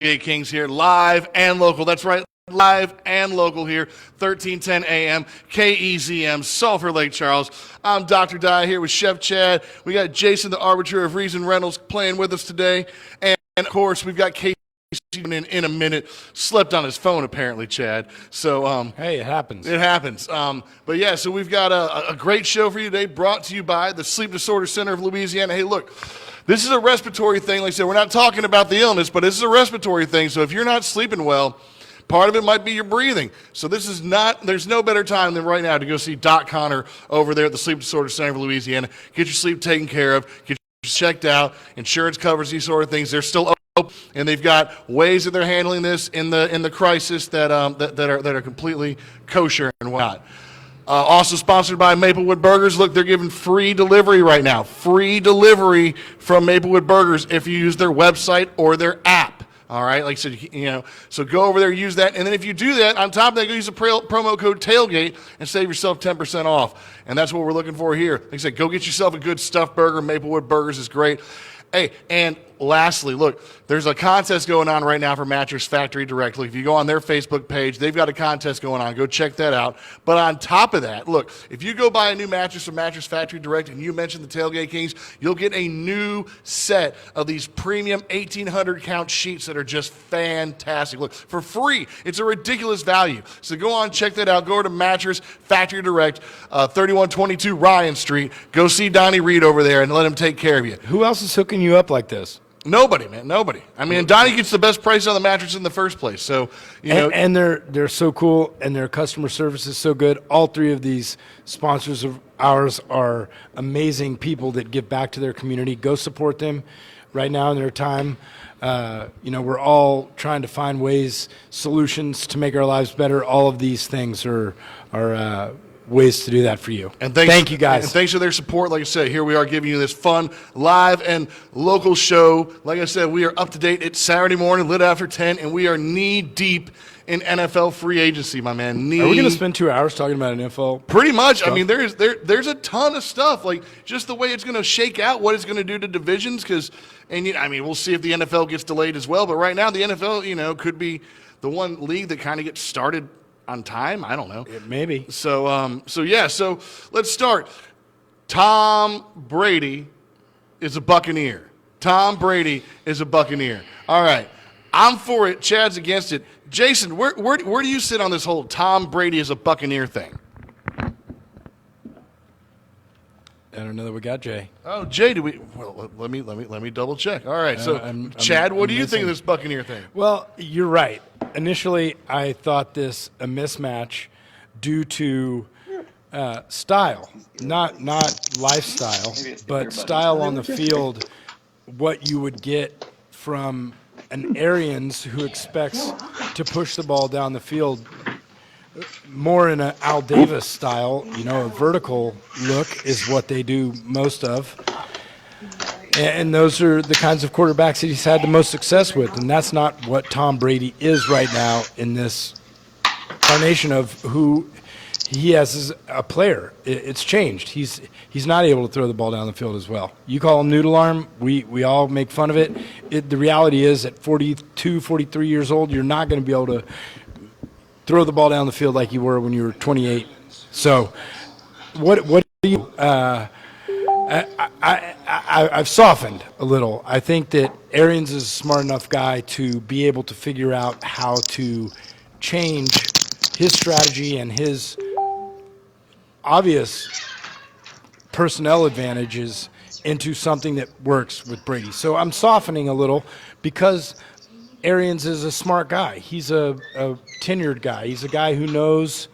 Tailgate Kings here, live and local. That's right, live and local here, 1310 AM, KEZM, Sulphur Lake, Charles. I'm Dr. Dye here with Chef Chad. We got Jason, the arbiter of reason Reynolds, playing with us today. And of course, we've got Casey in a minute. Slept on his phone, apparently, Chad. So, hey, it happens. It happens. But yeah, so we've got a great show for you today, brought to you by the Sleep Disorder Center of Louisiana. Hey, look. This is a respiratory thing. Like I said, we're not talking about the illness, but this is a respiratory thing. So if you're not sleeping well, part of it might be your breathing. So there's no better time than right now to go see Doc Connor over there at the Sleep Disorder Center of Louisiana. Get your sleep taken care of, get you checked out. Insurance covers these sort of things. They're still open, and they've got ways that they're handling this in the crisis that are completely kosher and whatnot. Also sponsored by Maplewood Burgers. Look, they're giving free delivery right now. Free delivery from Maplewood Burgers if you use their website or their app. All right, like I said, so go over there, use that, and then if you do that, on top of that, go use the promo code TAILGATE and save yourself 10% off. And that's what we're looking for here. Like I said, go get yourself a good stuffed burger. Maplewood Burgers is great. Hey, and lastly, look, there's a contest going on right now for Mattress Factory Direct. Look, if you go on their Facebook page, they've got a contest going on. Go check that out. But on top of that, look, if you go buy a new mattress from Mattress Factory Direct and you mention the Tailgate Kings, you'll get a new set of these premium 1,800 count sheets that are just fantastic. Look, for free. It's a ridiculous value. So go on, check that out. Go over to Mattress Factory Direct, 3122 Ryan Street. Go see Donnie Reed over there and let him take care of you. Who else is hooking you up like this? Nobody, man. Nobody. I mean, Donnie gets the best price on the mattress in the first place. So, and they're so cool, and their customer service is so good. All three of these sponsors of ours are amazing people that give back to their community. Go support them right now in their time. We're all trying to find solutions to make our lives better. All of these things are ways to do that for you. And thank you guys. And thanks for their support. Like I said, here we are giving you this fun, live and local show. Like I said, we are up to date. It's Saturday morning, lit after 10, and we are knee deep in NFL free agency, my man. Are we going to spend 2 hours talking about NFL? Pretty much. Stuff? I mean, there's a ton of stuff, like just the way it's going to shake out, what it's going to do to divisions. We'll see if the NFL gets delayed as well. But right now, the NFL, could be the one league that kind of gets started on time. I don't know. Maybe. So let's start. Tom Brady is a Buccaneer. Tom Brady is a Buccaneer. All right. I'm for it. Chad's against it. Jason, where do you sit on this whole Tom Brady is a Buccaneer thing? I don't know that we got Jay. Oh, Jay, let me double check. All right. So Chad, what do you think of this Buccaneer thing? Well, you're right. Initially, I thought this a mismatch due to style, not lifestyle, but style on the field. What you would get from an Arians who expects to push the ball down the field more in an Al Davis style, a vertical look is what they do most of. And those are the kinds of quarterbacks that he's had the most success with. And that's not what Tom Brady is right now in this carnation of who he has as a player. It's changed. He's not able to throw the ball down the field as well. You call him noodle arm. We all make fun of it. The reality is at 42, 43 years old, you're not going to be able to throw the ball down the field like you were when you were 28. So what do you I've softened a little. I think that Arians is a smart enough guy to be able to figure out how to change his strategy and his obvious personnel advantages into something that works with Brady. So I'm softening a little because Arians is a smart guy. He's a tenured guy. He's a guy who knows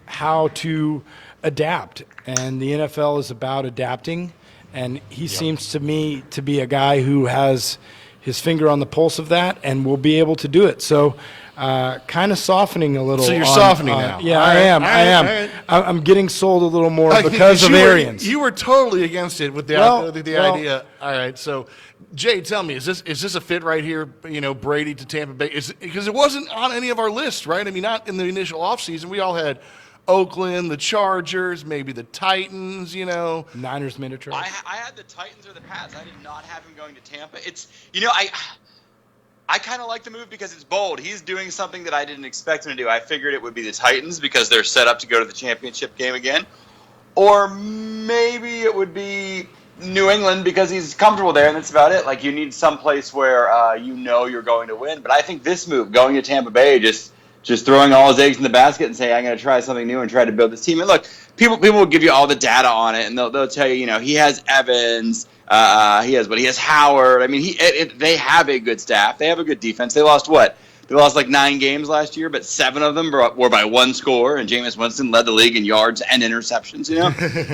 how to adapt, and the NFL is about adapting, and he seems to me to be a guy who has his finger on the pulse of that and will be able to do it. So kind of softening a little. So you're softening now. Yeah, I am. I'm getting sold a little more because of Arians. You were totally against it with the idea. All right, so Jay, tell me, is this a fit right here? Brady to Tampa Bay, because it wasn't on any of our lists, right? I mean, not in the initial offseason. We all had Oakland, the Chargers, maybe the Titans, Niners made a trade. I had the Titans or the Pats. I did not have him going to Tampa. I kind of like the move because it's bold. He's doing something that I didn't expect him to do. I figured it would be the Titans because they're set up to go to the championship game again. Or maybe it would be New England because he's comfortable there, and that's about it. Like, you need some place where you're going to win. But I think this move, going to Tampa Bay, just throwing all his eggs in the basket and saying, I'm going to try something new and try to build this team. And look, people will give you all the data on it, and they'll tell you, he has Evans, he has Howard. I mean, they have a good staff. They have a good defense. They lost what? They lost like 9 games last year, but 7 of them were by 1 score, and Jameis Winston led the league in yards and interceptions,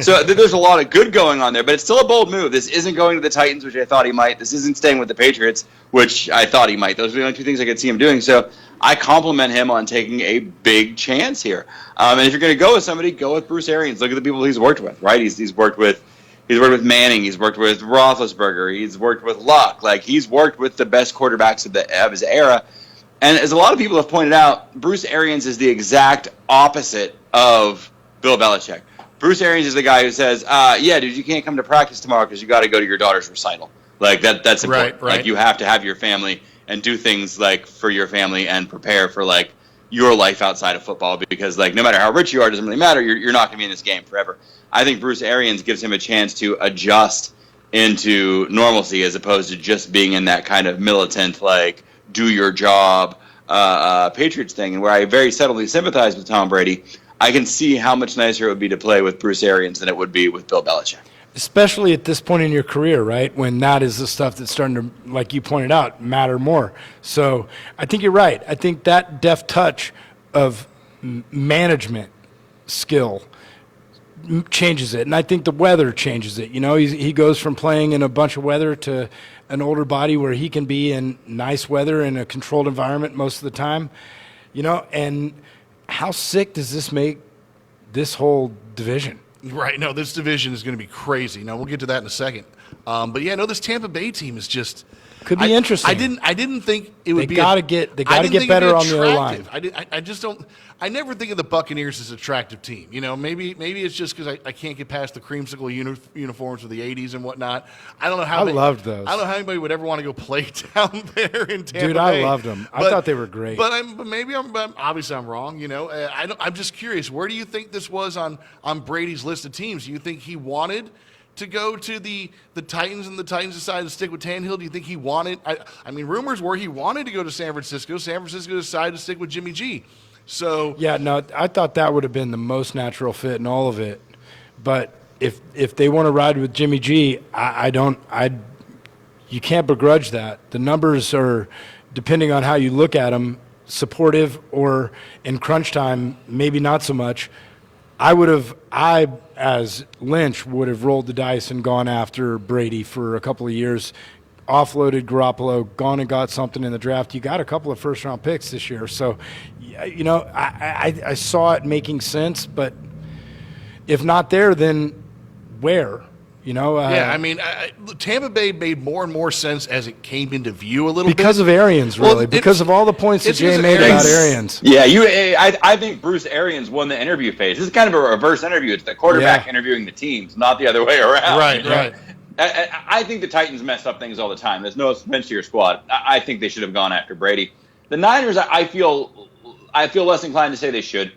So there's a lot of good going on there, but it's still a bold move. This isn't going to the Titans, which I thought he might. This isn't staying with the Patriots, which I thought he might. Those are the only 2 things I could see him doing. So I compliment him on taking a big chance here. And if you're going to go with somebody, go with Bruce Arians. Look at the people he's worked with, right? He's worked with Manning. He's worked with Roethlisberger. He's worked with Luck. Like, he's worked with the best quarterbacks of his era. And as a lot of people have pointed out, Bruce Arians is the exact opposite of Bill Belichick. Bruce Arians is the guy who says, yeah, dude, you can't come to practice tomorrow because you got to go to your daughter's recital. Like, that's important. Right. Like, you have to have your family and do things, like, for your family and prepare for, like, your life outside of football because, like, no matter how rich you are, it doesn't really matter. You're not going to be in this game forever. I think Bruce Arians gives him a chance to adjust into normalcy as opposed to just being in that kind of militant, like, do your job Patriots thing. And where I very subtly sympathize with Tom Brady, I can see how much nicer it would be to play with Bruce Arians than it would be with Bill Belichick. Especially at this point in your career, right, when that is the stuff that's starting to, like you pointed out, matter more. So I think you're right. I think that deft touch of management skill changes it, and I think the weather changes it. He goes from playing in a bunch of weather to an older body where he can be in nice weather in a controlled environment most of the time. And how sick does this make this whole division? Right. No, this division is going to be crazy. Now, we'll get to that in a second. But yeah, no, this Tampa Bay team is just could be interesting. I didn't think it would be. They got to get better on the O-line. I just don't. I never think of the Buccaneers as an attractive team. Maybe it's just because I can't get past the creamsicle uniforms of the '80s and whatnot. I don't know how. I loved those. I don't know how anybody would ever want to go play down there in Tampa Bay. Dude, I loved them. I thought they were great. But maybe I'm obviously I'm wrong. I'm just curious. Where do you think this was on Brady's list of teams? Do you think he wanted to go to the Titans and the Titans decided to stick with Tannehill? Do you think he wanted? I mean, rumors were he wanted to go to San Francisco. San Francisco decided to stick with Jimmy G. So yeah, no, I thought that would have been the most natural fit in all of it. But if they want to ride with Jimmy G, you can't begrudge that. The numbers are, depending on how you look at them, supportive, or in crunch time, maybe not so much. I, as Lynch, would have rolled the dice and gone after Brady for a couple of years, offloaded Garoppolo, gone and got something in the draft. You got a couple of first-round picks this year. So, I saw it making sense, but if not there, then where? Yeah, I mean, Tampa Bay made more and more sense as it came into view a little bit. Because of Arians, really. Because of all the points that Jay made about Arians. Yeah, I think Bruce Arians won the interview phase. This is kind of a reverse interview. It's the quarterback interviewing the teams, not the other way around. Right. I think the Titans mess up things all the time. There's no offense to your squad. I think they should have gone after Brady. The Niners, I feel less inclined to say they should.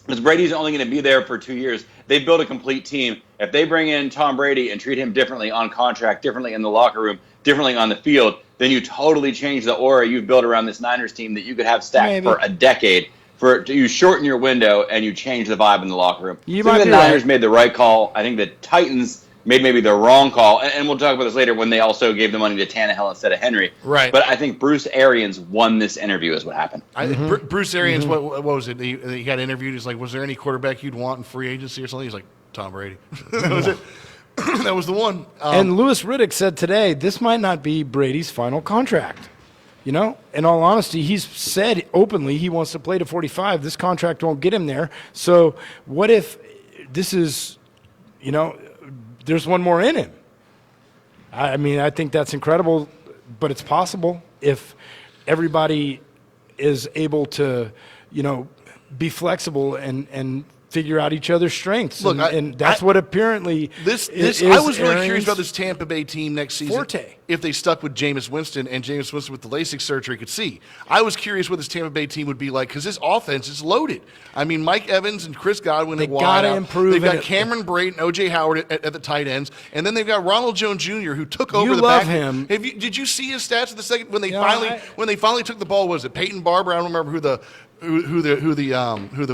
Because Brady's only going to be there for 2 years. They built a complete team. If they bring in Tom Brady and treat him differently on contract, differently in the locker room, differently on the field, then you totally change the aura you've built around this Niners team that you could have stacked for a decade. You shorten your window and you change the vibe in the locker room. I think the Niners made the right call. I think the Titans made maybe the wrong call. And we'll talk about this later when they also gave the money to Tannehill instead of Henry. Right. But I think Bruce Arians won this interview is what happened. Bruce Arians, what was it? He got interviewed. He's like, was there any quarterback you'd want in free agency or something? He's like, Tom Brady. That was it. That was the one. And Louis Riddick said today, this might not be Brady's final contract. In all honesty, he's said openly he wants to play to 45. This contract won't get him there. So what if this is, there's one more in him? I mean, I think that's incredible, but it's possible if everybody is able to, be flexible and figure out each other's strengths. Look, and that's what apparently this is I was really Arians' curious about this Tampa Bay team next season. forte. if they stuck with Jameis Winston, and Jameis Winston with the LASIK surgery could see. I was curious what this Tampa Bay team would be like because this offense is loaded. I mean, Mike Evans and Chris Godwin They at wide gotta out. improve They've got it. Cameron Brate and O.J. Howard at the tight ends, and then they've got Ronald Jones Jr. who took over You the love back. him. Did you see his stats at the second when they Yeah, finally took the ball? Was it Peyton Barber? I don't remember who the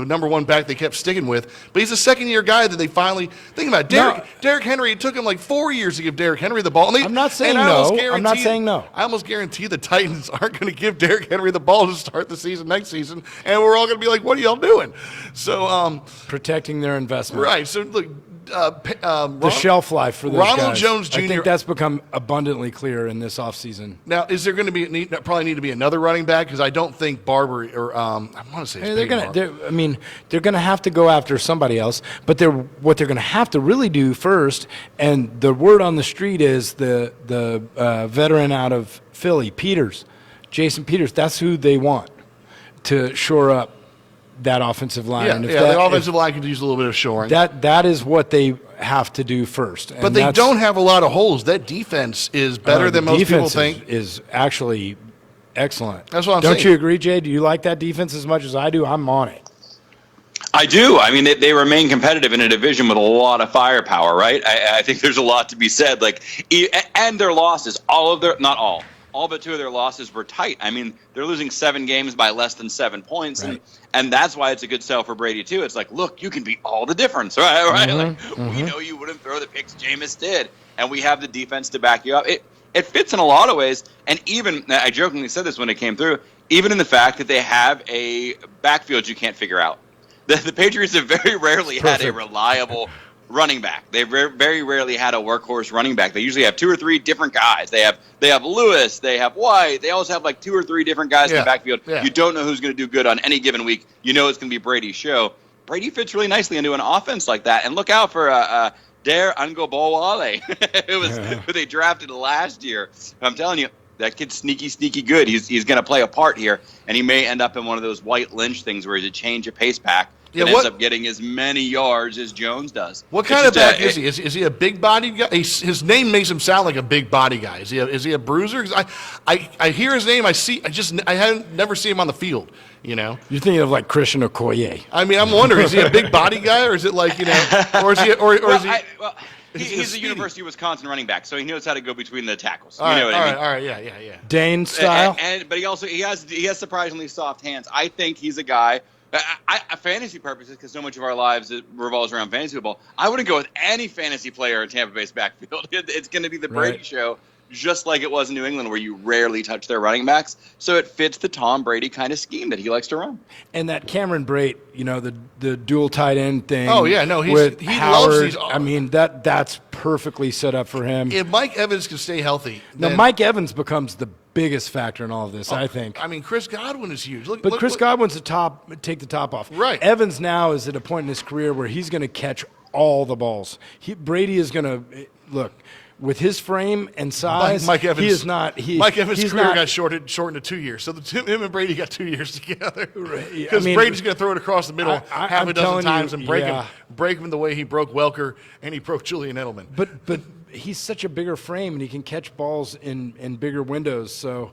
number one back they kept sticking with, but he's a second-year guy that they finally think about. Derrick Henry. It took him like 4 years to give Derrick Henry the ball. I'm not saying no. I'm not saying no. I almost guarantee the Titans aren't going to give Derrick Henry the ball to start the season next season, and we're all going to be like, "What are y'all doing?" So, protecting their investment. right. So look. The shelf life for those Ronald guys. Jones Jr. I think that's become abundantly clear in this offseason. Now, is there going to be probably need to be another running back? Because I don't think Barber or I want to say it's They're going to have to go after somebody else. But what they're going to have to really do first, and the word on the street is the veteran out of Philly, Jason Peters. That's who they want to shore up that offensive line. The offensive line could use a little bit of shoring. That is what they have to do first. But they don't have a lot of holes. That defense is better than most people think. Is actually excellent. That's what I'm saying. Don't you agree, Jay? Do you like that defense as much as I do? I'm on it. I do. I mean, they remain competitive in a division with a lot of firepower, right? I think there's a lot to be said. And their losses, not all but 2 of their losses were tight. I mean, they're losing 7 games by less than 7 points, right. and that's why it's a good sell for Brady too. It's like, look, you can be all the difference, right? We know you wouldn't throw the picks Jameis did, and we have the defense to back you up. It fits in a lot of ways, and even I jokingly said this when it came through, even in the fact that they have a backfield you can't figure out. The Patriots have very rarely had a reliable running back. They very rarely had a workhorse running back. They usually have 2 or 3 different guys. They have Lewis, they have White. They always have like 2 or 3 different guys in the backfield. Yeah. You don't know who's going to do good on any given week. You know it's going to be Brady's show. Brady fits really nicely into an offense like that. And look out for Dare Ungobowale, who they drafted last year. I'm telling you, that kid's sneaky good. He's going to play a part here, and he may end up in one of those White Lynch things where he's a change of pace back. Ends up getting as many yards as Jones does. What kind of back is he? Is he a big body guy? His name makes him sound like a big body guy. Is he a bruiser? 'Cause I hear his name. I haven't never seen him on the field. You know, you're thinking of like Christian Okoye. I mean, I'm wondering, is he a big body guy, or is it like or is he He's a University of Wisconsin running back, so he knows how to go between the tackles. All right, I mean? Yeah. Dane style. But he has surprisingly soft hands. I think he's a guy. Fantasy purposes, because so much of our lives revolves around fantasy football, I wouldn't go with any fantasy player in Tampa Bay's backfield. It's going to be the Brady show, just like it was in New England, where you rarely touch their running backs. So it fits the Tom Brady kind of scheme that he likes to run. And that Cameron Brate, the dual tight end thing. Oh yeah, no, he Howard, loves these. I mean, that's perfectly set up for him. If Mike Evans can stay healthy, now Mike Evans becomes the biggest factor in all of this, I think. I mean, Chris Godwin is huge. Chris Godwin's take the top off. Right. Evans now is at a point in his career where he's going to catch all the balls. Brady is going to look. With his frame and size, Mike Evans, he is not. Mike Evans' career got shortened to 2 years. So him and Brady got 2 years together. Because Brady's going to throw it across the middle half a dozen times and break him the way he broke Welker and he broke Julian Edelman. But he's such a bigger frame and he can catch balls in bigger windows. So,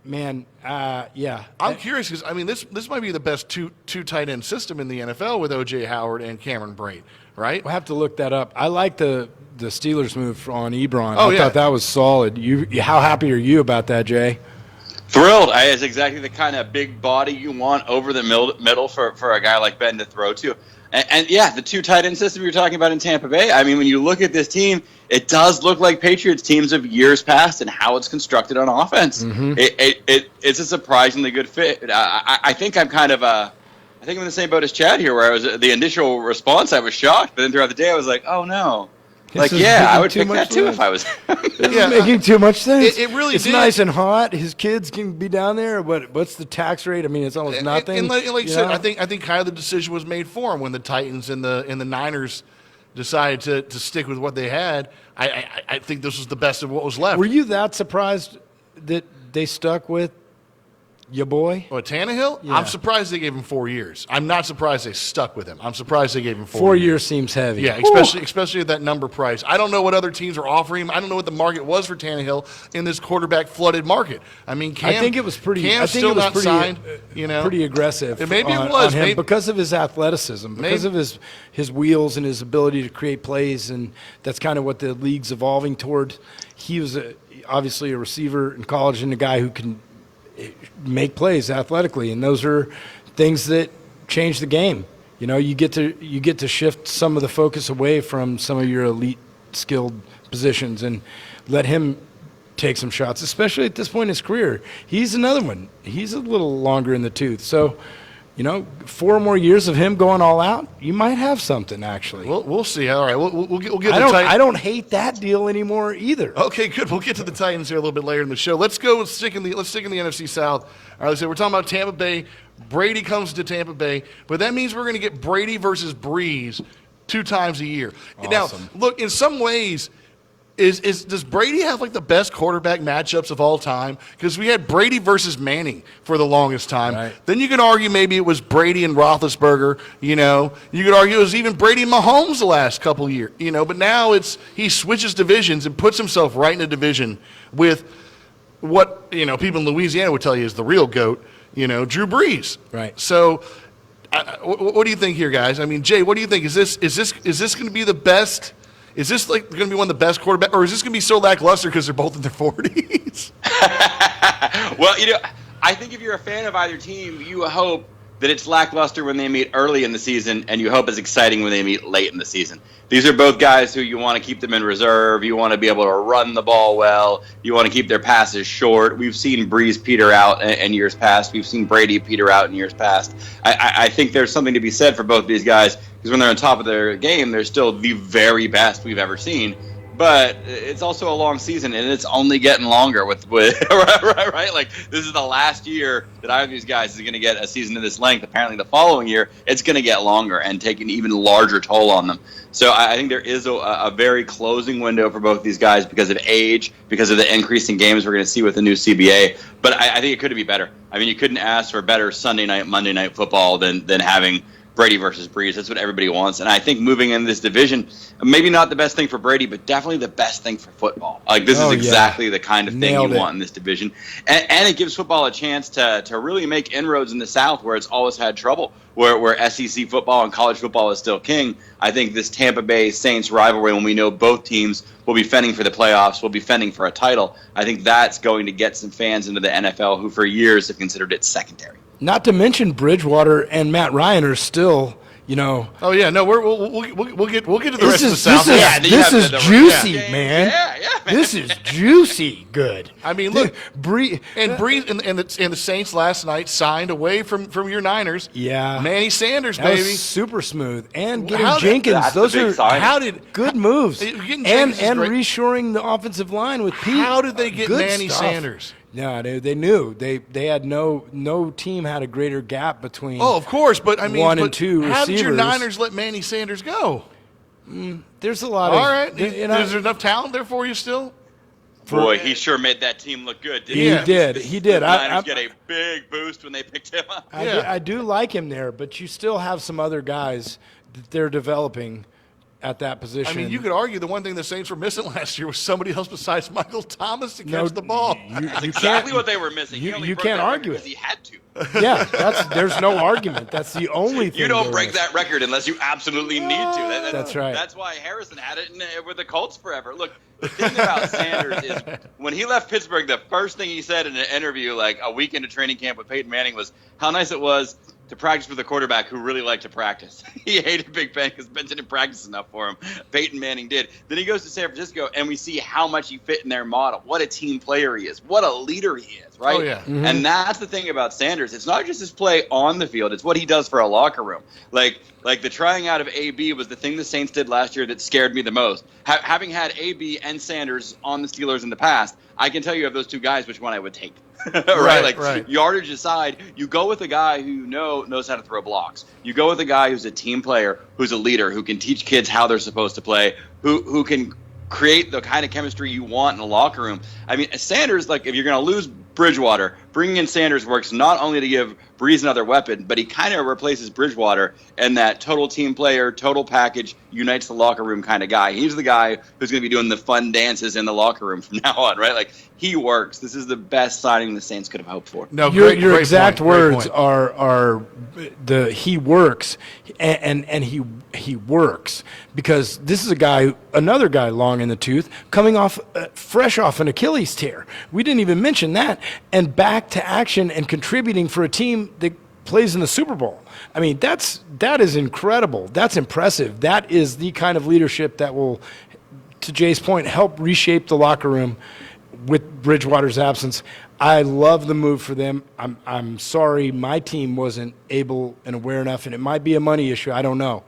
man, I'm curious because I mean this might be the best two tight end system in the NFL with O.J. Howard and Cameron Brate, right? We'll have to look that up. I like the Steelers move on Ebron. I thought that was solid. How happy are you about that, Jay? Thrilled. It's exactly the kind of big body you want over the middle for a guy like Ben to throw to. And the 2 tight end system you're talking about in Tampa Bay, I mean, when you look at this team, it does look like Patriots teams of years past and how it's constructed on offense. Mm-hmm. It's a surprisingly good fit. I think I'm kind of I think I'm in the same boat as Chad here, where the initial response, I was shocked, but then throughout the day I was like, oh no. I would pick that too if I was. Making too much sense. It really it's did. Nice and hot. His kids can be down there. What's the tax rate? I mean, it's almost nothing. And like you said, I think kind of the decision was made for him when the Titans and the Niners decided to stick with what they had. I think this was the best of what was left. Were you that surprised that they stuck with Your boy? What, Tannehill? Yeah. I'm surprised they gave him 4 years. I'm not surprised they stuck with him. I'm surprised they gave him 4 4 years. years seems heavy. Yeah, especially at that number price. I don't know what other teams are offering him. I don't know what the market was for Tannehill in this quarterback flooded market. I mean, I think it was pretty. Cam's I think still it was not pretty, signed. You know, pretty aggressive. Maybe on, it was on him maybe, because of his athleticism, because of his wheels and his ability to create plays, and that's kind of what the league's evolving toward. He was obviously a receiver in college and a guy who can make plays athletically, and those are things that change the game. You know, you get to shift some of the focus away from some of your elite skilled positions and let him take some shots, especially at this point in his career. He's another one. He's a little longer in the tooth. So, you know, 4 more years of him going all out, you might have something actually. We'll see. All right, we'll get to the I Titans. don't hate that deal anymore either. Okay, good. We'll get to the Titans here a little bit later in the show. Let's stick in the NFC South. All right, so we're talking about Tampa Bay. Brady comes to Tampa Bay, but that means we're going to get Brady versus Brees 2 times a year. Awesome. Now, look, in some ways, does Brady have like the best quarterback matchups of all time? Because we had Brady versus Manning for the longest time. Right. Then you could argue maybe it was Brady and Roethlisberger. You know, you could argue it was even Brady and Mahomes the last couple of years. You know, but now he switches divisions and puts himself right in a division with what people in Louisiana would tell you is the real GOAT. You know, Drew Brees. Right. So, what do you think here, guys? I mean, Jay, what do you think? Is this going to be the best? Is this like going to be one of the best quarterbacks, or is this going to be so lackluster because they're both in their 40s? Well, I think if you're a fan of either team, you hope that it's lackluster when they meet early in the season, and you hope it's exciting when they meet late in the season. These are both guys who you want to keep them in reserve. You want to be able to run the ball well. You want to keep their passes short. We've seen Brees peter out in years past. We've seen Brady peter out in years past. I think there's something to be said for both these guys, because when they're on top of their game, they're still the very best we've ever seen. But it's also a long season, and it's only getting longer with right? Like, this is the last year that either of these guys is going to get a season of this length. Apparently the following year, it's going to get longer and take an even larger toll on them. So I think there is a very closing window for both these guys because of age, because of the increase in games we're going to see with the new CBA. But I think it could be better. I mean, you couldn't ask for better Sunday night, Monday night football than having Brady versus Brees. That's what everybody wants. And I think moving in this division, maybe not the best thing for Brady, but definitely the best thing for football. Like, this is exactly the kind of thing you want in this division. And it gives football a chance to really make inroads in the South, where it's always had trouble, where SEC football and college football is still king. I think this Tampa Bay Saints rivalry, when we know both teams will be fending for the playoffs, will be fending for a title, I think that's going to get some fans into the NFL who for years have considered it secondary. Not to mention Bridgewater and Matt Ryan are still, Oh yeah, no, we'll get to the rest of the South. This is juicy, man. Yeah, man. This is juicy good. I mean, look, Brees and the Saints last night signed away from your Niners. Yeah, Manny Sanders, that baby, was super smooth, and getting How did- Jenkins. Those are good moves, Getting and Jenkins is great. reshoring the offensive line with Pete. How did they get Good Manny stuff. Sanders? No, they knew they had no team had a greater gap between. Oh, of course, but I mean, one and two how did your receivers. Niners let Manny Sanders go? There's a lot All of. right, is there enough talent there for you still? Boy, he sure made that team look good, didn't He he? did. He did. The Niners get a big boost when they picked him up. I do like him there, but you still have some other guys that they're developing at that position. I mean, you could argue the one thing the Saints were missing last year was somebody else besides Michael Thomas to catch the ball. That's exactly what they were missing. You can't argue it. Because he had to. Yeah, there's no argument. That's the only thing. You don't they're break missing. that record unless you absolutely need to. That's right. That's why Harrison had it with the Colts forever. Look, the thing about Sanders is when he left Pittsburgh, the first thing he said in an interview like a week into training camp with Peyton Manning was how nice it was to practice with a quarterback who really liked to practice. He hated Big Ben because Ben didn't practice enough for him. Peyton Manning did. Then he goes to San Francisco, and we see how much he fit in their model. What a team player he is. What a leader he is, right? Oh, yeah. Mm-hmm. And that's the thing about Sanders. It's not just his play on the field. It's what he does for a locker room. Like the trying out of AB was the thing the Saints did last year that scared me the most. Having had AB and Sanders on the Steelers in the past, I can tell you of those two guys which one I would take. Right. Yardage aside, you go with a guy who knows how to throw blocks. You go with a guy who's a team player, who's a leader, who can teach kids how they're supposed to play, who can create the kind of chemistry you want in a locker room. I mean, Sanders, like, if you're going to lose Bridgewater. Bringing in Sanders works not only to give Brees another weapon, but he kind of replaces Bridgewater and that total team player, total package, unites the locker room kind of guy. He's the guy who's going to be doing the fun dances in the locker room from now on, right? Like, he works. This is the best signing the Saints could have hoped for. No, your exact words are the he works, and he works, because this is another guy long in the tooth, coming off fresh off an Achilles tear. We didn't even mention that, and back to action and contributing for a team that plays in the Super Bowl. I mean, that is incredible. That's impressive. That is the kind of leadership that will, to Jay's point, help reshape the locker room with Bridgewater's absence. I love the move for them. I'm sorry my team wasn't able and aware enough, and it might be a money issue, I don't know,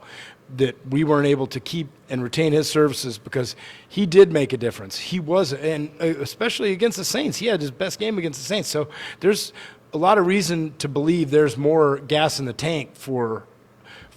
that we weren't able to keep and retain his services, because he did make a difference. He was, and especially against the Saints. He had his best game against the Saints. So there's a lot of reason to believe there's more gas in the tank for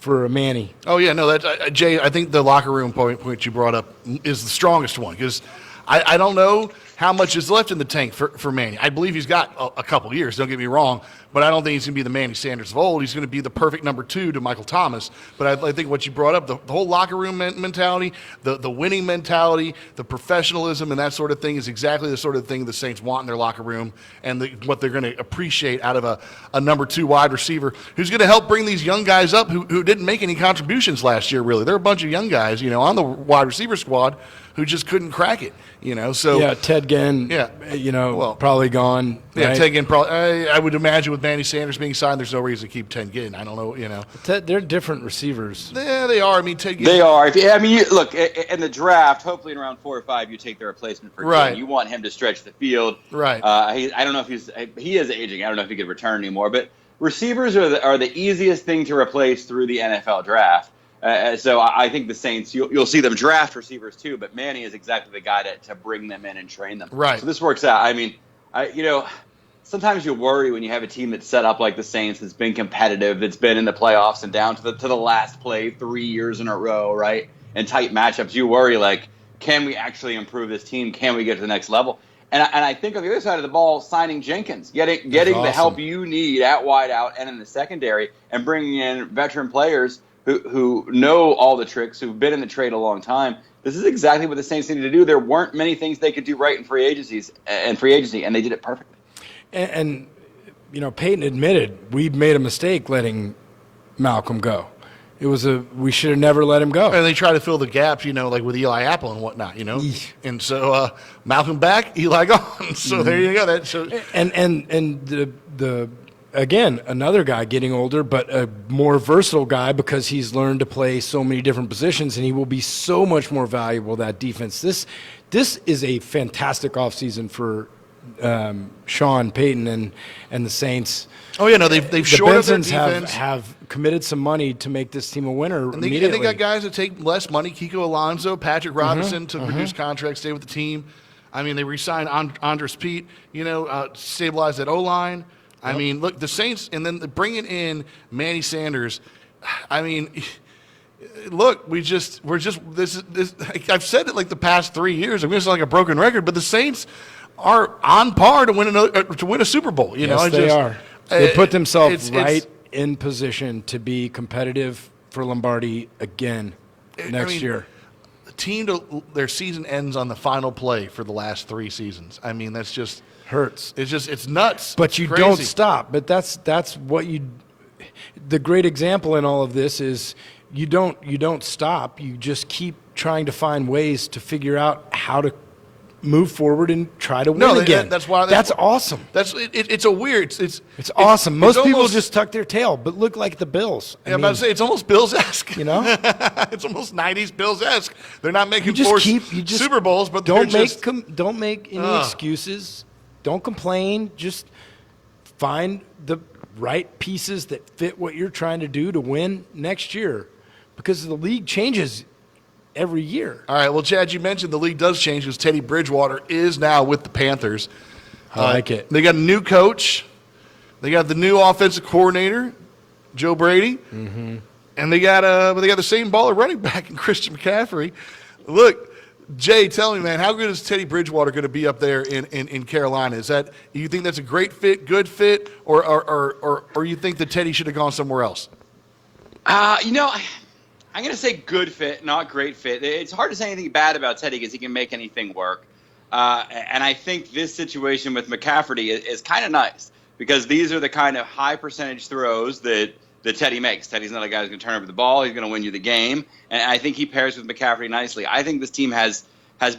Manny. Oh, yeah, no, Jay, I think the locker room point you brought up is the strongest one, because I don't know how much is left in the tank for Manny. I believe he's got a couple years, don't get me wrong, but I don't think he's going to be the Manny Sanders of old. He's going to be the perfect number 2 to Michael Thomas. But I think what you brought up, the whole locker room mentality, the winning mentality, the professionalism and that sort of thing is exactly the sort of thing the Saints want in their locker room, and what they're going to appreciate out of a number 2 wide receiver who's going to help bring these young guys up who didn't make any contributions last year, really. There are a bunch of young guys, on the wide receiver squad who just couldn't crack it, So yeah, Ted Ginn, probably gone. Yeah, right? Ted Ginn probably. I would imagine with Manny Sanders being signed, there's no reason to keep Ted Ginn. I don't know, They're different receivers. Yeah, they are. I mean, Ted Ginn. They are. Look, in the draft, hopefully in round 4 or 5, you take the replacement for Ginn. You want him to stretch the field. Right. I don't know if he is aging. I don't know if he could return anymore. But receivers are the easiest thing to replace through the NFL draft. So I think the Saints, you'll see them draft receivers too, but Manny is exactly the guy to bring them in and train them. Right. So this works out. I mean, sometimes you worry when you have a team that's set up like the Saints, that's been competitive, that's been in the playoffs and down to the last play 3 years in a row, right? And tight matchups. You worry, like, can we actually improve this team? Can we get to the next level? And I think on the other side of the ball, signing Jenkins, getting awesome. The help you need at wide out and in the secondary, and bringing in veteran players who know all the tricks, who've been in the trade a long time. This is exactly what the Saints needed to do. There weren't many things they could do right in free agency, and they did it perfectly. And Peyton admitted we made a mistake letting Malcolm go. We should have never let him go. And they try to fill the gaps, like with Eli Apple and whatnot, And so Malcolm back, Eli gone. So there you go. And the again, another guy getting older, but a more versatile guy, because he's learned to play so many different positions, and he will be so much more valuable, that defense. This is a fantastic offseason for Sean Payton and the Saints. Oh, yeah, no, they've shored up their Bensons defense. have committed some money to make this team a winner And immediately. they got guys that take less money. Kiko Alonso, Patrick Robinson to reduce contracts, stay with the team. I mean, they re-signed Andres Pete, stabilize that O-line. I mean, look, the Saints, and then bringing in Manny Sanders. I mean, look, we're just this. I've said it like the past 3 years. I'm going to sound like a broken record, but the Saints are on par to win a Super Bowl. Yes, they are. They put themselves in position to be competitive for Lombardi again next year. The team, their season ends on the final play for the last 3 seasons. I mean, that's just hurts. It's nuts. But you don't stop. But that's what the great example in all of this is you don't stop. You just keep trying to find ways to figure out how to move forward and try to win again. That's awesome. It's a weird. It's awesome. Most people almost, just tuck their tail, but look like the Bills. I'm about to say it's almost Bills-esque. It's almost 90s Bills-esque. They're not making Super Bowls, but don't make any excuses. Don't complain. Just find the right pieces that fit what you're trying to do to win next year, because the league changes every year. All right. Well, Chad, you mentioned the league does change because Teddy Bridgewater is now with the Panthers. I like it. They got a new coach. They got the new offensive coordinator, Joe Brady, and they got the same baller running back in Christian McCaffrey. Look, Jay, tell me, man, how good is Teddy Bridgewater going to be up there in Carolina? Is that you think that's a great fit, good fit, or you think that Teddy should have gone somewhere else? I'm going to say good fit, not great fit. It's hard to say anything bad about Teddy because he can make anything work. And I think this situation with McCaffrey is kind of nice because these are the kind of high percentage throws that Teddy makes. Teddy's not a guy who's going to turn over the ball. He's going to win you the game. And I think he pairs with McCaffrey nicely. I think this team has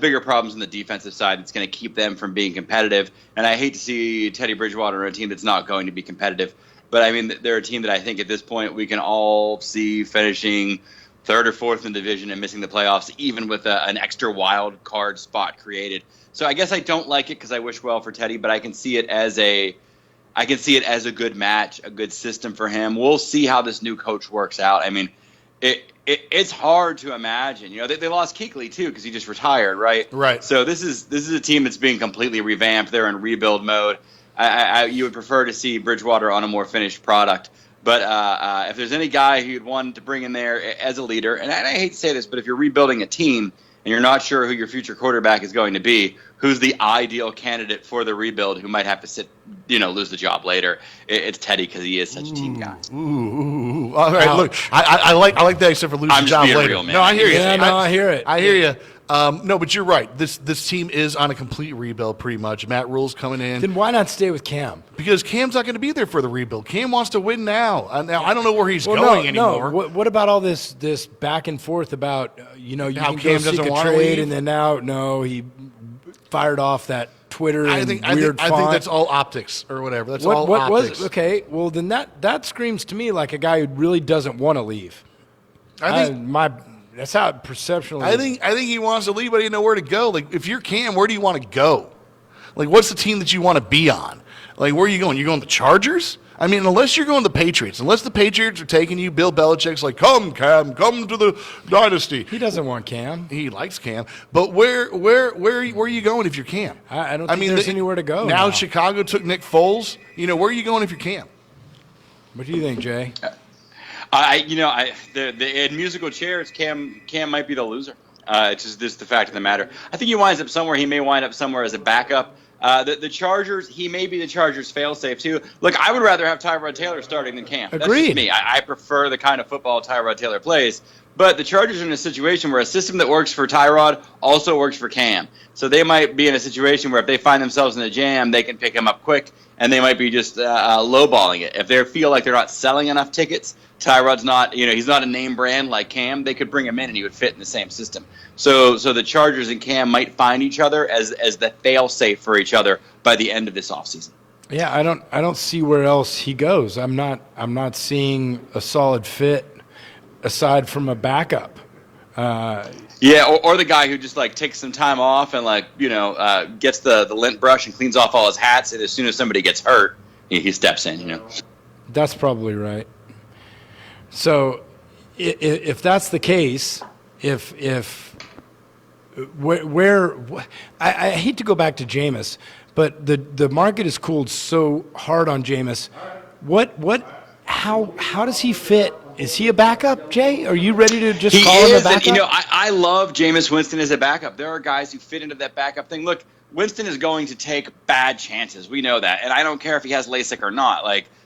bigger problems on the defensive side. It's going to keep them from being competitive. And I hate to see Teddy Bridgewater on a team that's not going to be competitive. But, I mean, they're a team that I think at this point we can all see finishing third or fourth in the division and missing the playoffs, even with an extra wild card spot created. So I guess I don't like it because I wish well for Teddy, but I can see it as a good match, a good system for him. We'll see how this new coach works out. I mean, it's hard to imagine. They lost Kuechly too because he just retired, right? Right. So this is a team that's being completely revamped. They're in rebuild mode. You would prefer to see Bridgewater on a more finished product. But if there's any guy who you'd want to bring in there as a leader, and I hate to say this, but if you're rebuilding a team and you're not sure who your future quarterback is going to be, who's the ideal candidate for the rebuild who might have to lose the job later? It's Teddy because he is such a team guy. Ooh. All right, look, I like that except for losing the job later. Real, man. No, I hear you. Yeah, I hear it. I hear you. No, but you're right. This team is on a complete rebuild pretty much. Matt Rule's coming in. Then why not stay with Cam? Because Cam's not going to be there for the rebuild. Cam wants to win now. Now I don't know where he's going anymore. No. What about all this back and forth about you how can Cam go seek doesn't a want to trade, leave? and then now he fired off that Twitter I and think weird font. that's all optics or whatever. That's all what optics. was okay? Well, then that screams to me like a guy who really doesn't want to leave. I think that's how perceptually. I think he wants to leave, but he doesn't know where to go. Like, if you're Cam, where do you want to go? Like, what's the team that you want to be on? Like, where are you going? You're going to the Chargers? I mean, unless you're going to the Patriots, unless the Patriots are taking you, Bill Belichick's like, come, Cam, come to the dynasty. He doesn't want Cam. He likes Cam, but where are you going if you're Cam? I don't think there's anywhere to go now. Chicago took Nick Foles. Where are you going if you're Cam? What do you think, Jay? In musical chairs, Cam might be the loser. It's just this the fact of the matter. I think he winds up somewhere. He may wind up somewhere as a backup. The Chargers, he may be the Chargers' fail-safe too. Look, I would rather have Tyrod Taylor starting than Cam. That's Agreed. just me. I prefer the kind of football Tyrod Taylor plays. But the Chargers are in a situation where a system that works for Tyrod also works for Cam. So they might be in a situation where if they find themselves in a jam, they can pick him up quick, and they might be just lowballing it. If they feel like they're not selling enough tickets, Tyrod's not, he's not a name brand like Cam, they could bring him in and he would fit in the same system. So the Chargers and Cam might find each other as the fail-safe for each other by the end of this offseason. Yeah, I don't see where else he goes. I'm not seeing a solid fit aside from a backup. Yeah, or the guy who just takes some time off and gets the lint brush and cleans off all his hats, and as soon as somebody gets hurt, he steps in. That's probably right. So, if that's the case, I hate to go back to Jameis, but the market has cooled so hard on Jameis. How does he fit? Is he a backup, Jay? Are you ready to just call him a backup? And, I love Jameis Winston as a backup. There are guys who fit into that backup thing. Look, Winston is going to take bad chances. We know that. And I don't care if he has LASIK or not.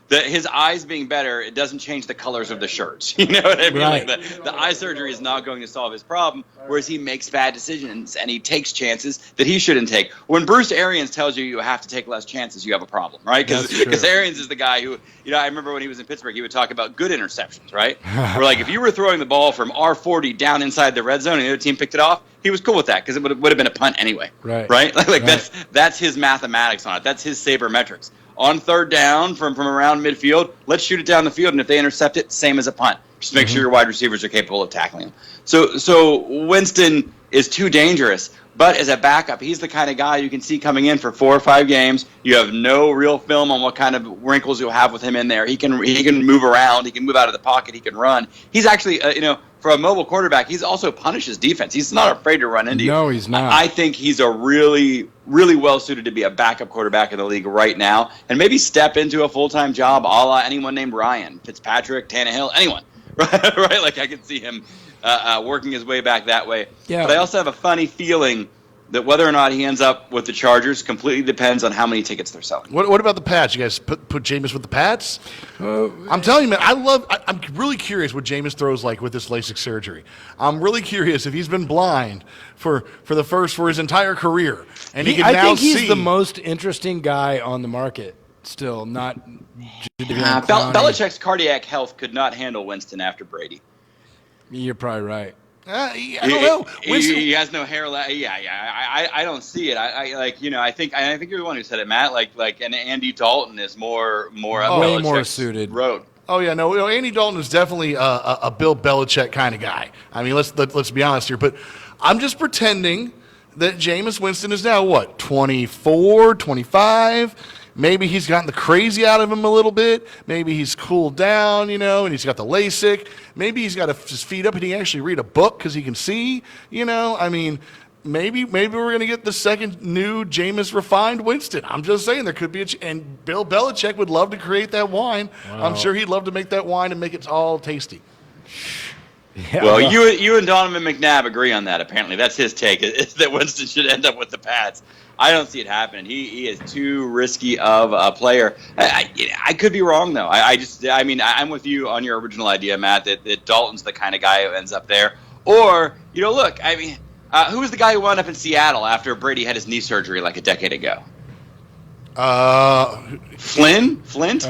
His eyes being better, it doesn't change the colors of the shirts. You know what I mean? Right. The eye surgery is not going to solve his problem, whereas he makes bad decisions and he takes chances that he shouldn't take. When Bruce Arians tells you have to take less chances, you have a problem, right? Because Arians is the guy who, I remember when he was in Pittsburgh, he would talk about good interceptions, right? Where if you were throwing the ball from R40 down inside the red zone and the other team picked it off, he was cool with that because it would have been a punt anyway. Right. Right? That's his mathematics on it. That's his sabermetrics. On third down from around midfield, let's shoot it down the field, and if they intercept it, same as a punt. Just make sure your wide receivers are capable of tackling him. So Winston is too dangerous, but as a backup, he's the kind of guy you can see coming in for 4 or 5 games. You have no real film on what kind of wrinkles you'll have with him in there. He can move around. He can move out of the pocket. He can run. He's actually, for a mobile quarterback, he's also punishes defense. He's not afraid to run into you. No, he's not. I think he's a really, really well-suited to be a backup quarterback in the league right now and maybe step into a full-time job a la anyone named Ryan, Fitzpatrick, Tannehill, anyone. Right? I could see him working his way back that way. Yeah. But I also have a funny feeling that whether or not he ends up with the Chargers completely depends on how many tickets they're selling. What about the Pats? You guys put Jameis with the Pats? I'm telling you, man, I'm really curious what Jameis throws like with this LASIK surgery. I'm really curious if he's been blind for his entire career, and he can now see. I think he's the most interesting guy on the market still. Not Belichick's cardiac health could not handle Winston after Brady. You're probably right. I don't know. He has no hair. I don't see it. I think you're the one who said it, Matt. And Andy Dalton is more way more suited. Road. Oh yeah, no. Andy Dalton is definitely a Bill Belichick kind of guy. I mean, let's be honest here. But I'm just pretending that Jameis Winston is now what, 24, 25. Maybe he's gotten the crazy out of him a little bit. Maybe he's cooled down, and he's got the LASIK. Maybe he's got his feet up and he can actually read a book because he can see, I mean, maybe we're going to get the second new Jameis refined Winston. I'm just saying there could be and Bill Belichick would love to create that wine. Wow. I'm sure he'd love to make that wine and make it all tasty. Yeah, well, you and Donovan McNabb agree on that, apparently. That's his take, is that Winston should end up with the Pats. I don't see it happening. He is too risky of a player. I could be wrong, though. I'm with you on your original idea, Matt, that Dalton's the kind of guy who ends up there. Or, look, who was the guy who wound up in Seattle after Brady had his knee surgery like a decade ago? Flint?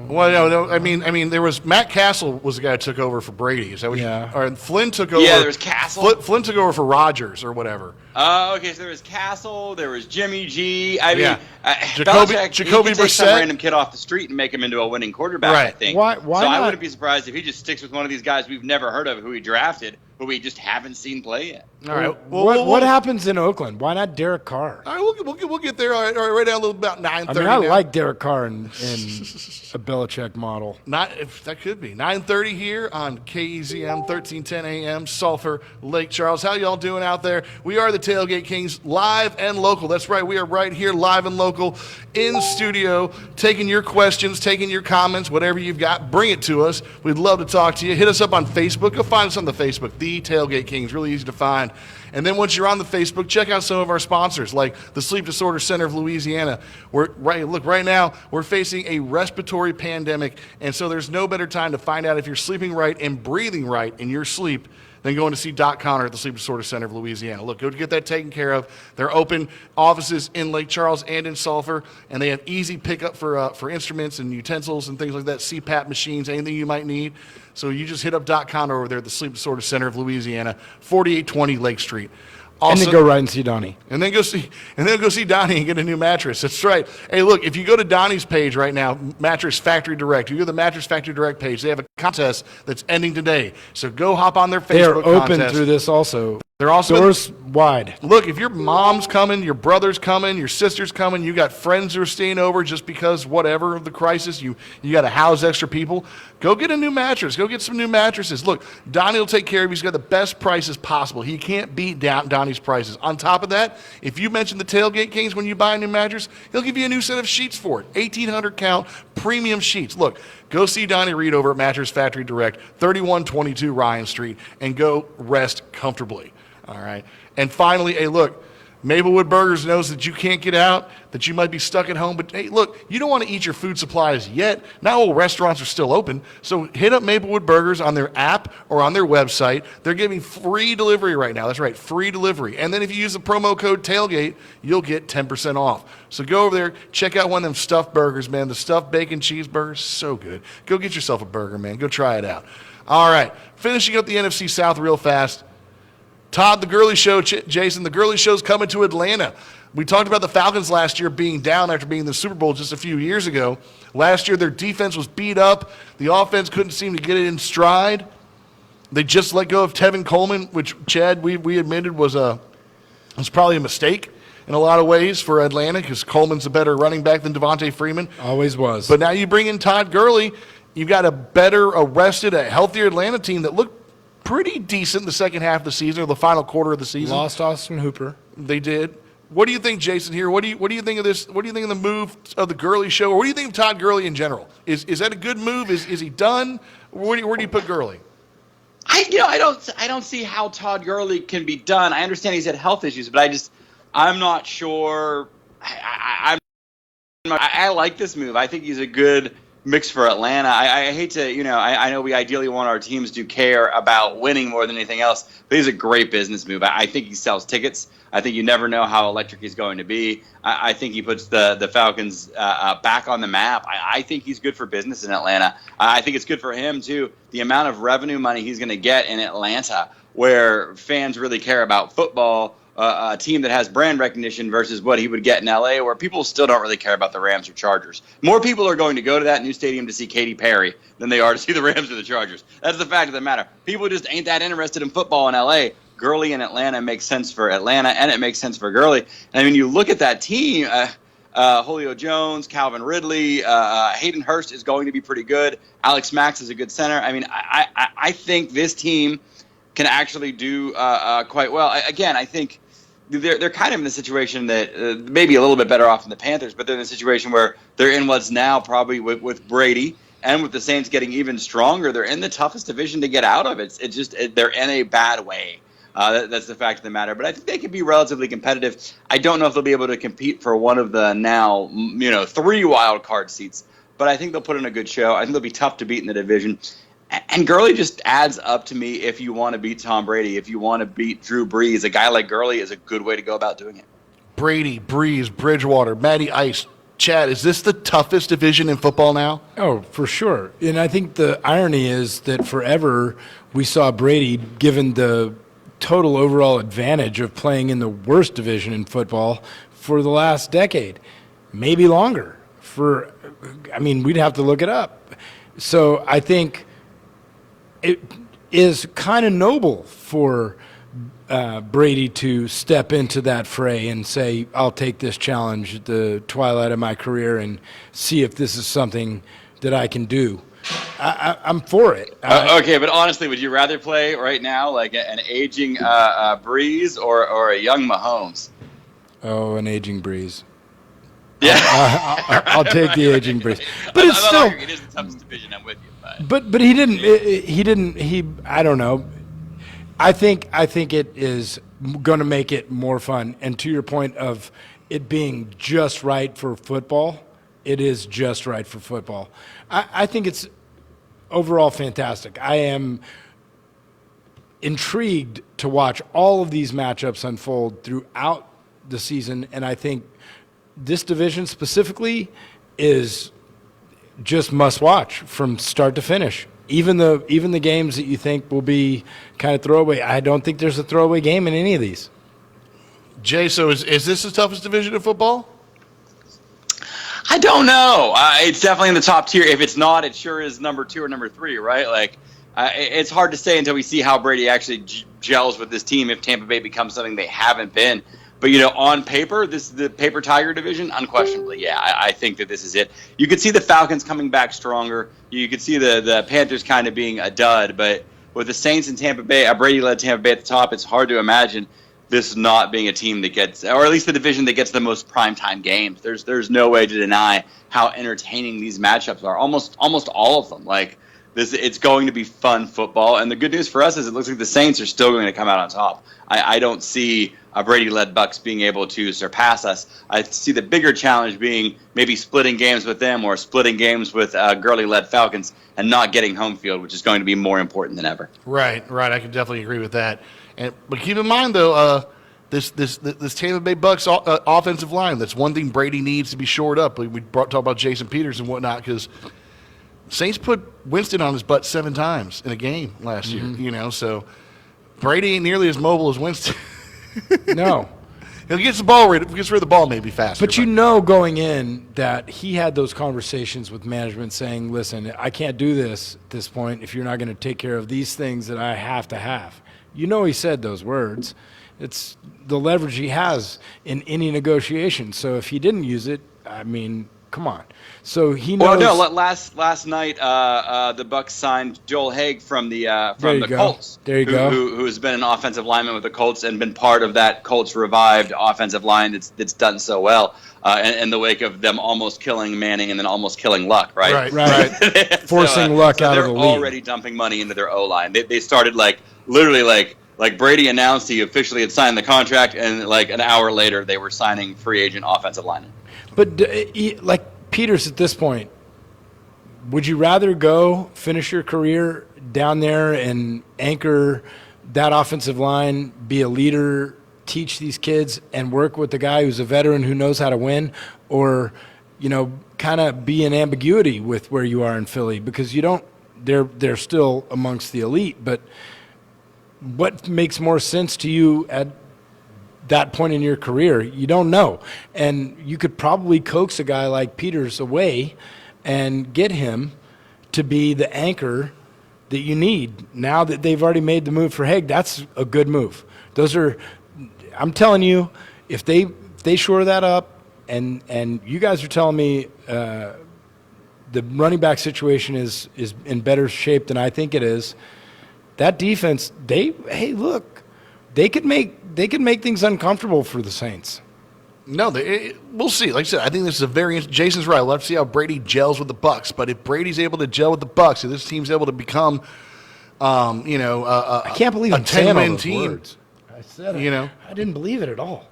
Well, no. I mean, there was Matt Castle was the guy who took over for Brady. Is that what? Yeah. Or Flynn took over. Yeah, there was Castle. Flynn took over for Rodgers or whatever. Okay. So there was Castle. There was Jimmy G. Jacoby Brissett, take some random kid off the street and make him into a winning quarterback. Right. I think. Why so not? I wouldn't be surprised if he just sticks with one of these guys we've never heard of, who he drafted, who we just haven't seen play yet. All right. What happens in Oakland? Why not Derek Carr? All right, we'll get there. All right now, about 9:30. I like Derek Carr in a Belichick model. That could be 9:30 here on KEZM 1310 AM, Sulphur, Lake Charles. How y'all doing out there? We are the Tailgate Kings, live and local. That's right, we are right here, live and local, in studio, taking your questions, taking your comments, whatever you've got. Bring it to us. We'd love to talk to you. Hit us up on Facebook. Go find us on the Facebook, the Tailgate Kings. Really easy to find. And then once you're on the Facebook, check out some of our sponsors, like the Sleep Disorder Center of Louisiana. Right now, we're facing a respiratory pandemic, and so there's no better time to find out if you're sleeping right and breathing right in your sleep than going to see Doc Connor at the Sleep Disorder Center of Louisiana. Look, go to get that taken care of. They're open offices in Lake Charles and in Sulphur, and they have easy pickup for instruments and utensils and things like that, CPAP machines, anything you might need. So you just hit up Doc Connor over there at the Sleep Disorder Center of Louisiana, 4820 Lake Street. Also, and then go right and see Donnie. And then go see Donnie and get a new mattress. That's right. Hey, look, if you go to Donnie's page right now, Mattress Factory Direct, you go to the Mattress Factory Direct page, they have a contest that's ending today. So go hop on their Facebook They are open contest. through this also. They're also doors wide. Look, if your mom's coming, your brother's coming, your sister's coming, you got friends who are staying over just because whatever of the crisis, you got to house extra people, go get a new mattress. Go get some new mattresses. Look, Donnie will take care of you. He's got the best prices possible. He can't beat Donnie's prices. On top of that, if you mention the Tailgate Kings when you buy a new mattress, he'll give you a new set of sheets for it. 1,800 count premium sheets. Look, go see Donnie Reed over at Mattress Factory Direct, 3122 Ryan Street, and go rest comfortably. All right. And finally, hey, look, Maplewood Burgers knows that you can't get out, that you might be stuck at home. But, hey, look, you don't want to eat your food supplies yet. Not all restaurants are still open. So hit up Maplewood Burgers on their app or on their website. They're giving free delivery right now. That's right, free delivery. And then if you use the promo code TAILGATE, you'll get 10% off. So go over there, check out one of them stuffed burgers, man. The stuffed bacon cheeseburgers, so good. Go get yourself a burger, man. Go try it out. All right, finishing up the NFC South real fast. Todd, the Gurley Show, Jason, the Gurley Show's coming to Atlanta. We talked about the Falcons last year being down after being in the Super Bowl just a few years ago. Last year, their defense was beat up. The offense couldn't seem to get it in stride. They just let go of Tevin Coleman, which, Chad, we admitted was probably a mistake in a lot of ways for Atlanta because Coleman's a better running back than Devontae Freeman. Always was. But now you bring in Todd Gurley. You've got a better, rested, a healthier Atlanta team that looked pretty decent in the second half of the season or the final quarter of the season. Lost Austin Hooper. They did. What do you think, Jason, here? What do you think of this? What do you think of the move of the Gurley Show? Or what do you think of Todd Gurley in general? Is that a good move? Is he done? Where do you put Gurley? I don't see how Todd Gurley can be done. I understand he's had health issues, but I'm not sure. I like this move. I think he's a good mix for Atlanta. I hate to, I know we ideally want our teams to care about winning more than anything else, but he's a great business move. I think he sells tickets. I think you never know how electric he's going to be. I think he puts the Falcons back on the map. I think he's good for business in Atlanta. I think it's good for him, too. The amount of revenue money he's going to get in Atlanta, where fans really care about football, a team that has brand recognition versus what he would get in LA, where people still don't really care about the Rams or Chargers. More people are going to go to that new stadium to see Katy Perry than they are to see the Rams or the Chargers. That's the fact of the matter. People just ain't that interested in football in LA. Gurley in Atlanta makes sense for Atlanta, and it makes sense for Gurley. And I mean, you look at that team, Julio Jones, Calvin Ridley, Hayden Hurst is going to be pretty good. Alex Max is a good center. I mean, I think this team can actually do quite well. Again, I think they're kind of in the situation that maybe a little bit better off than the Panthers, but they're in a situation where they're in what's now probably with Brady and with the Saints getting even stronger. They're in the toughest division to get out of. It's just they're in a bad way. That's the fact of the matter. But I think they can be relatively competitive. I don't know if they'll be able to compete for one of the now 3 wild card seats, but I think they'll put in a good show. I think they'll be tough to beat in the division. And Gurley just adds up to me if you want to beat Tom Brady, if you want to beat Drew Brees. A guy like Gurley is a good way to go about doing it. Brady, Brees, Bridgewater, Matty Ice. Chad, is this the toughest division in football now? Oh, for sure. And I think the irony is that forever we saw Brady given the total overall advantage of playing in the worst division in football for the last decade, maybe longer. We'd have to look it up. So I think it is kind of noble for Brady to step into that fray and say, I'll take this challenge at the twilight of my career and see if this is something that I can do. I'm for it. Okay, but honestly, would you rather play right now like an aging Brees or a young Mahomes? Oh, an aging Brees. Yeah, I'll take the aging Brees. But I'm it's still. it is the toughest division. I'm with you. But he didn't. I don't know. I think it is going to make it more fun. And to your point of it being just right for football, it is just right for football. I think it's overall fantastic. I am intrigued to watch all of these matchups unfold throughout the season, and I think this division specifically is just must watch from start to finish. Even the games that you think will be kind of throwaway, I don't think there's a throwaway game in any of these. Jay, so is this the toughest division in football? I don't know. It's definitely in the top tier. If it's not, it sure is number 2 or number 3, right? Like, it's hard to say until we see how Brady actually gels with this team if Tampa Bay becomes something they haven't been. But, on paper, this is the paper tiger division, unquestionably. Yeah, I think that this is it. You could see the Falcons coming back stronger. You could see the Panthers kind of being a dud. But with the Saints and Tampa Bay, a Brady-led Tampa Bay at the top, it's hard to imagine this not being a team that gets, or at least the division that gets the most primetime games. There's no way to deny how entertaining these matchups are. Almost all of them. Like this, it's going to be fun football. And the good news for us is it looks like the Saints are still going to come out on top. I don't see a Brady-led Bucs being able to surpass us. I see the bigger challenge being maybe splitting games with them or splitting games with Gurley-led Falcons and not getting home field, which is going to be more important than ever. Right. I can definitely agree with that. But keep in mind, though, this Tampa Bay Bucs offensive line, that's one thing Brady needs to be shored up. We talk about Jason Peters and whatnot because Saints put Winston on his butt 7 times in a game last year, so Brady ain't nearly as mobile as Winston. No. He'll get the ball rid of the ball maybe faster. But going in that he had those conversations with management saying, listen, I can't do this at this point if you're not going to take care of these things that I have to have. He said those words. It's the leverage he has in any negotiation. So if he didn't use it, come on. So he knows. Well, no. Last night, the Bucs signed Joel Haig from the Colts. There you go. Who has been an offensive lineman with the Colts and been part of that Colts revived offensive line that's done so well in the wake of them almost killing Manning and then almost killing Luck. Right. Right. forcing luck out of the they're league. already dumping money into their O-line. They started literally like Brady announced he officially had signed the contract, and like an hour later they were signing free agent offensive linemen. But like Peters at this point, would you rather go finish your career down there and anchor that offensive line, be a leader, teach these kids, and work with the guy who's a veteran who knows how to win, or kind of be in ambiguity with where you are in Philly because you don't? They're still amongst the elite, but what makes more sense to you at that point in your career? You don't know, and you could probably coax a guy like Peters away and get him to be the anchor that you need. Now that they've already made the move for Haig, that's a good move. I'm telling you, if they shore that up, and you guys are telling me the running back situation is in better shape than I think it is, that defense, they could make things uncomfortable for the Saints. No, we'll see. Like I said, I think this is a very. Jason's right. We'll have to see how Brady gels with the Bucs. But if Brady's able to gel with the Bucs, if this team's able to become, I can't believe a I'm saying all 10-win those team. words. I said it. I didn't believe it at all.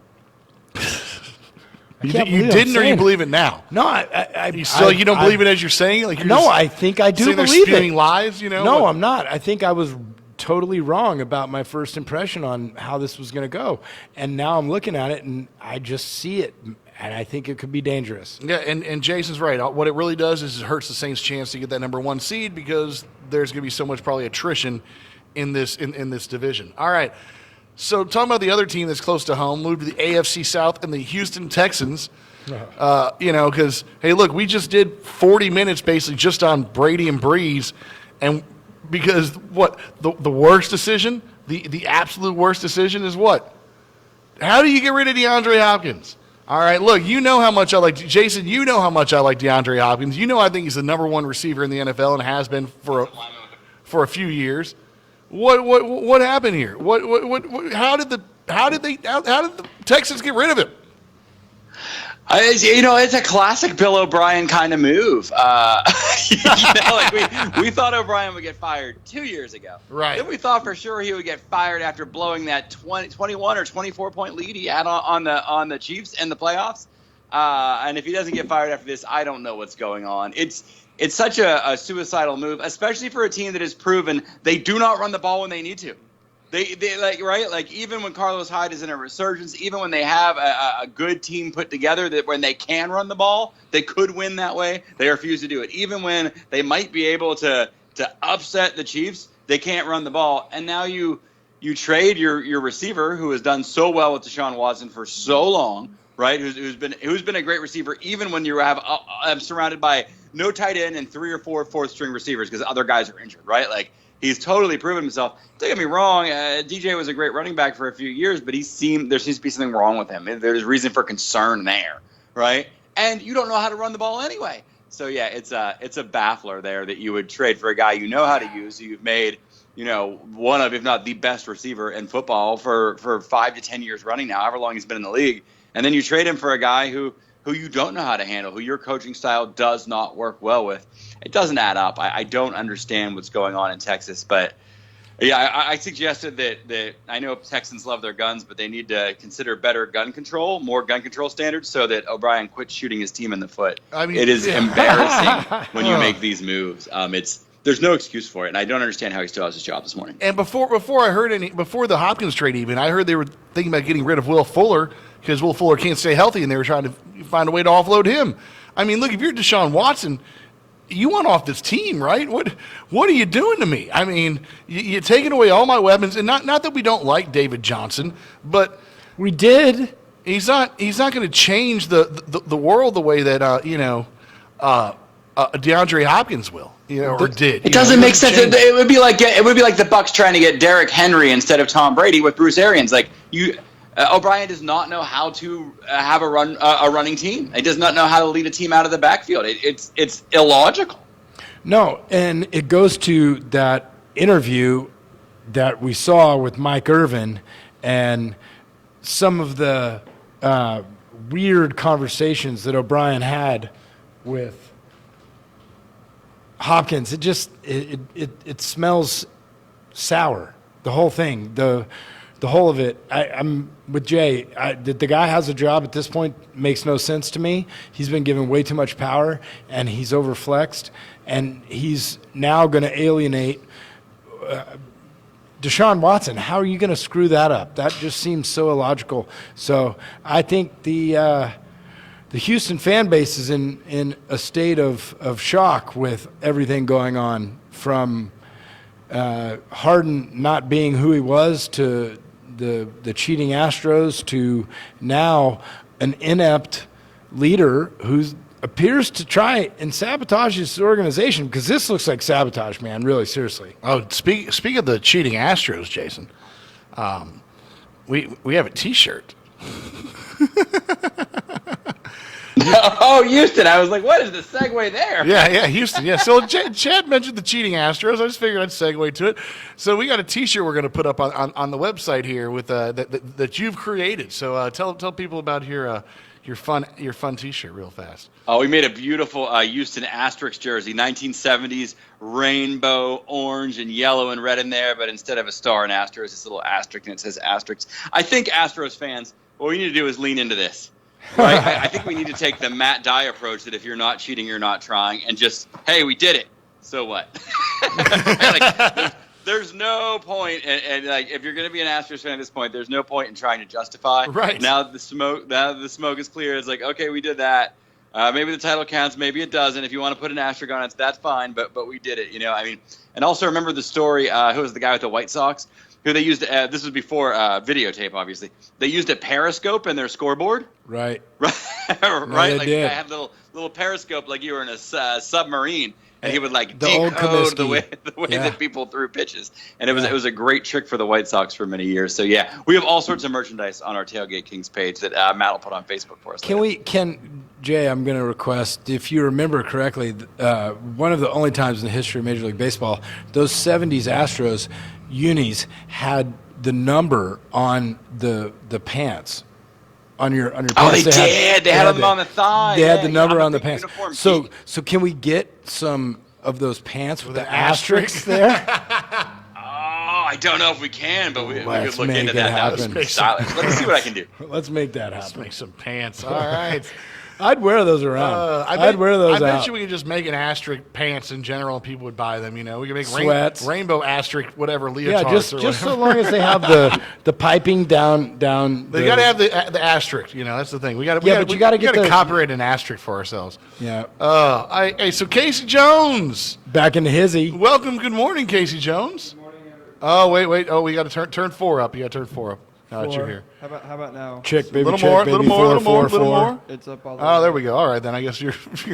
You didn't, or you believe it now? No, you don't believe it as you're saying? Like I think I do believe believe they're spewing it. Lies, No, I'm not. I think I was totally wrong about my first impression on how this was going to go, and now I'm looking at it and I just see it, and I think it could be dangerous. Yeah, and Jason's right. What it really does is it hurts the Saints' chance to get that number 1 seed because there's going to be so much probably attrition in this division. All right. So talking about the other team that's close to home, moved to the AFC South and the Houston Texans. Because, hey, look, we just did 40 minutes basically just on Brady and Brees. And because the worst decision, the absolute worst decision is what? How do you get rid of DeAndre Hopkins? All right, look, you know how much I like Jason. You know how much I like DeAndre Hopkins. You know I think he's the number 1 receiver in the NFL and has been for a few years. What happened here? How did the Texans get rid of him? It's a classic Bill O'Brien kind of move. We thought O'Brien would get fired 2 years ago. Right. Then we thought for sure he would get fired after blowing that 21 or 24-point lead he had on the Chiefs in the playoffs. And if he doesn't get fired after this, I don't know what's going on. It's such a suicidal move, especially for a team that has proven they do not run the ball when they need to. They even when Carlos Hyde is in a resurgence, even when they have a good team put together, that when they can run the ball, they could win that way. They refuse to do it. Even when they might be able to upset the Chiefs, they can't run the ball. And now you trade your receiver who has done so well with Deshaun Watson for so long, right? Who's been a great receiver, even when you have surrounded by no tight end and 3 or 4 fourth string receivers because other guys are injured, right? Like he's totally proven himself. Don't get me wrong, DJ was a great running back for a few years, but there seems to be something wrong with him. There's reason for concern there, right? And you don't know how to run the ball anyway. So yeah, it's a baffler there that you would trade for a guy you know how to use, who you've made, one of, if not the best receiver in football for 5 to 10 years running now, however long he's been in the league. And then you trade him for a guy who you don't know how to handle, who your coaching style does not work well with. It doesn't add up. I don't understand what's going on in Texas. But, yeah, I suggested that I know Texans love their guns, but they need to consider better gun control, more gun control standards, so that O'Brien quits shooting his team in the foot. It is embarrassing when you make these moves. There's no excuse for it, and I don't understand how he still has his job this morning. And before the Hopkins trade even, I heard they were thinking about getting rid of Will Fuller because Will Fuller can't stay healthy, and they were trying to find a way to offload him. I mean, look, if you're Deshaun Watson, you want off this team, right? What are you doing to me? I mean, you're taking away all my weapons, and not that we don't like David Johnson, but we did. He's not going to change the world the way that DeAndre Hopkins will, or did. It doesn't make sense. It would be like the Bucs trying to get Derrick Henry instead of Tom Brady with Bruce Arians. Like O'Brien does not know how to have a running team. He does not know how to lead a team out of the backfield. It's illogical. No, and it goes to that interview that we saw with Mike Irvin and some of the weird conversations that O'Brien had with Hopkins, it smells sour. The whole thing, the whole of it. I'm with Jay. The guy has a job at this point makes no sense to me. He's been given way too much power, and he's overflexed, and he's now going to alienate Deshaun Watson. How are you going to screw that up? That just seems so illogical. So I think the Houston fan base is in a state of shock with everything going on, from Harden not being who he was to the cheating Astros to now an inept leader who appears to try and sabotage this organization, because this looks like sabotage, man, really, seriously. Oh, speak of the cheating Astros, Jason. We have a T-shirt. Oh, Houston. I was like, what is the segue there? Yeah, Houston. Yeah. So Chad mentioned the cheating Astros. I just figured I'd segue to it. So we got a T-shirt we're going to put up on the website here with that you've created. So tell people about your fun T-shirt real fast. Oh, we made a beautiful Houston Asterix jersey, 1970s, rainbow, orange, and yellow and red in there, but instead of a star and asterisk, it's this little asterisk, and it says Asterix. I think Astros fans, what we need to do is lean into this. Right? I think we need to take the Matt Dye approach that if you're not cheating, you're not trying, and just, hey, we did it. So what? There's no point, and like, if you're going to be an Astros fan at this point, there's no point in trying to justify. Right. Now that the smoke is clear, it's like, okay, we did that. Maybe the title counts, maybe it doesn't. If you want to put an asterisk on it, that's fine, but we did it, I mean. And also remember the story, who was the guy with the White Sox, who they used, this was before videotape, obviously. They used a periscope in their scoreboard. Right. Right. They Like, did. I had a little periscope like you were in a submarine. And he would like The old decode the way Yeah. that people threw pitches, and it was a great trick for the White Sox for many years. So yeah, we have all sorts of merchandise on our Tailgate Kings page that Matt will put on Facebook for us. Jay, I'm going to request, if you remember correctly, one of the only times in the history of Major League Baseball, those 70s Astros unis had the number on the pants. On your pants. Oh, they did. They had them on the thigh. They had the number I'm a on the big pants. uniform So geek. can we get some of those pants with the asterisks there? I don't know if we can, but we could Let's look make into it that. happen. Let's see what I can do. Let's make that Let's happen. make some pants. All right. I'd wear those around. I'd wear those I out. bet you we could just make an asterisk pants in general, and people would buy them. We could make Sweats. rainbow asterisk whatever leotards Yeah, or just whatever. so long as they have the piping down. They got to have the asterisk. That's the thing. We got Yeah, but you gotta get to the- copyright an asterisk for ourselves. Yeah. Hey, so Casey Jones, Back into hizzy. welcome. Good morning, Casey Jones. Good morning, everybody. Wait. Oh, we got to turn 4 up. You got to turn 4 up. Now that you're here. How about now? Check, baby, Little check, more, baby. little more, Four, little more, four, little four. more. It's up all the Oh, way. there we go. All right, then I guess you're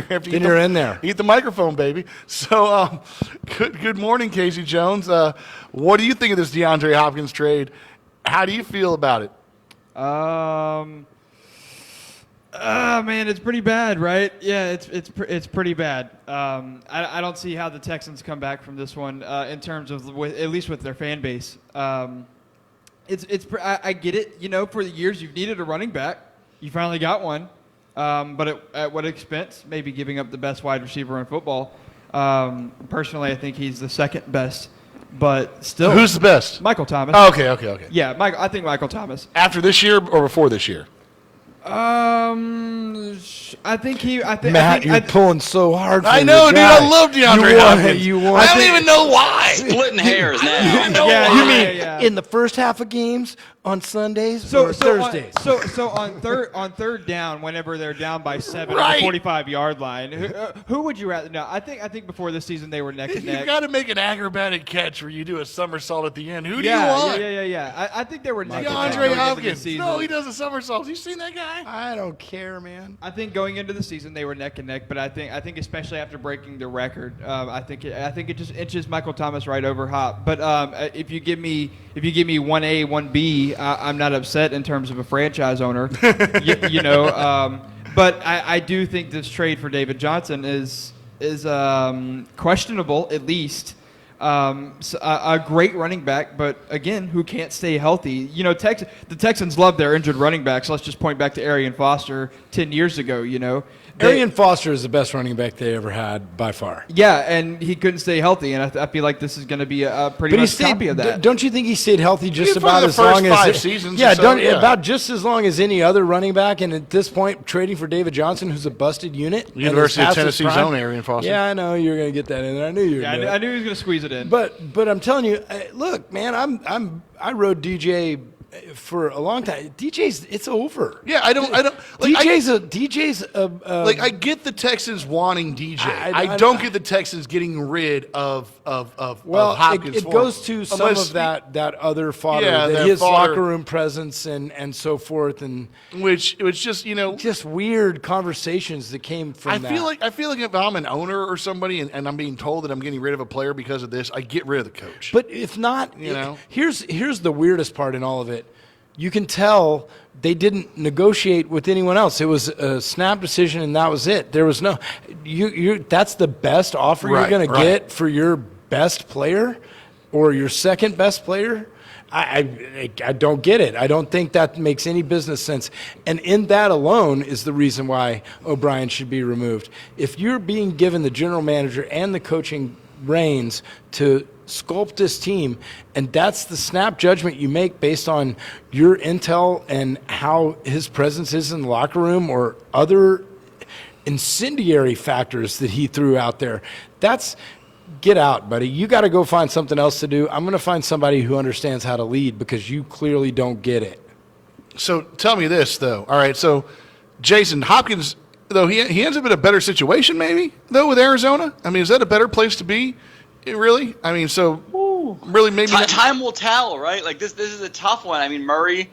have to Then you're in there. Eat the microphone, baby. So, good morning, Casey Jones. What do you think of this DeAndre Hopkins trade? How do you feel about it? Man, it's pretty bad, right? Yeah, it's pretty bad. I don't see how the Texans come back from this one in terms of at least with their fan base. I get it. For the years you've needed a running back, you finally got one. But at what expense? Maybe giving up the best wide receiver in football. Personally, I think he's the second best, but still. Who's the best? Michael Thomas. Oh, okay. Yeah, I think Michael Thomas. After this year or before this year? I think Matt, you're pulling so hard for I your know, dude. guy. I love DeAndre You want- Hopkins. you want- I don't even know why. Splitting hairs now. Yeah, You mean yeah. in the first half of games on Sundays So or Thursdays? So on third down, whenever they're down by 7 Right. at the 45-yard line, who would you rather? No, I think before this season they were neck and You neck. got to make an acrobatic catch where you do a somersault at the end. Who do you yeah, want? yeah. I think they were neck and neck DeAndre going into the Hopkins. season. No, he does a somersault. You seen that guy? I don't care, man. I think going into the season they were neck and neck, but I think especially after breaking the record, I think it just inches Michael Thomas right over Hop. But if you give me 1A, 1B, I'm not upset in terms of a franchise owner, But I do think this trade for David Johnson is questionable at least. A great running back, but again, who can't stay healthy. You know, the Texans love their injured running backs. Let's just point back to Arian Foster 10 years ago, you know. Arian Foster is the best running back they ever had by far. Yeah, and he couldn't stay healthy, and I feel like this is going to be a pretty much copy of that. Don't you think he stayed healthy just For about the as first long as 5 seasons? Yeah, or so, about just as long as any other running back. And at this point, trading for David Johnson, who's a busted unit, and University is of past his Tennessee's prime. own Arian Foster. Yeah, I know you were going to get that in there. I knew you were. Yeah, I knew he was going to squeeze it in. But I'm telling you, look, man, I rode DJ for a long time. It's over. Yeah, I don't. Like, DJ's like I get the Texans wanting DJ. I don't get the Texans getting rid of well, Hopkins. it for goes him. to some Unless- of that other fodder, Yeah, that his fodder. locker room presence and so forth, and which it was just just weird conversations that came from I that. feel like if I'm an owner or somebody and I'm being told that I'm getting rid of a player because of this, I get rid of the coach. But if not, here's the weirdest part in all of it. You can tell they didn't negotiate with anyone else. It was a snap decision, and that was it. There was no that's the best offer you're going to get for your best player or your second best player. I don't get it. I don't think that makes any business sense. And in that alone is the reason why O'Brien should be removed. If you're being given the general manager and the coaching reins to sculpt this team, and that's the snap judgment you make based on your intel and how his presence is in the locker room or other incendiary factors that he threw out there, that's get out, buddy. You got to go find something else to do. I'm going to find somebody who understands how to lead because you clearly don't get it. So tell me this, though. All right, so Jason Hopkins, though, he ends up in a better situation maybe, though, with Arizona? I mean, is that a better place to be, really? I mean, really maybe time will tell, right? Like, this is a tough one. I mean, Murray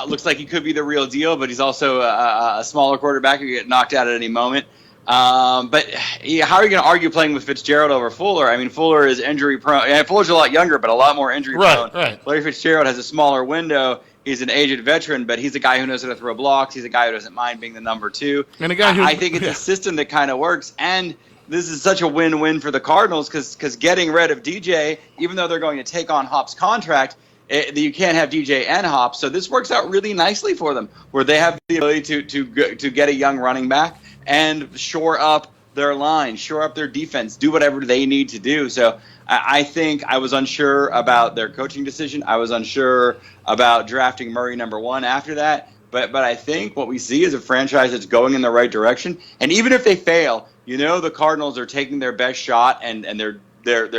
looks like he could be the real deal, but he's also a smaller quarterback who could get knocked out at any moment. But how are you going to argue playing with Fitzgerald over Fuller? I mean, Fuller is injury prone. Yeah, Fuller's a lot younger, but a lot more injury prone. Right. Larry Fitzgerald has a smaller window. He's an aged veteran, but he's a guy who knows how to throw blocks. He's a guy who doesn't mind being the number 2. And a guy who I think it's a system that kind of works. And this is such a win-win for the Cardinals because getting rid of DJ, even though they're going to take on Hop's contract, you can't have DJ and Hop. So this works out really nicely for them, where they have the ability to get a young running back and shore up their line, shore up their defense, do whatever they need to do. So I think I was unsure about their coaching decision. I was unsure about drafting Murray number 1 after that. But I think what we see is a franchise that's going in the right direction. And even if they fail, the Cardinals are taking their best shot and they're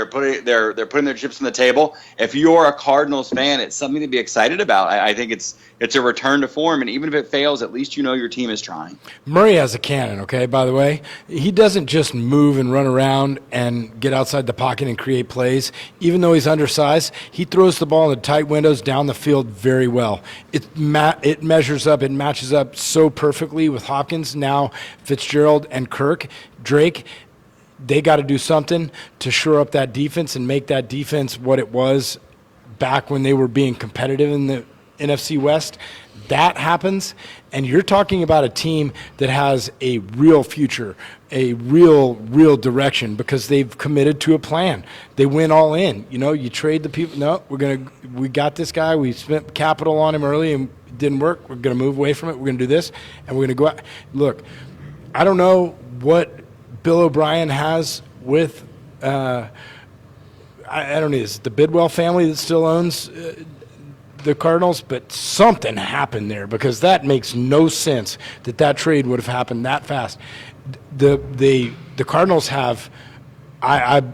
putting their chips on the table. If you're a Cardinals fan, it's something to be excited about. I think it's a return to form, and even if it fails, at least your team is trying. Murray has a cannon, okay, by the way. He doesn't just move and run around and get outside the pocket and create plays. Even though he's undersized, he throws the ball in the tight windows down the field very well. It measures up, it matches up so perfectly with Hopkins, now Fitzgerald and Drake. They got to do something to shore up that defense and make that defense what it was back when they were being competitive in the NFC West. That happens, and you're talking about a team that has a real future, a real direction because they've committed to a plan. They went all in. You trade the people. No, we got this guy. We spent capital on him early and it didn't work. We're going to move away from it. We're going to do this, and we're going to go out. Look, I don't know what Bill O'Brien has with, I don't know, is it the Bidwell family that still owns the Cardinals? But something happened there because that makes no sense that trade would have happened that fast. The Cardinals have, I'm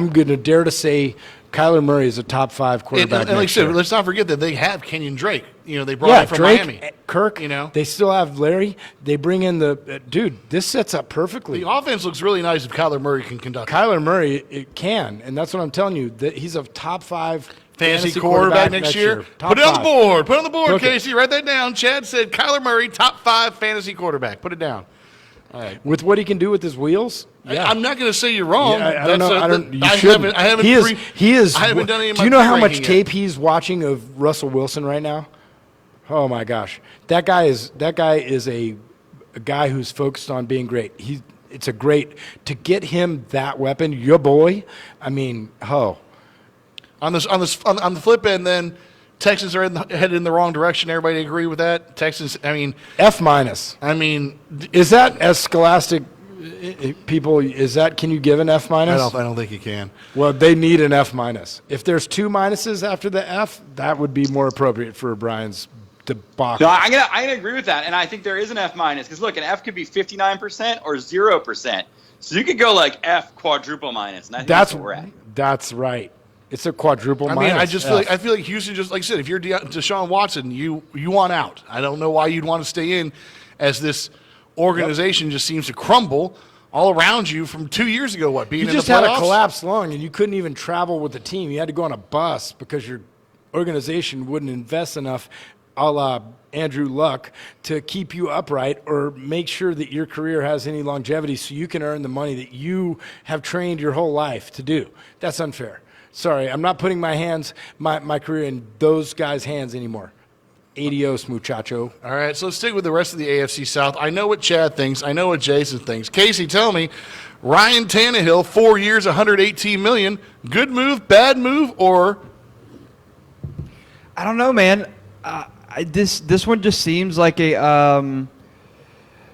going to dare to say, Kyler Murray is a top 5 quarterback. And like I said, let's not forget that they have Kenyon Drake. They brought him from Drake, Miami. Kirk. They still have Larry. They bring in dude. This sets up perfectly. The offense looks really nice if Kyler Murray can conduct it. Kyler Murray, it can, and that's what I'm telling you. That he's a top 5 fantasy quarterback next year. Put it on the board. Put it on the board, Okay. Casey. Write that down. Chad said Kyler Murray, top 5 fantasy quarterback. Put it down. All right. With what he can do with his wheels? Yeah. I'm not going to say you're wrong. Yeah, I don't know. You I shouldn't. haven't He is. I haven't done any of my Do you know how much ranking tape he's watching of Russell Wilson right now? Oh my gosh, that guy is a guy who's focused on being great. it's a great to get him that weapon, your boy. I mean, On the flip end, then Texans are headed in the wrong direction. Everybody agree with that? Texans, I mean, F minus. I mean, Is that as scholastic people? Can you give an F minus? I don't think you can. Well, they need an F minus. If there's 2 minuses after the F, that would be more appropriate for Brian's debacle. No, I'm gonna agree with that, and I think there is an F minus because look, an F could be 59% or 0%. So you could go like F quadruple minus, and I think that's where we're at. That's right. It's a quadruple I minus. mean, I feel like Houston, just like I said, if you're Deshaun Watson, you want out. I don't know why you'd want to stay in, as this organization just seems to crumble all around you from 2 years ago. Being you in just the playoffs? had a collapsed lung, and you couldn't even travel with the team. You had to go on a bus because your organization wouldn't invest enough, a la Andrew Luck, to keep you upright or make sure that your career has any longevity so you can earn the money that you have trained your whole life to do. That's unfair. Sorry, I'm not putting my career in those guys' hands anymore. Adios, muchacho. All right, so let's stick with the rest of the AFC South. I know what Chad thinks. I know what Jason thinks. Casey, tell me, Ryan Tannehill, 4 years, $118 million. Good move, bad move, or? I don't know, man. This one just seems like a.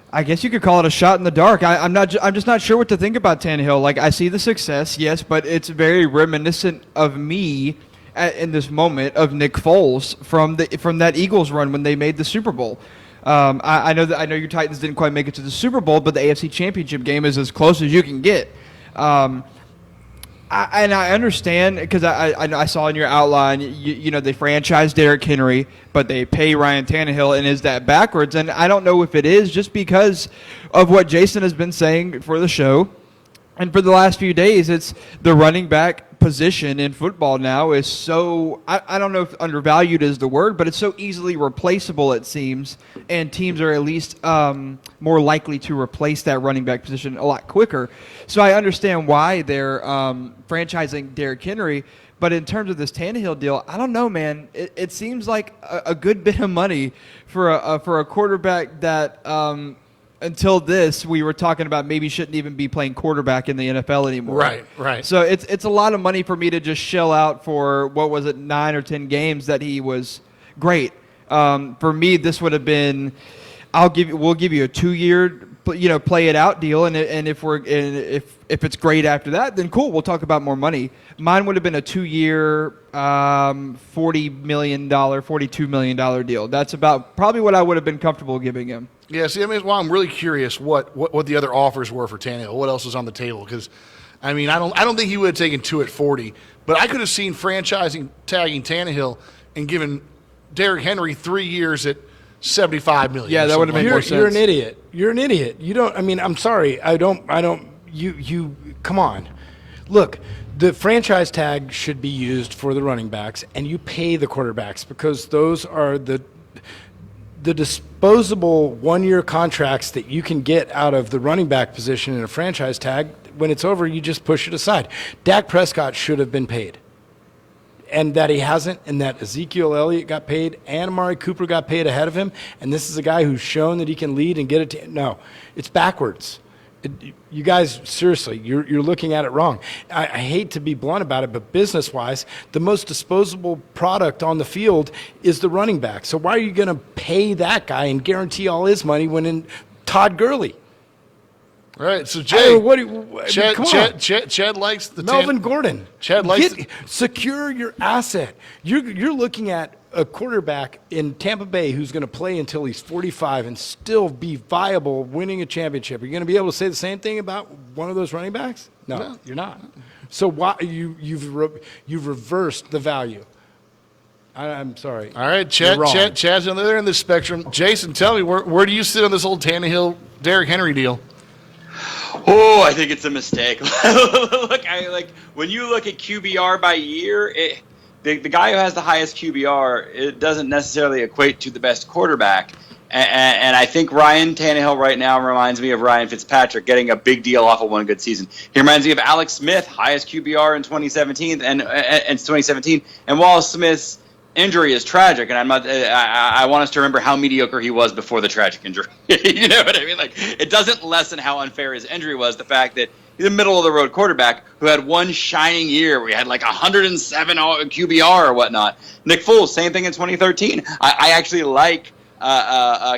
I guess you could call it a shot in the dark. I'm just not sure what to think about Tannehill. Like, I see the success, yes, but it's very reminiscent of me in this moment of Nick Foles from that Eagles run when they made the Super Bowl. I know your Titans didn't quite make it to the Super Bowl, but the AFC Championship game is as close as you can get. I understand because I saw in your outline, you know, they franchise Derrick Henry, but they pay Ryan Tannehill, and is that backwards? And I don't know if it is, just because of what Jason has been saying for the show. And for the last few days, it's the running back position in football now is so, I don't know if undervalued is the word, but it's so easily replaceable, it seems, and teams are at least more likely to replace that running back position a lot quicker. So I understand why they're franchising Derrick Henry, but in terms of this Tannehill deal, I don't know, man. It seems like a good bit of money for a quarterback that until this, we were talking about maybe shouldn't even be playing quarterback in the NFL anymore. Right. So it's a lot of money for me to just shell out for, 9 or 10 games that he was great. For me, this would have been, we'll give you a 2-year, play it out deal, and if it's great after that, then cool, we'll talk about more money. Mine would have been a 2-year, $40 million, $42 million deal. That's about probably what I would have been comfortable giving him. Yeah, see, I mean, well, I'm really curious what the other offers were for Tannehill. What else was on the table? Because, I mean, I don't think he would have taken 2 at 40, but I could have seen tagging Tannehill and giving Derrick Henry 3 years at $75 million. Yeah, that would have made more sense. You're an idiot. You're an idiot. You don't. I mean, I'm sorry. I don't. You. Come on. Look, the franchise tag should be used for the running backs, and you pay the quarterbacks because those are the disposable 1-year contracts that you can get out of the running back position in a franchise tag. When it's over, you just push it aside. Dak Prescott should have been paid, and that he hasn't, and that Ezekiel Elliott got paid, and Amari Cooper got paid ahead of him, and this is a guy who's shown that he can lead and get it. No, it's backwards. You guys, seriously, you're looking at it wrong. I hate to be blunt about it, but business-wise, the most disposable product on the field is the running back. So why are you going to pay that guy and guarantee all his money when in Todd Gurley? All right, so Jay, Chad likes the Melvin Gordon. Chad likes secure your asset. You're looking at a quarterback in Tampa Bay who's going to play until he's 45 and still be viable, winning a championship. Are you going to be able to say the same thing about one of those running backs? No. You're not. So why you've reversed the value? I'm sorry. All right, Chad's on the other end of the spectrum. Jason, tell me where do you sit on this old Tannehill Derrick Henry deal? Oh, I think it's a mistake. Look, when you look at QBR by year, the guy who has the highest QBR, it doesn't necessarily equate to the best quarterback. And I think Ryan Tannehill right now reminds me of Ryan Fitzpatrick getting a big deal off of one good season. He reminds me of Alex Smith, highest QBR in 2017, and Wallace Smith's injury is tragic, and I want us to remember how mediocre he was before the tragic injury. You know what I mean? Like, it doesn't lessen how unfair his injury was. The fact that he's a middle-of-the-road quarterback who had one shining year where he had like 107 QBR or whatnot. Nick Foles, same thing in 2013. I actually like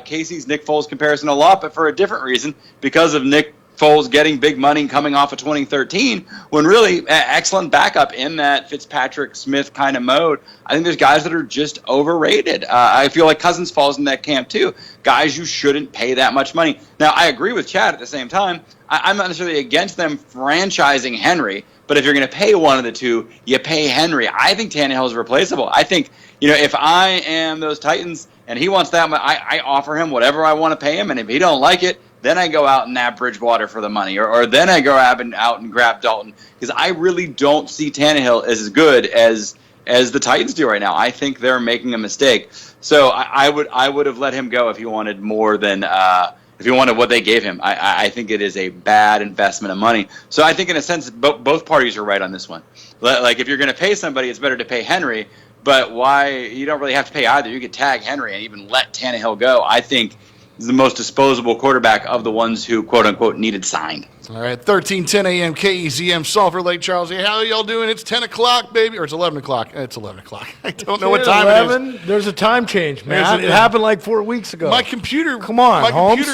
Casey's Nick Foles comparison a lot, but for a different reason, because of Nick Foles getting big money coming off of 2013, when really excellent backup in that Fitzpatrick-Smith kind of mode. I think there's guys that are just overrated. I feel like Cousins falls in that camp too. Guys you shouldn't pay that much money. Now, I agree with Chad at the same time. I'm not necessarily against them franchising Henry, but if you're going to pay one of the two, you pay Henry. I think Tannehill is replaceable. I think, if I am those Titans and he wants that, I offer him whatever I want to pay him, and if he don't like it, then I go out and nab Bridgewater for the money, or then I go out and grab Dalton, because I really don't see Tannehill as good as the Titans do right now. I think they're making a mistake. So I would have let him go if he wanted more than if he wanted what they gave him. I think it is a bad investment of money. So I think in a sense both parties are right on this one. Like if you're going to pay somebody, it's better to pay Henry. But why? You don't really have to pay either. You could tag Henry and even let Tannehill go. I think is the most disposable quarterback of the ones who, quote-unquote, needed signed. All right, 13:10 a.m. KEZM, Sulphur Lake, Charles. Hey, how are y'all doing? It's 10 o'clock, baby. Or it's 11 o'clock. It's 11 o'clock. I don't know what time it is. There's a time change, man. It happened like 4 weeks ago. My computer. Come on, my Holmes.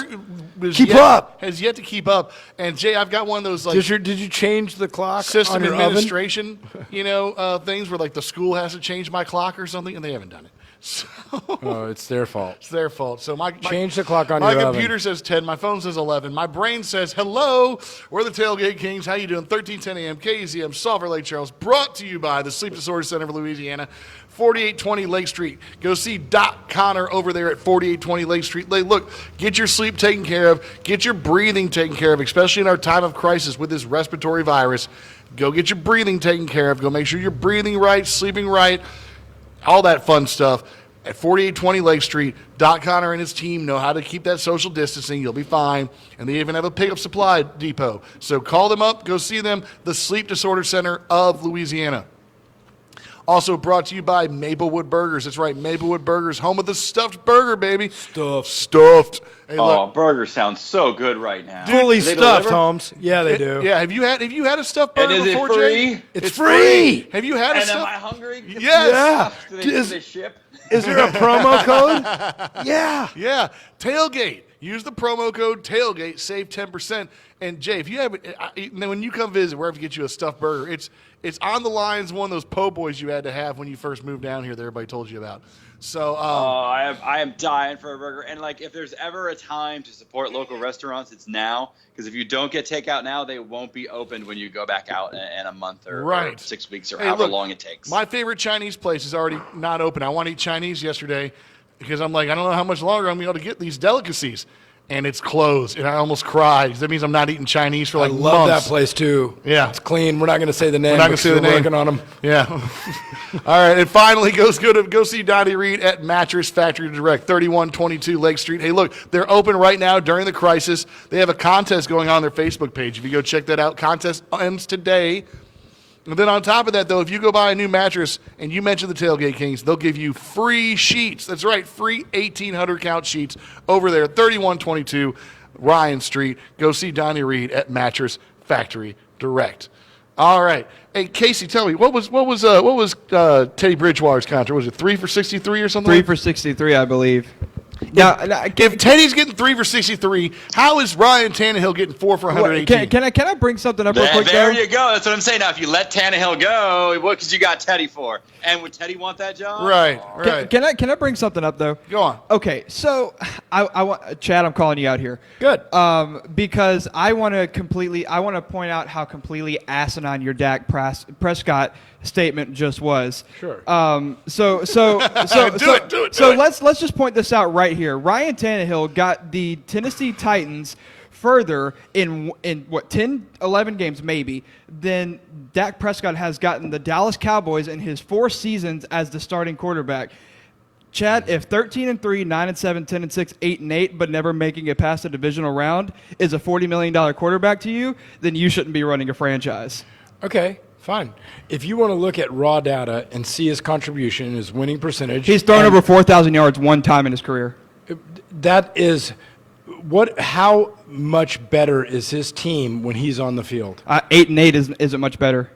Computer has yet to keep up. And, Jay, I've got one of those, like, did you change the clock system on your administration, things where, like, the school has to change my clock or something, and they haven't done it. So it's their fault. It's their fault. So change the clock on my your computer says 10. My phone says 11. My brain says, hello, we're the Tailgate Kings. How you doing? 13:10 a.m. KEZM, Sulphur Lake, Charles. Brought to you by the Sleep Disorder Center of Louisiana, 4820 Lake Street. Go see Doc Connor over there at 4820 Lake Street. Look, get your sleep taken care of. Get your breathing taken care of, especially in our time of crisis with this respiratory virus. Go get your breathing taken care of. Go make sure you're breathing right, sleeping right, all that fun stuff at 4820 Lake Street. Doc Connor and his team know how to keep that social distancing. You'll be fine. And they even have a pickup supply depot. So call them up. Go see them. The Sleep Disorder Center of Louisiana. Also brought to you by Maplewood Burgers. That's right, Maplewood Burgers, home of the stuffed burger, baby. Stuffed. Hey, look. Burger sounds so good right now. Fully stuffed, Holmes. Yeah, they do. Yeah, have you had a stuffed burger and is before, it free? Jay? It's free. Have you had a And am stuffed? I hungry? Yes. Do they ship? Is there a promo code? Yeah. Yeah. Tailgate. Use the promo code Tailgate. Save 10%. And Jay, if you have, when you come visit, wherever you get you a stuffed burger, it's on the lines one of those po' boys you had to have when you first moved down here that everybody told you about. So, I am dying for a burger. And like, if there's ever a time to support local restaurants, it's now. Because if you don't get takeout now, they won't be opened when you go back out in a month or 6 weeks or however long it takes. My favorite Chinese place is already not open. I want to eat Chinese yesterday because I'm like, I don't know how much longer I'm going to be able to get these delicacies. And it's closed, and I almost cried because that means I'm not eating Chinese for like months. I love that place too. Yeah, it's clean. We're not going to say the name. We're not going to say the name. Working on them. Yeah. All right, and finally, go see Donnie Reed at Mattress Factory Direct, 3122 Lake Street. Hey, look, they're open right now during the crisis. They have a contest going on their Facebook page. If you go check that out, contest ends today. And then on top of that, though, if you go buy a new mattress and you mention the Tailgate Kings, they'll give you free sheets. That's right, free 1,800 count sheets over there, 3122 Ryan Street. Go see Donnie Reed at Mattress Factory Direct. All right. Hey, Casey, tell me, what was Teddy Bridgewater's contract? Was it 3 for 63 or something? 3 for 63, I believe. Now, if Teddy's getting 3 for 63, how is Ryan Tannehill getting 4 for 118? Can I bring something up real quick? There you go. That's what I'm saying. Now, if you let Tannehill go, what could you got Teddy for? And would Teddy want that job? Right. Can I bring something up though? Go on. Okay, so I want Chad. I'm calling you out here. Good. Because I want to point out how completely asinine your Dak Prescott statement just was. Sure. So Do it. let's just point this out right here. Ryan Tannehill got the Tennessee Titans further in what 10, 11 games maybe than Dak Prescott has gotten the Dallas Cowboys in his 4 seasons as the starting quarterback. Chad, if 13-3, 9-7, 10-6, 8-8, but never making it past the divisional round is a $40 million quarterback to you, then you shouldn't be running a franchise. Okay. Fine. If you want to look at raw data and see his contribution, his winning percentage. He's thrown over 4,000 yards one time in his career. That is how much better is his team when he's on the field? 8-8 isn't much better.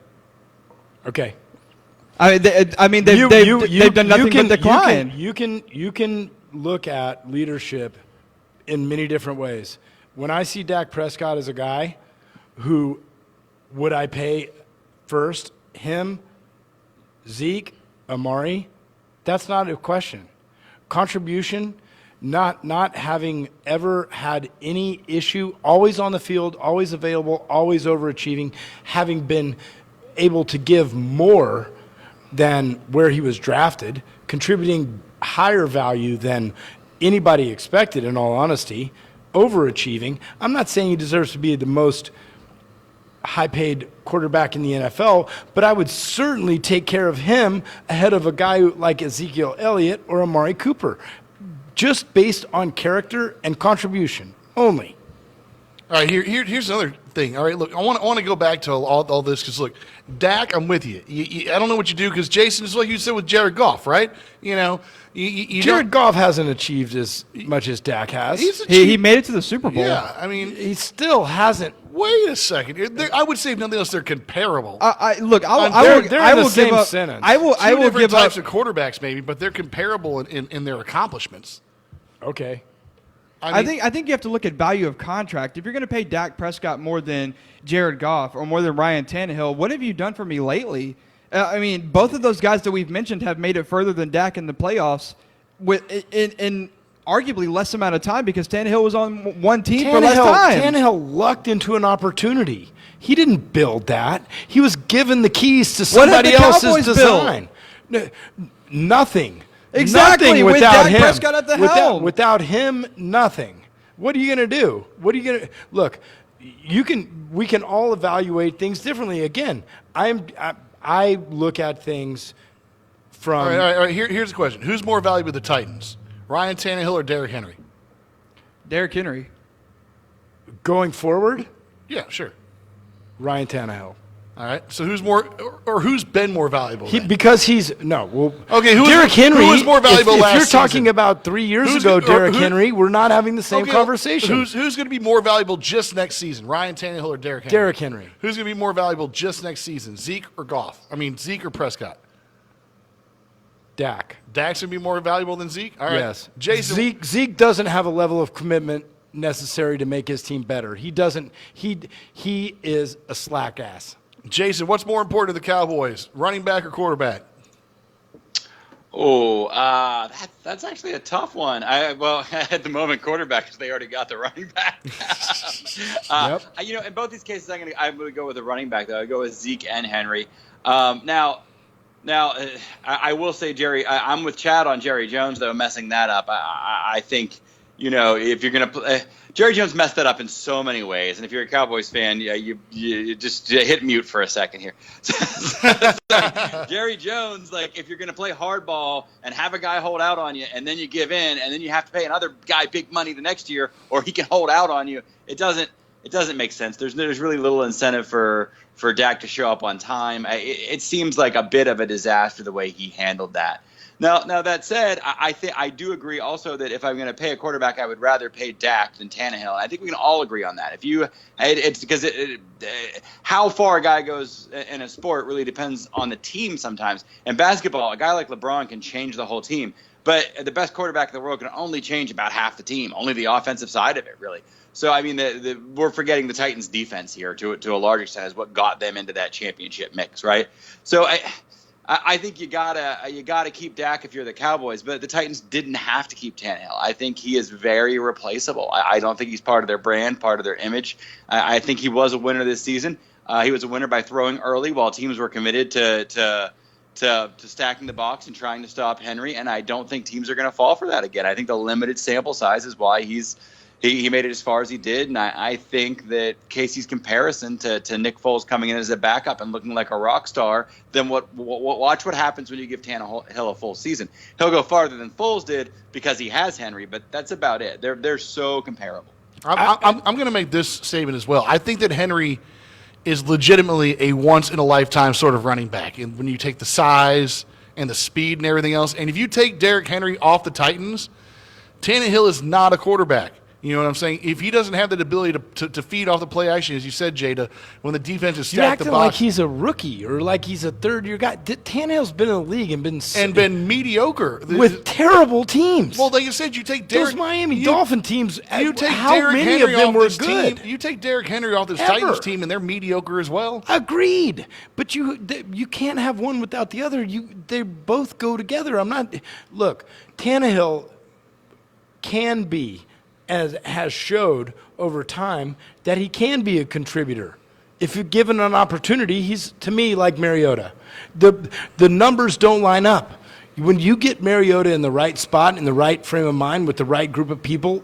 Okay. They've done nothing but decline. You can look at leadership in many different ways. When I see Dak Prescott as a guy who would I pay first, him, Zeke, Amari, that's not a question. Contribution, not having ever had any issue, always on the field, always available, always overachieving, having been able to give more than where he was drafted, contributing higher value than anybody expected, in all honesty, overachieving. I'm not saying he deserves to be the most high-paid quarterback in the NFL, but I would certainly take care of him ahead of a guy like Ezekiel Elliott or Amari Cooper, just based on character and contribution only. All right, here's another thing. All right, look, I want to go back to all this because, look, Dak, I'm with you. I don't know what you do because, Jason, it's like you said with Jared Goff, right? You know, Jared Goff hasn't achieved as much as Dak has. He made it to the Super Bowl. Yeah, I mean, He still hasn't. wait a second. I would say, if nothing else, they're comparable. I will in the give same up. sentence. I will Different give types up. of quarterbacks, maybe, but they're comparable in their accomplishments. Okay. I think you have to look at value of contract. If you're going to pay Dak Prescott more than Jared Goff or more than Ryan Tannehill, what have you done for me lately? Both of those guys that we've mentioned have made it further than Dak in the playoffs in arguably less amount of time because Tannehill was on one team for less time. Tannehill lucked into an opportunity. He didn't build that. He was given the keys to somebody else's Cowboys design. Nothing. Exactly, Nothing with without Dak him. Prescott at the helm. Without him, nothing. What are you going to do? What are you going to look? We can all evaluate things differently. Again, I look at things from. All right. Here's the question: who's more valuable to the Titans, Ryan Tannehill or Derrick Henry? Derrick Henry. Going forward, Yeah, sure. Ryan Tannehill. All right. So who's more, or who's been more valuable? then? Because he's no. Well, Okay, Derrick Henry. who was more valuable if last you're talking season? about 3 years Who's ago, good- or Derrick who- Henry, we're not having the same Okay, conversation. Who's going to be more valuable just next season, Ryan Tannehill or Derrick Henry? Derrick Henry. Who's going to be more valuable just next season, Zeke or Goff? Zeke or Prescott? Dak. Dak's going to be more valuable than Zeke? All right. Yes. Jason. Zeke doesn't have a level of commitment necessary to make his team better. He doesn't. He is a slack ass. Jason, what's more important to the Cowboys, running back or quarterback? Oh, that's actually a tough one. At the moment, quarterback because they already got the running back. Yep. In both these cases, I'm going to go with the running back though. I go with Zeke and Henry. Now, I will say, Jerry, I'm with Chad on Jerry Jones though, messing that up. I think. If you're going to Jerry Jones messed that up in so many ways. And if you're a Cowboys fan, you just hit mute for a second here. Jerry Jones, if you're going to play hardball and have a guy hold out on you and then you give in and then you have to pay another guy big money the next year or he can hold out on you, it doesn't make sense. There's really little incentive for Dak to show up on time. It seems like a bit of a disaster the way he handled that. Now that said, I do agree also that if I'm going to pay a quarterback, I would rather pay Dak than Tannehill. I think we can all agree on that. It's because how far a guy goes in a sport really depends on the team sometimes. In basketball, a guy like LeBron can change the whole team, but the best quarterback in the world can only change about half the team, only the offensive side of it, really. So we're forgetting the Titans' defense here to a large extent is what got them into that championship mix, right? So I think you gotta keep Dak if you're the Cowboys, but the Titans didn't have to keep Tannehill. I think he is very replaceable. I don't think he's part of their brand, part of their image. I think he was a winner this season. He was a winner by throwing early while teams were committed to stacking the box and trying to stop Henry, and I don't think teams are going to fall for that again. I think the limited sample size is why he made it as far as he did, and I think that Casey's comparison to Nick Foles coming in as a backup and looking like a rock star, then watch what happens when you give Tannehill a full season. He'll go farther than Foles did because he has Henry, but that's about it. They're so comparable. I'm going to make this statement as well. I think that Henry is legitimately a once-in-a-lifetime sort of running back. And when you take the size and the speed and everything else, and if you take Derrick Henry off the Titans, Tannehill is not a quarterback. You know what I'm saying? If he doesn't have that ability to feed off the play action, as you said, Jada, when the defense is You're stacked the acting box. like he's a rookie or like he's a third-year guy. Tannehill's been in the league and been mediocre. with terrible teams. Well, like I said, you take Derrick. Those Miami Dolphin teams, You take how Derrick many Henry of them off were this good? team. You take Derrick Henry off this Ever. Titans team, and they're mediocre as well. Agreed, but you can't have one without the other. They both go together. Look, Tannehill can be, as has showed over time, that he can be a contributor. If you're given an opportunity, he's, to me, like Mariota. The numbers don't line up. When you get Mariota in the right spot, in the right frame of mind, with the right group of people,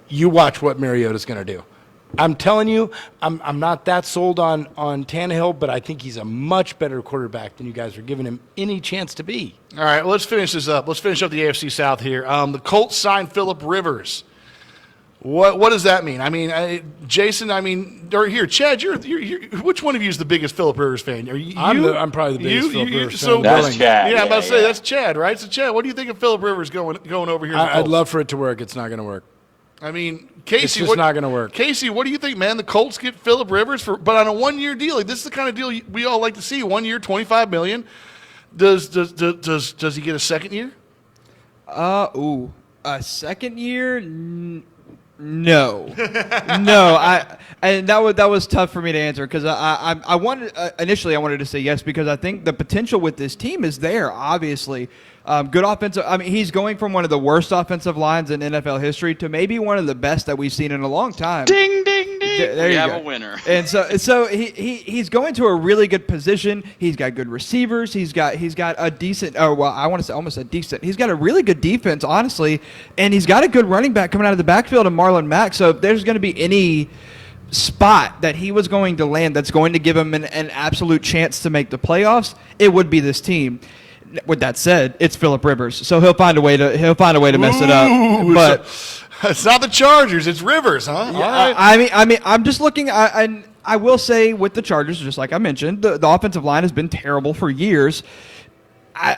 you watch what Mariota's going to do. I'm telling you, I'm not that sold on Tannehill, but I think he's a much better quarterback than you guys are giving him any chance to be. All right, well, let's finish this up. Let's finish up the AFC South here. The Colts signed Phillip Rivers. What does that mean? I mean, Jason. I mean, or here, Chad. You're which one of you is the biggest Phillip Rivers fan? Are you? I'm probably the biggest Phillip Rivers fan. That's Chad. Yeah, I'm about to say yeah. that's Chad, right? So, Chad, what do you think of Phillip Rivers going over here? I'd love for it to work. It's not going to work. I mean, Casey, It's just not going to work. Casey, what do you think, man? The Colts get Phillip Rivers but on a 1-year deal. Like, this is the kind of deal we all like to see. 1 year, $25 million. Does he get a second year? A second year? No, no. And that was tough for me to answer because I wanted initially I wanted to say yes because I think the potential with this team is there. Obviously, good offensive. I mean, he's going from one of the worst offensive lines in NFL history to maybe one of the best that we've seen in a long time. Ding, ding, ding. There we you have go. a winner. And so he's going to a really good position. He's got good receivers. He's got a decent. Oh well, I want to say almost a decent. He's got a really good defense, honestly, and he's got a good running back coming out of the backfield of Marlon Mack. So if there's going to be any spot that he was going to land that's going to give him an absolute chance to make the playoffs, it would be this team. With that said, it's Phillip Rivers, so he'll find a way to mess it up. But it's not the Chargers; it's Rivers, huh? yeah, All right. I mean, I'm just looking. I will say with the Chargers, just like I mentioned, the offensive line has been terrible for years.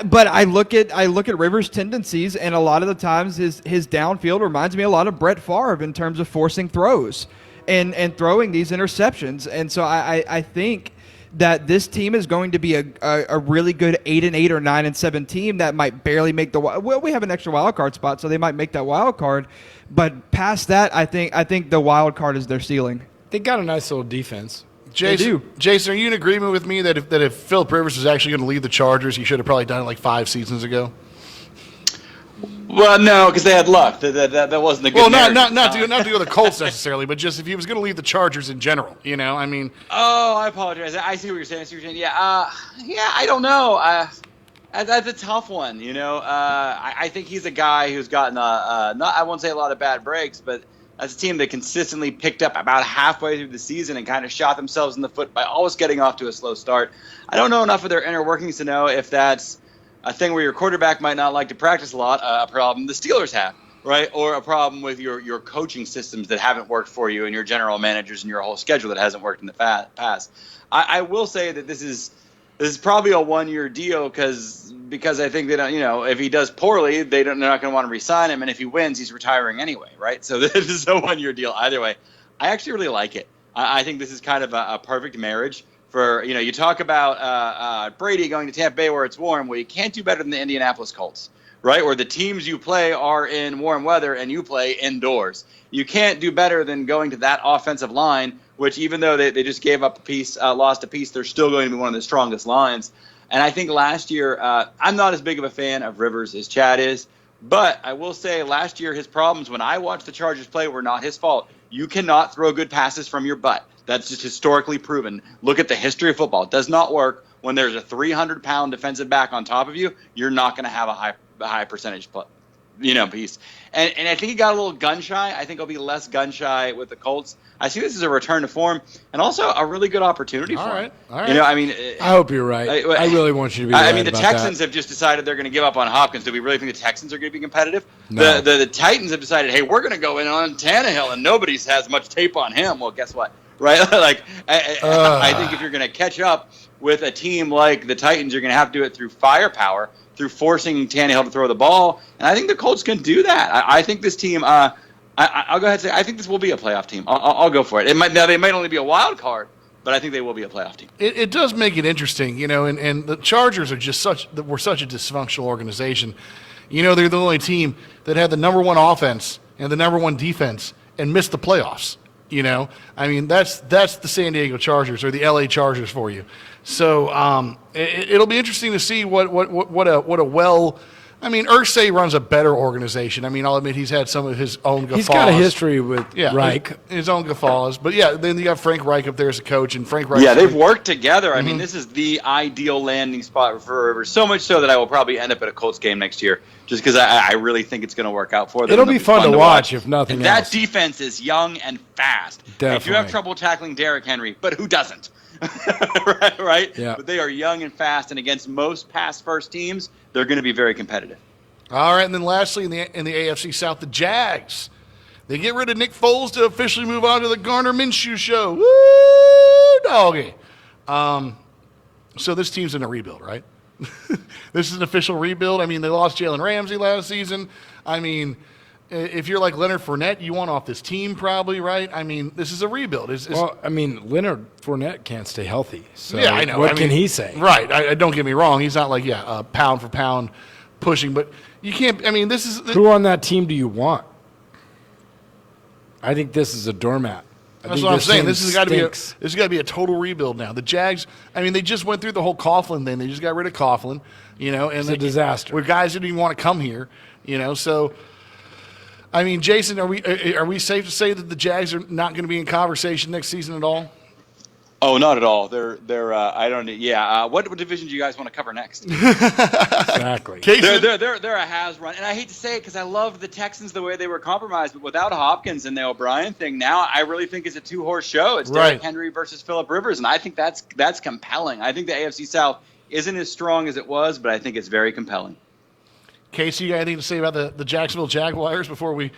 But I look at Rivers' tendencies, and a lot of the times his downfield reminds me a lot of Brett Favre in terms of forcing throws and throwing these interceptions. And so I think that this team is going to be a really good 8-8 or 9-7 team that might barely make the well. We have an extra wild card spot, so they might make that wild card. But past that, I think the wild card is their ceiling. They got a nice little defense. Jason, are you in agreement with me that if Phillip Rivers is actually going to lead the Chargers, he should have probably done it like 5 seasons ago? Well, no, because they had luck. That wasn't a good. Well, narrative. not to go to the Colts necessarily, but just if he was going to lead the Chargers in general, you know, I mean. Oh, I apologize. I see what you're saying. Yeah, I don't know. That's a tough one, you know. I think he's a guy who's gotten I won't say a lot of bad breaks, but that's a team that consistently picked up about halfway through the season and kind of shot themselves in the foot by always getting off to a slow start. I don't know enough of their inner workings to know if that's a thing where your quarterback might not like to practice a lot, a problem the Steelers have, right? Or a problem with your coaching systems that haven't worked for you and your general managers and your whole schedule that hasn't worked in the past. I will say that this is probably a 1-year deal because I think that, you know, if he does poorly, they're not going to want to re-sign him, and if he wins, he's retiring anyway, right? So this is a 1-year deal either way. I actually really like it. I think this is kind of a perfect marriage for, you know, you talk about Brady going to Tampa Bay where it's warm. Well, you can't do better than the Indianapolis Colts, right? Where the teams you play are in warm weather and you play indoors. You can't do better than going to that offensive line, which even though they just gave up a piece, lost a piece, they're still going to be one of the strongest lines. And I think last year, I'm not as big of a fan of Rivers as Chad is, but I will say last year his problems when I watched the Chargers play were not his fault. You cannot throw good passes from your butt. That's just historically proven. Look at the history of football. It does not work when there's a 300-pound defensive back on top of you. You're not going to have a high percentage piece. And I think he got a little gun shy. I think he'll be less gun shy with the Colts. I see this as a return to form and also a really good opportunity for him. All right. You know, I mean, I hope you're right. I really want you to be right. I mean, the about Texans that. have just decided they're going to give up on Hopkins. Do we really think the Texans are going to be competitive? No. The Titans have decided, hey, we're going to go in on Tannehill, and nobody has much tape on him. Well, guess what? right? Like, I think if you're going to catch up with a team like the Titans, you're going to have to do it through firepower, through forcing Tannehill to throw the ball. And I think the Colts can do that. I think this team, I'll go ahead and say, I think this will be a playoff team. I'll go for it. Now, they might only be a wild card, but I think they will be a playoff team. It does make it interesting, and the Chargers are just such a dysfunctional organization. They're the only team that had the number one offense and the number one defense and missed the playoffs. That's the San Diego Chargers or the LA Chargers for you. So it'll be interesting to see what a well. Irsay runs a better organization. I'll admit he's had some of his own guffaws. He's got a history with Reich. His own guffaws. But, then you got Frank Reich up there as a coach. And Frank Reich. Yeah, they've worked together. Mm-hmm. This is the ideal landing spot for Rivers. So much so that I will probably end up at a Colts game next year just because I really think it's going to work out for them. It'll be fun to watch if nothing else. That defense is young and fast. Definitely. They do have trouble tackling Derrick Henry, but who doesn't? right? Yeah. But they are young and fast, and against most pass-first teams, they're going to be very competitive. All right, and then lastly in the AFC South, the Jags. They get rid of Nick Foles to officially move on to the Gardner Minshew show. Woo, doggy. So this team's in a rebuild, right? This is an official rebuild. They lost Jalen Ramsey last season. If you're like Leonard Fournette, you want off this team probably, right? This is a rebuild. Leonard Fournette can't stay healthy. So yeah, I know. What can he say? Right. I don't get me wrong. He's not like, pound for pound pushing, but you can't. This is who on that team do you want? I think this is a doormat. That's what I'm saying. This has got to be a total rebuild now. The Jags. they just went through the whole Coughlin thing. They just got rid of Coughlin. And it's a disaster. With guys who didn't even want to come here. So. Jason, are we safe to say that the Jags are not going to be in conversation next season at all? Oh, not at all. They're I don't. Yeah. What division do you guys want to cover next? Exactly. They're a has run, and I hate to say it because I love the Texans the way they were compromised, but without Hopkins and the O'Brien thing, now I really think it's a two-horse show. It's Derrick Henry versus Phillip Rivers, and I think that's compelling. I think the AFC South isn't as strong as it was, but I think it's very compelling. Casey, you got anything to say about the Jacksonville Jaguars before we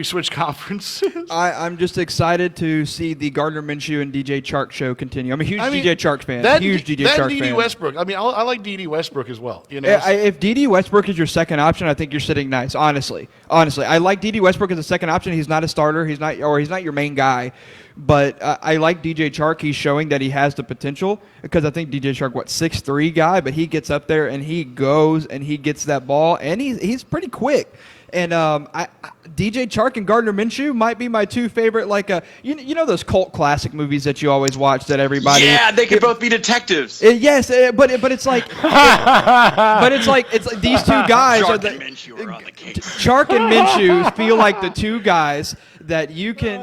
switch conferences? I'm just excited to see the Gardner Minshew and DJ Chark show continue. I'm a huge DJ Chark fan. Huge DJ Chark fan. D.D. Westbrook. I like D.D. Westbrook as well. If D.D. Westbrook is your second option, I think you're sitting nice. Honestly, I like D.D. Westbrook as a second option. He's not a starter. He's not your main guy. But I like DJ Chark. He's showing that he has the potential because I think DJ Chark, 6'3" guy, but he gets up there and he goes and he gets that ball and he's pretty quick. And DJ Chark and Gardner Minshew might be my two favorite, you know those cult classic movies that you always watch that everybody. Yeah, they could both be detectives. Yes, but it's like, it's like these two guys Chark and Minshew are on the case. Chark and Minshew feel like the two guys that you can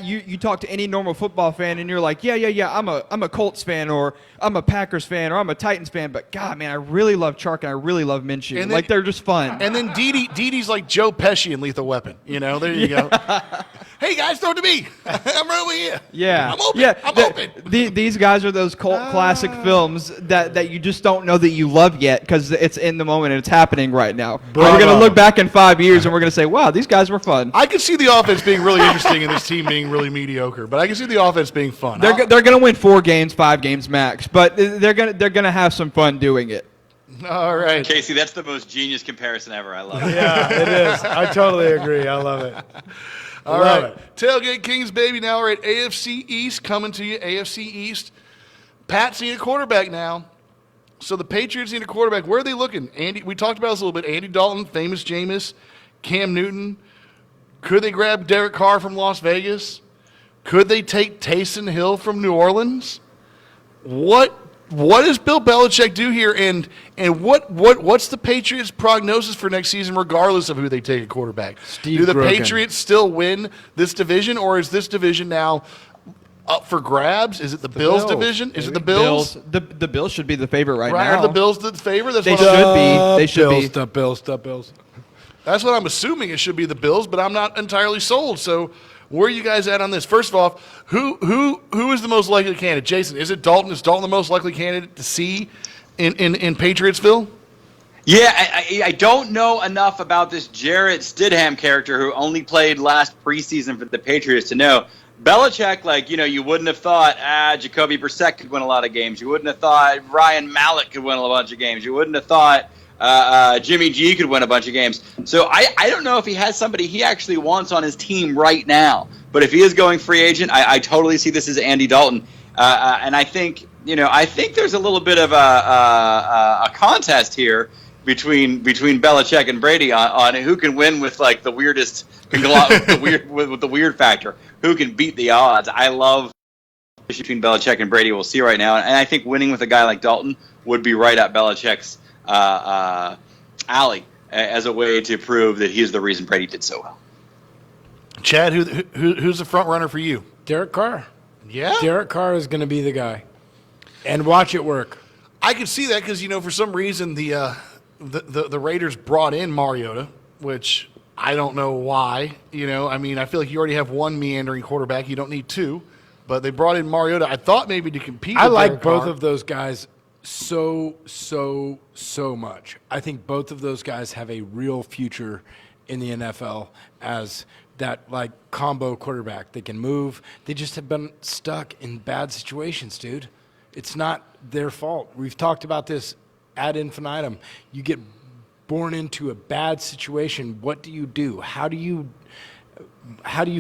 you talk to any normal football fan and you're like, yeah, I'm a Colts fan or I'm a Packers fan or I'm a Titans fan, but God, man, I really love Chark and I really love Minshew. And then, they're just fun. And then Didi's like Joe Pesci in Lethal Weapon. There you go. Hey guys, throw it to me. I'm right over here. Yeah, I'm open. Yeah, I'm open. These guys are those cult classic films that you just don't know that you love yet because it's in the moment and it's happening right now. We're gonna look back in 5 years and we're gonna say, wow, these guys were fun. I could see the offense being really interesting and this team being really mediocre, but I can see the offense being fun. They're gonna win 4 games, 5 games max, but they're gonna have some fun doing it. All right, Casey, that's the most genius comparison ever. I love it. Yeah, it is. I totally agree. I love it. All right, Tailgate Kings, baby. Now we're at AFC East, coming to you. AFC East. Pat's need a quarterback now. So the Patriots need a quarterback. Where are they looking? Andy, we talked about this a little bit. Andy Dalton, famous Jameis, Cam Newton. Could they grab Derek Carr from Las Vegas? Could they take Taysom Hill from New Orleans? What does Bill Belichick do here? And what's the Patriots' prognosis for next season, regardless of who they take a quarterback? Do the Patriots still win this division, or is this division now up for grabs? Is it the Bills division? Is it the Bills? The Bills should be the favorite right now. Are the Bills the favorite? They should be. They should be. The Bills. That's what I'm assuming. It should be the Bills, but I'm not entirely sold. So where are you guys at on this? First of all, who is the most likely candidate? Jason, is it Dalton? Is Dalton the most likely candidate to see in Patriotsville? Yeah, I don't know enough about this Jarrett Stidham character who only played last preseason for the Patriots to know. Belichick, like, you wouldn't have thought Jacoby Brissett could win a lot of games. You wouldn't have thought Ryan Mallett could win a bunch of games. You wouldn't have thought Jimmy G could win a bunch of games. So I don't know if he has somebody he actually wants on his team right now. But if he is going free agent, I totally see this as Andy Dalton. And I think there's a little bit of a contest here between Belichick and Brady on who can win with like the weirdest with the weird factor, who can beat the odds. I love between Belichick and Brady. We'll see right now, and I think winning with a guy like Dalton would be right up Belichick's alley as a way to prove that he's the reason Brady did so well. Chad, who's the front runner for you? Derek Carr. Yeah, Derek Carr is going to be the guy, and watch it work. I could see that because for some reason the Raiders brought in Mariota, which I don't know why. I feel like you already have one meandering quarterback. You don't need two. But they brought in Mariota. I thought maybe to compete I with like Derek both Carr. of those guys so much. I think both of those guys have a real future in the NFL as that like combo quarterback. They can move. They just have been stuck in bad situations, dude. It's not their fault. We've talked about this ad infinitum. You get born into a bad situation. What do you do? How do you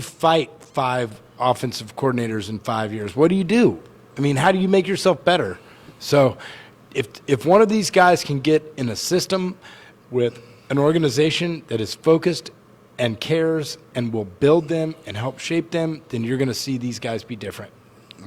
fight 5 offensive coordinators in 5 years? What do you do? How do you make yourself better? So if one of these guys can get in a system with an organization that is focused and cares and will build them and help shape them, then you're going to see these guys be different.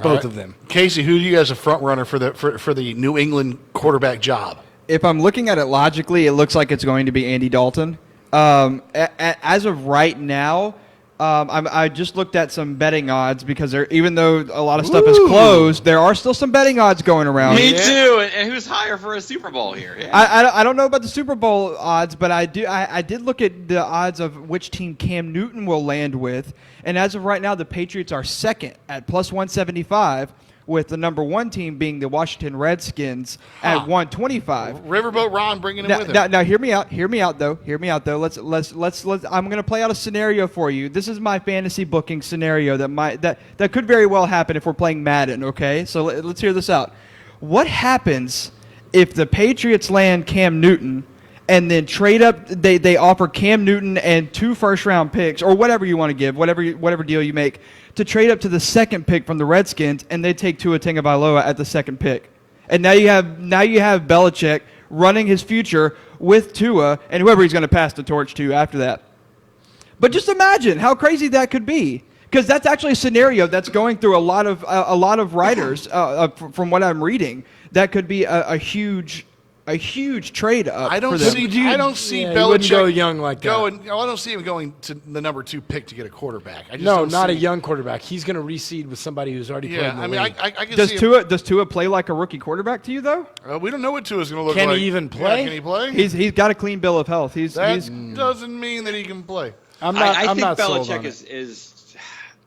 Both of them. Casey, who do you guys a front runner for the New England quarterback job? If I'm looking at it logically, it looks like it's going to be Andy Dalton. As of right now, I just looked at some betting odds because even though a lot of stuff is closed, there are still some betting odds going around. Me too. And who's higher for a Super Bowl here? Yeah. I don't know about the Super Bowl odds, but I did look at the odds of which team Cam Newton will land with, and as of right now, the Patriots are second at plus 175. With the number 1 team being the Washington Redskins at 125. Riverboat Ron bringing him with him. Now, hear me out though. Let's. I'm going to play out a scenario for you. This is my fantasy booking scenario that could very well happen if we're playing Madden. Okay, so let's hear this out. What happens if the Patriots land Cam Newton and then trade up? They offer Cam Newton and 2 first-round picks or whatever you want to give, whatever deal you make, to trade up to the 2nd pick from the Redskins, and they take Tua Tagovailoa at the 2nd pick. And now you have Belichick running his future with Tua and whoever he's going to pass the torch to after that. But just imagine how crazy that could be, because that's actually a scenario that's going through a lot of writers from what I'm reading. That could be a huge trade up. I don't for them. see Yeah, Belichick he wouldn't go young like that. I don't see him going to the number 2 pick to get a quarterback. I just No, don't not see a young quarterback. He's going to reseed with somebody who's already played in the league. I can Does see him. Does Tua play like a rookie quarterback to you though? We don't know what Tua's going to look Can like. he even play? Yeah, can he play? He's got a clean bill of health. That doesn't mean that he can play. I'm I not think sold Belichick on it. is.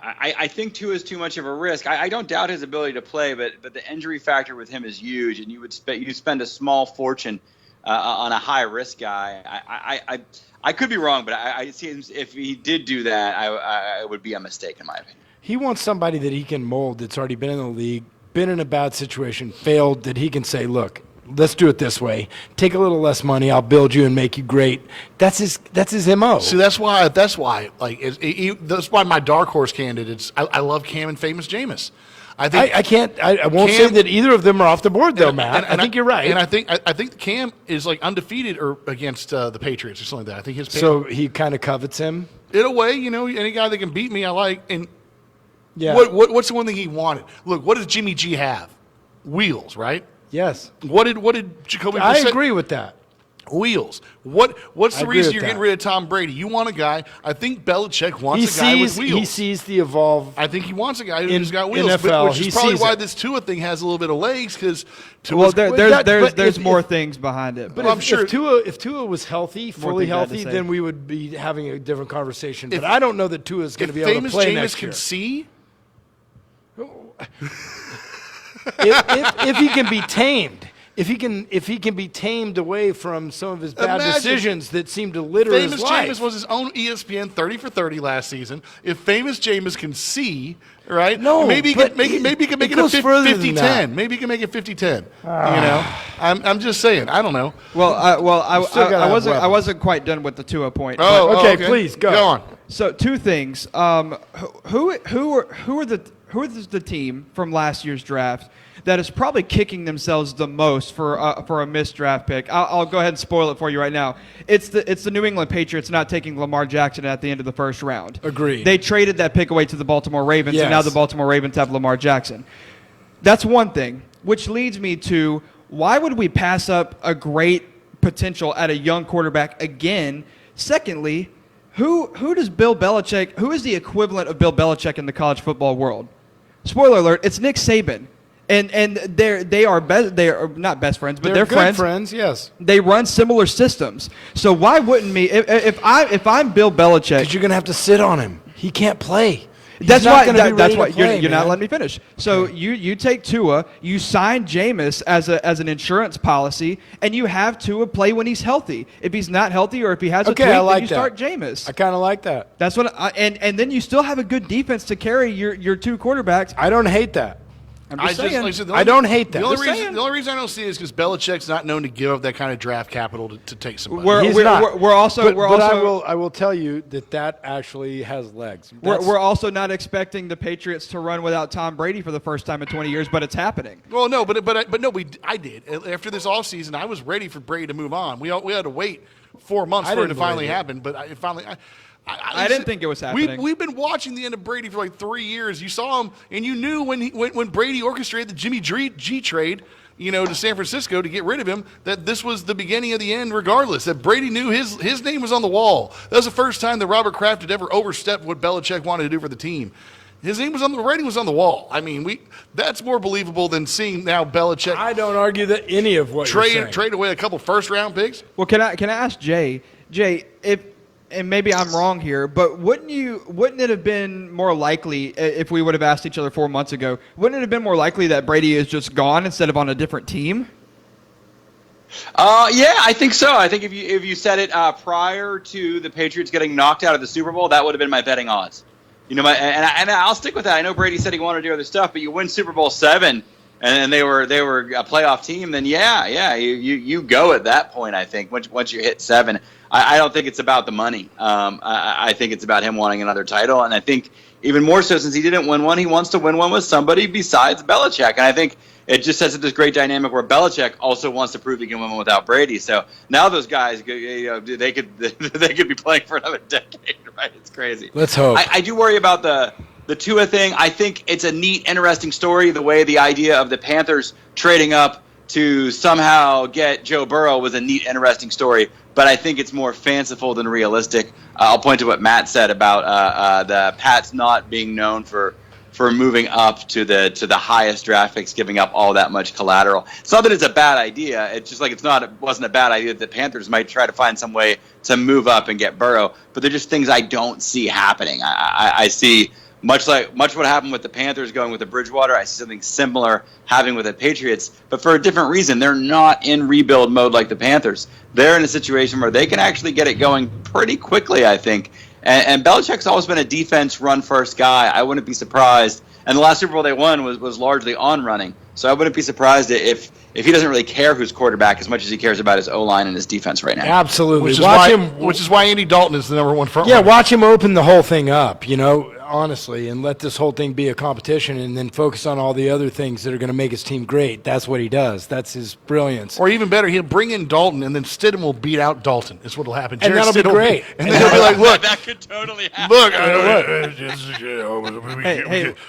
I think Tua is too much of a risk. I don't doubt his ability to play, but the injury factor with him is huge, and you spend a small fortune on a high risk guy. I could be wrong, but I see if he did do that, it would be a mistake in my opinion. He wants somebody that he can mold that's already been in the league, been in a bad situation, failed, that he can say, look, let's do it this way. Take a little less money. I'll build you and make you great. That's his MO. See, that's why that's why my dark horse candidates. I love Cam and Famous Jameis. I won't say that either of them are off the board, though, Matt. I think you're right. And I think Cam is like undefeated or against the Patriots or something like that. I think his so he kind of covets him. In a way, any guy that can beat me, I like. And Yeah. what's the one thing he wanted? Look, what does Jimmy G have? Wheels, right? Yes. What did Jacoby I Brissett? agree with that. Wheels. What's I the agree reason with you're that. getting rid of Tom Brady? You want a guy. I think Belichick wants He a guy with sees wheels. he sees the evolve. I think he wants a guy In who's got wheels, NFL, which he is probably sees why it. this Tua thing has a little bit of legs because Well, there's if- more things behind it. But Well, I'm sure- if Tua was healthy, fully things I had to healthy, say. then we would be having a different conversation. If- But I don't know that Tua is going to if be able to Famous play Jameis next can year. see, if he can be tamed, if he can be tamed away from some of his bad Imagine decisions that seem to litter Famous his life. Jameis was his own ESPN 30 for 30 last season. If Famous Jameis can see, right? No, maybe he but can make it a goes further than 50-10. that. Maybe he can make it 50-10. I'm just saying. I don't know. I still gotta have wasn't weapons. quite done with the Tua point. Okay, please, go. Go on. So two things. Who are the team from last year's draft that is probably kicking themselves the most for a missed draft pick? I'll go ahead and spoil it for you right now. It's the New England Patriots not taking Lamar Jackson at the end of the first round. Agreed. They traded that pick away to the Baltimore Ravens, and now Yes. the Baltimore Ravens have Lamar Jackson. That's one thing, which leads me to why would we pass up a great potential at a young quarterback again? Secondly, who does Bill Belichick? Who is the equivalent of Bill Belichick in the college football world? Spoiler alert: it's Nick Saban, and they are not best friends, but they're good friends. Yes. They run similar systems. So why wouldn't me? If I'm Bill Belichick, Because you're gonna have to sit on him. He can't play. that's not why. gonna be That's ready to why play, you're not man. letting me finish. So you take Tua, you sign Jameis as an insurance policy, and you have Tua play when he's healthy. If he's not healthy or if he has a Okay, tweak, I like then you that. start Jameis. I kind of like that. That's what. And then you still have a good defense to carry your two quarterbacks. I don't hate that. I'm just saying. like I said, the I don't hate that. The only, Just reason, saying. the only reason I don't see it is because Belichick's not known to give up that kind of draft capital to take somebody. He's not. We're also But I will tell you that actually has legs. we're also not expecting the Patriots to run without Tom Brady for the first time in 20 years, but it's happening. Well, no, but no, I did. After this offseason, I was ready for Brady to move on. We had to wait 4 months I for it to didn't finally believe it. happen, but it finally. I didn't think it was happening. We've been watching the end of Brady for like 3 years. You saw him, and you knew when Brady orchestrated the Jimmy G trade, to San Francisco to get rid of him, that this was the beginning of the end. Regardless, that Brady knew his name was on the wall. That was the first time that Robert Kraft had ever overstepped what Belichick wanted to do for the team. His name was the writing was on the wall. I mean, that's more believable than seeing now Belichick I don't argue that any of what you're saying. trade away a couple first round picks. Well, can I ask Jay, if and maybe I'm wrong here, but wouldn't it have been more likely if we would have asked each other 4 months ago? Wouldn't it have been more likely that Brady is just gone instead of on a different team? Yeah, I think so. I think if you said it prior to the Patriots getting knocked out of the Super Bowl, that would have been my betting odds. And I'll stick with that. I know Brady said he wanted to do other stuff, but you win Super Bowl 7, and they were a playoff team. Then you go at that point. I think once you hit 7, I don't think it's about the money. I think it's about him wanting another title, and I think even more so since he didn't win one, he wants to win one with somebody besides Belichick. And I think it just sets up this great dynamic where Belichick also wants to prove he can win one without Brady. So now those guys, they could be playing for another decade, right? It's crazy. Let's hope. I do worry about the Tua thing. I think it's a neat, interesting story. The way the idea of the Panthers trading up to somehow get Joe Burrow was a neat, interesting story. But I think it's more fanciful than realistic. I'll point to what Matt said about the Pats not being known for moving up to the highest draft picks, giving up all that much collateral. It's not that it's a bad idea. It's just like it wasn't a bad idea that the Panthers might try to find some way to move up and get Burrow. But they're just things I don't see happening. I see much what happened with the Panthers going with the Bridgewater. I see something similar happening with the Patriots, but for a different reason. They're not in rebuild mode like the Panthers. They're in a situation where they can actually get it going pretty quickly, I think. And Belichick's always been a defense run first guy. I wouldn't be surprised. And the last Super Bowl they won was largely on running. So I wouldn't be surprised if he doesn't really care who's quarterback as much as he cares about his O-line and his defense right now. Absolutely. Which is why Andy Dalton is the number one front Yeah, runner. watch him open the whole thing up, honestly, and let this whole thing be a competition and then focus on all the other things that are going to make his team great. That's what he does. That's his brilliance. Or even better, he'll bring in Dalton, and then Stidham will beat out Dalton. Is what'll happen. And Jarrett that'll be Stidham will great. And then he'll be like, "Look, That could totally happen. look,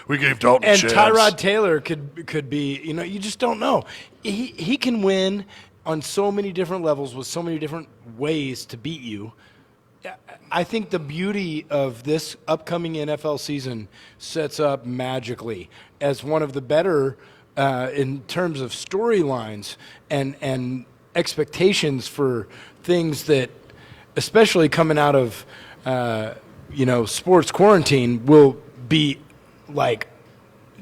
we gave Dalton a And chance." Tyrod Taylor could be, you just don't know. He can win on so many different levels with so many different ways to beat you. I think the beauty of this upcoming NFL season sets up magically as one of the better in terms of storylines and expectations for things that, especially coming out of sports quarantine, will be like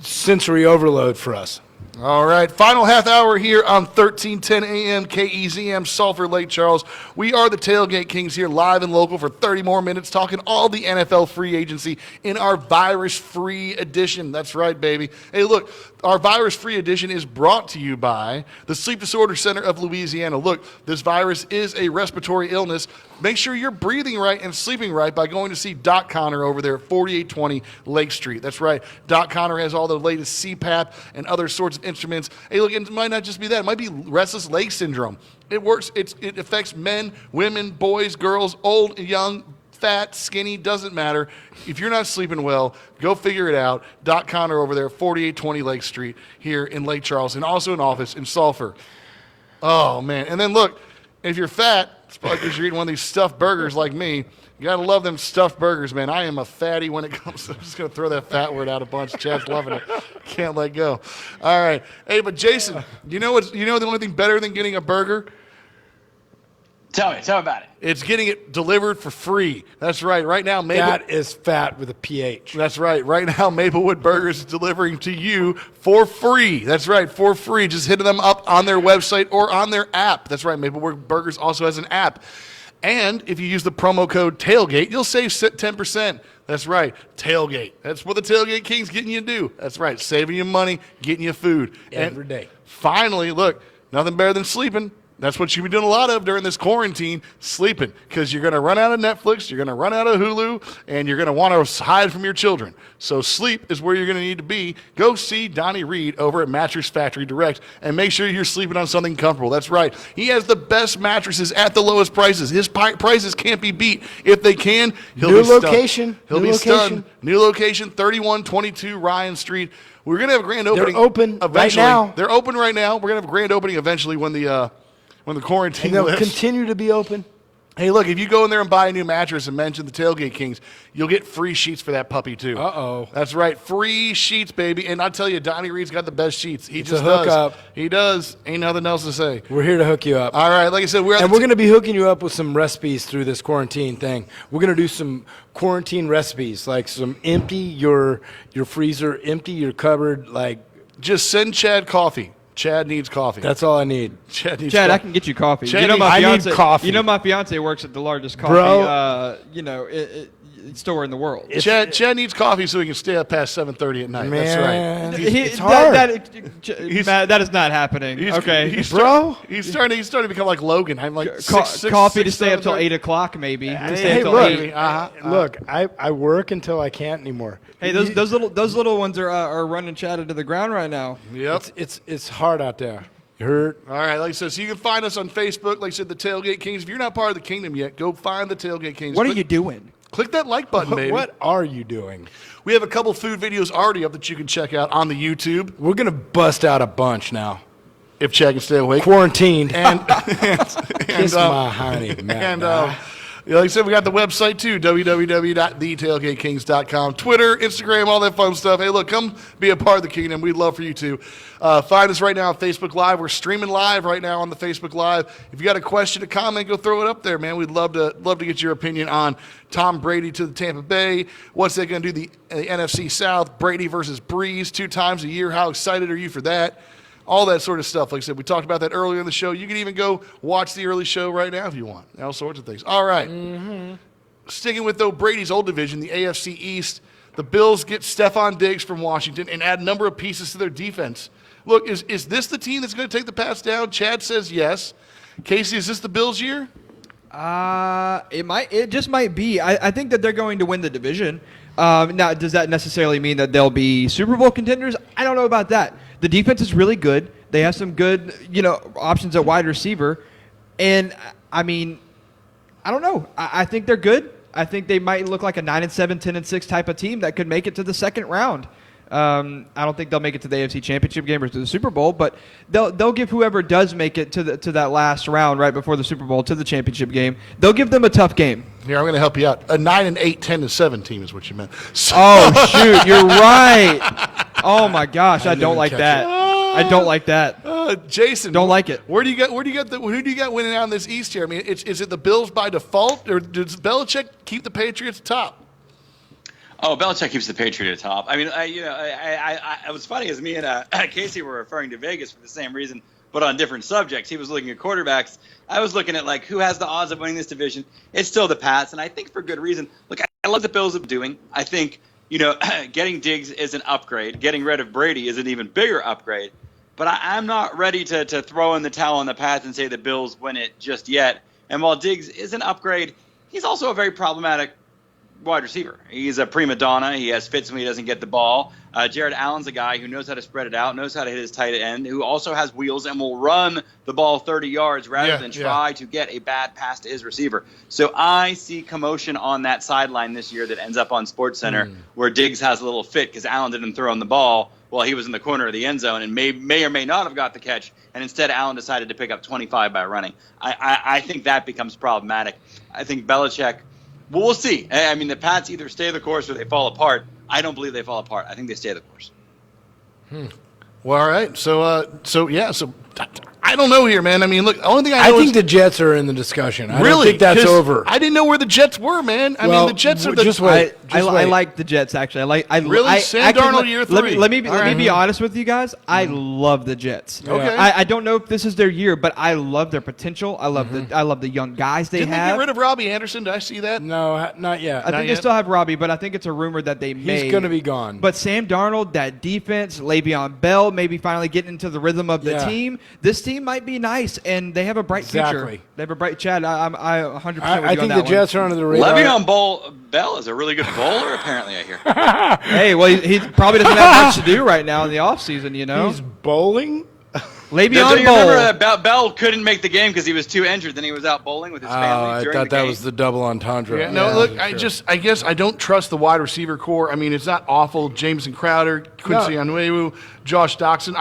sensory overload for us. All right, final half hour here on 1310 AM KEZM, Sulphur Lake Charles. We are the Tailgate Kings here, live and local for 30 more minutes, talking all the NFL free agency in our virus-free edition. That's right, baby. Hey, look, our virus-free edition is brought to you by the Sleep Disorder Center of Louisiana. Look, this virus is a respiratory illness. Make sure you're breathing right and sleeping right by going to see Doc Connor over there at 4820 Lake Street. That's right. Doc Connor has all the latest CPAP and other sorts of instruments. Hey, look, it might not just be that. It might be restless leg syndrome. It works. It affects men, women, boys, girls, old, young, fat, skinny, doesn't matter. If you're not sleeping well, go figure it out. Doc Connor over there, 4820 Lake Street here in Lake Charles, and also an office in Sulphur. Oh, man. And then look, if you're fat, it's probably because you're eating one of these stuffed burgers like me. You got to love them stuffed burgers, man. I am a fatty when it comes to, I'm just going to throw that fat word out a bunch. Chad's loving it. Can't let go. All right. Hey, but Jason, you know the only thing better than getting a burger? Tell me about it. It's getting it delivered for free. That's right. Right now, That is fat with a PH. That's right. Right now, Maplewood Burgers is delivering to you for free. That's right, for free. Just hitting them up on their website or on their app. That's right. Maplewood Burgers also has an app. And if you use the promo code TAILGATE, you'll save 10%. That's right, Tailgate. That's what the Tailgate Kings getting you to do. That's right, saving you money, getting you food. Every day. Finally, look, nothing better than sleeping. That's what you've been doing a lot of during this quarantine, sleeping, because you're going to run out of Netflix, you're going to run out of Hulu, and you're going to want to hide from your children. So sleep is where you're going to need to be. Go see Donnie Reed over at Mattress Factory Direct, and make sure you're sleeping on something comfortable. That's right. He has the best mattresses at the lowest prices. His prices can't be beat. If they can, he'll be stunned. He'll be stunned. New location, 3122 Ryan Street. We're going to have a grand opening. They're open eventually. right now. They're open right now. We're going to have a grand opening eventually when the quarantine And they'll lifts. continue to be open. Hey, look, if you go in there and buy a new mattress and mention the Tailgate Kings, you'll get free sheets for that puppy, too. Uh-oh. That's right. Free sheets, baby. And I tell you, Donnie Reed's got the best sheets. He It's just a does. hookup. He does. Ain't nothing else to say. We're here to hook you up. All right. Like I said, we're going to be hooking you up with some recipes through this quarantine thing. We're going to do some quarantine recipes, like some empty your freezer, empty your cupboard. Like, just send Chad coffee. Chad needs coffee. that's all I need. Chad needs Chad, coffee. I can get you coffee. Chad, you know my I need fiance. coffee. You know my fiance works at the largest coffee, Bro. store in the world. Chad needs coffee so he can stay up past 7:30 at night. Man, That's right. it's hard. Matt, that is not happening. Okay, He's Bro. He's starting to become like Logan. I'm like coffee to stay up till 7:30. 8 o'clock, maybe. To stay Hey, up till look, 8. look, I work until I can't anymore. Hey, those little ones are running Chad into the ground right now. Yep. It's hard out there. You hurt? All right, like I said, so you can find us on Facebook. Like I said, the Tailgate Kings. If you're not part of the kingdom yet, go find the Tailgate Kings. What are you doing? Click that like button, baby. What are you doing? We have a couple food videos already up that you can check out on the YouTube. We're gonna bust out a bunch now. If Chad can stay awake. Quarantined. And Kiss my honey, man. like I said, we got the website too, www.thetailgatekings.com. Twitter, Instagram, all that fun stuff. Hey, look, come be a part of the kingdom. We'd love for you to. Find us right now on Facebook Live. We're streaming live right now on the Facebook Live. If you got a question, a comment, go throw it up there, man. We'd love to get your opinion on Tom Brady to the Tampa Bay. What's they going to do the NFC South? Brady versus Brees 2 times a year. How excited are you for that? All that sort of stuff. Like I said, we talked about that earlier in the show. You can even go watch the early show right now if you want. All sorts of things. All right. Sticking with, though, Brady's old division, the AFC East, the Bills get Stephon Diggs from Washington and add a number of pieces to their defense. Look, is this the team that's going to take the pass down? Chad says yes. Casey, is this the Bills' year? It just might be. I think that they're going to win the division. Now, does that necessarily mean that they'll be Super Bowl contenders? I don't know about that. The defense is really good. They have some good, options at wide receiver. And, I mean, I don't know. I think they're good. I think they might look like a 9-7, 10-6 type of team that could make it to the second round. I don't think they'll make it to the AFC Championship game or to the Super Bowl, but they'll give whoever does make it to that last round right before the Super Bowl to the championship game. They'll give them a tough game. Here, I'm going to help you out. A 9-8, 10-7 team is what you meant. So, Oh shoot, you're right. Oh my gosh, I don't like that. I don't like that. Jason, Don't like it. Who do you got winning out in this East here? I mean, is it the Bills by default, or does Belichick keep the Patriots top? Oh, Belichick keeps the Patriot atop. I mean, it was funny as me and Casey were referring to Vegas for the same reason, but on different subjects. He was looking at quarterbacks. I was looking at, like, who has the odds of winning this division. It's still the Pats, and I think for good reason. Look, I love the Bills are doing. I think, getting Diggs is an upgrade. Getting rid of Brady is an even bigger upgrade. But I'm not ready to throw in the towel on the Pats and say the Bills win it just yet. And while Diggs is an upgrade, he's also a very problematic wide receiver. He's a prima donna. He has fits when he doesn't get the ball. Jared Allen's a guy who knows how to spread it out, knows how to hit his tight end, who also has wheels and will run the ball 30 yards rather than try to get a bad pass to his receiver. So I see commotion on that sideline this year that ends up on SportsCenter where Diggs has a little fit because Allen didn't throw him the ball while he was in the corner of the end zone and may or may not have got the catch, and instead Allen decided to pick up 25 by running. I think that becomes problematic. I think Belichick, well, we'll see. I mean, the Pats either stay the course or they fall apart. I don't believe they fall apart. I think they stay the course. Well, all right. So I don't know here, man. I mean, look, the only thing I know think the Jets are in the discussion. I really, don't think that's 'cause over. I didn't know where the Jets were, man. I mean, the Jets are the just wait. I like the Jets, actually. Really? Sam Darnold, year 3. Let me be honest with you guys. I love the Jets. Okay. I don't know if this is their year, but I love their potential. I love the young guys they Didn't have. they get rid of Robbie Anderson? Did I see that? No, not yet. I think they still have Robbie, but I think it's a rumor that they may. He's going to be gone. But Sam Darnold, that defense, Le'Veon Bell, maybe finally getting into the rhythm of the team. This team might be nice, and they have a bright future. They have a bright Chad. I 100% with you on I think that the one. Jets are under the radar. Le'Veon Bell is a really good bowler, apparently, I hear. Hey, well, he probably doesn't have much to do right now in the offseason, He's bowling? Le'Veon Do you Bell. remember that Bell couldn't make the game because he was too injured? Then he was out bowling with his family I during thought the that game. was the double entendre. Yeah, no, look, I guess I don't trust the wide receiver core. I mean, it's not awful. Jameson Crowder, Quincy Onwenu, Josh Doxson.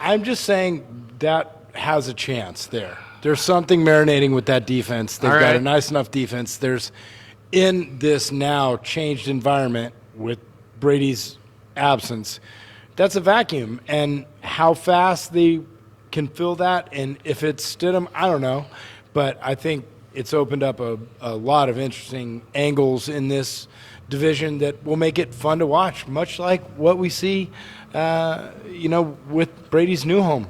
I'm just saying that has a chance there. There's something marinating with that defense. They've got a nice enough defense. There's, in this now changed environment with Brady's absence, that's a vacuum. And how fast they can fill that, and if it's Stidham, I don't know. But I think it's opened up a lot of interesting angles in this division that will make it fun to watch, much like what we see, with Brady's new home.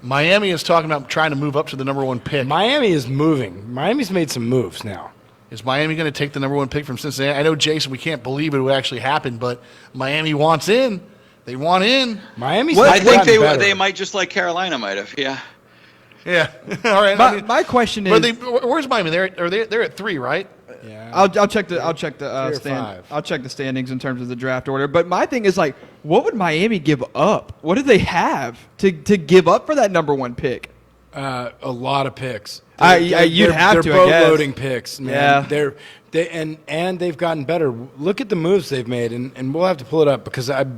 Miami is talking about trying to move up to the number 1 pick. Miami is moving. Miami's made some moves now. Is Miami going to take the number 1 pick from Cincinnati? I know, Jason, we can't believe it would actually happen, but Miami wants in. They want in. Miami's I think better. they might just like Carolina might have, yeah. Yeah. All right. My question is, where's Miami? They're at 3, right? Yeah. I'll check the I'll check the standings in terms of the draft order. But my thing is, like, what would Miami give up? What do they have to give up for that number 1 pick? A lot of picks. You'd have to, I They're guess. boat-loading picks, man. Yeah. And they've gotten better. Look at the moves they've made, and we'll have to pull it up because I've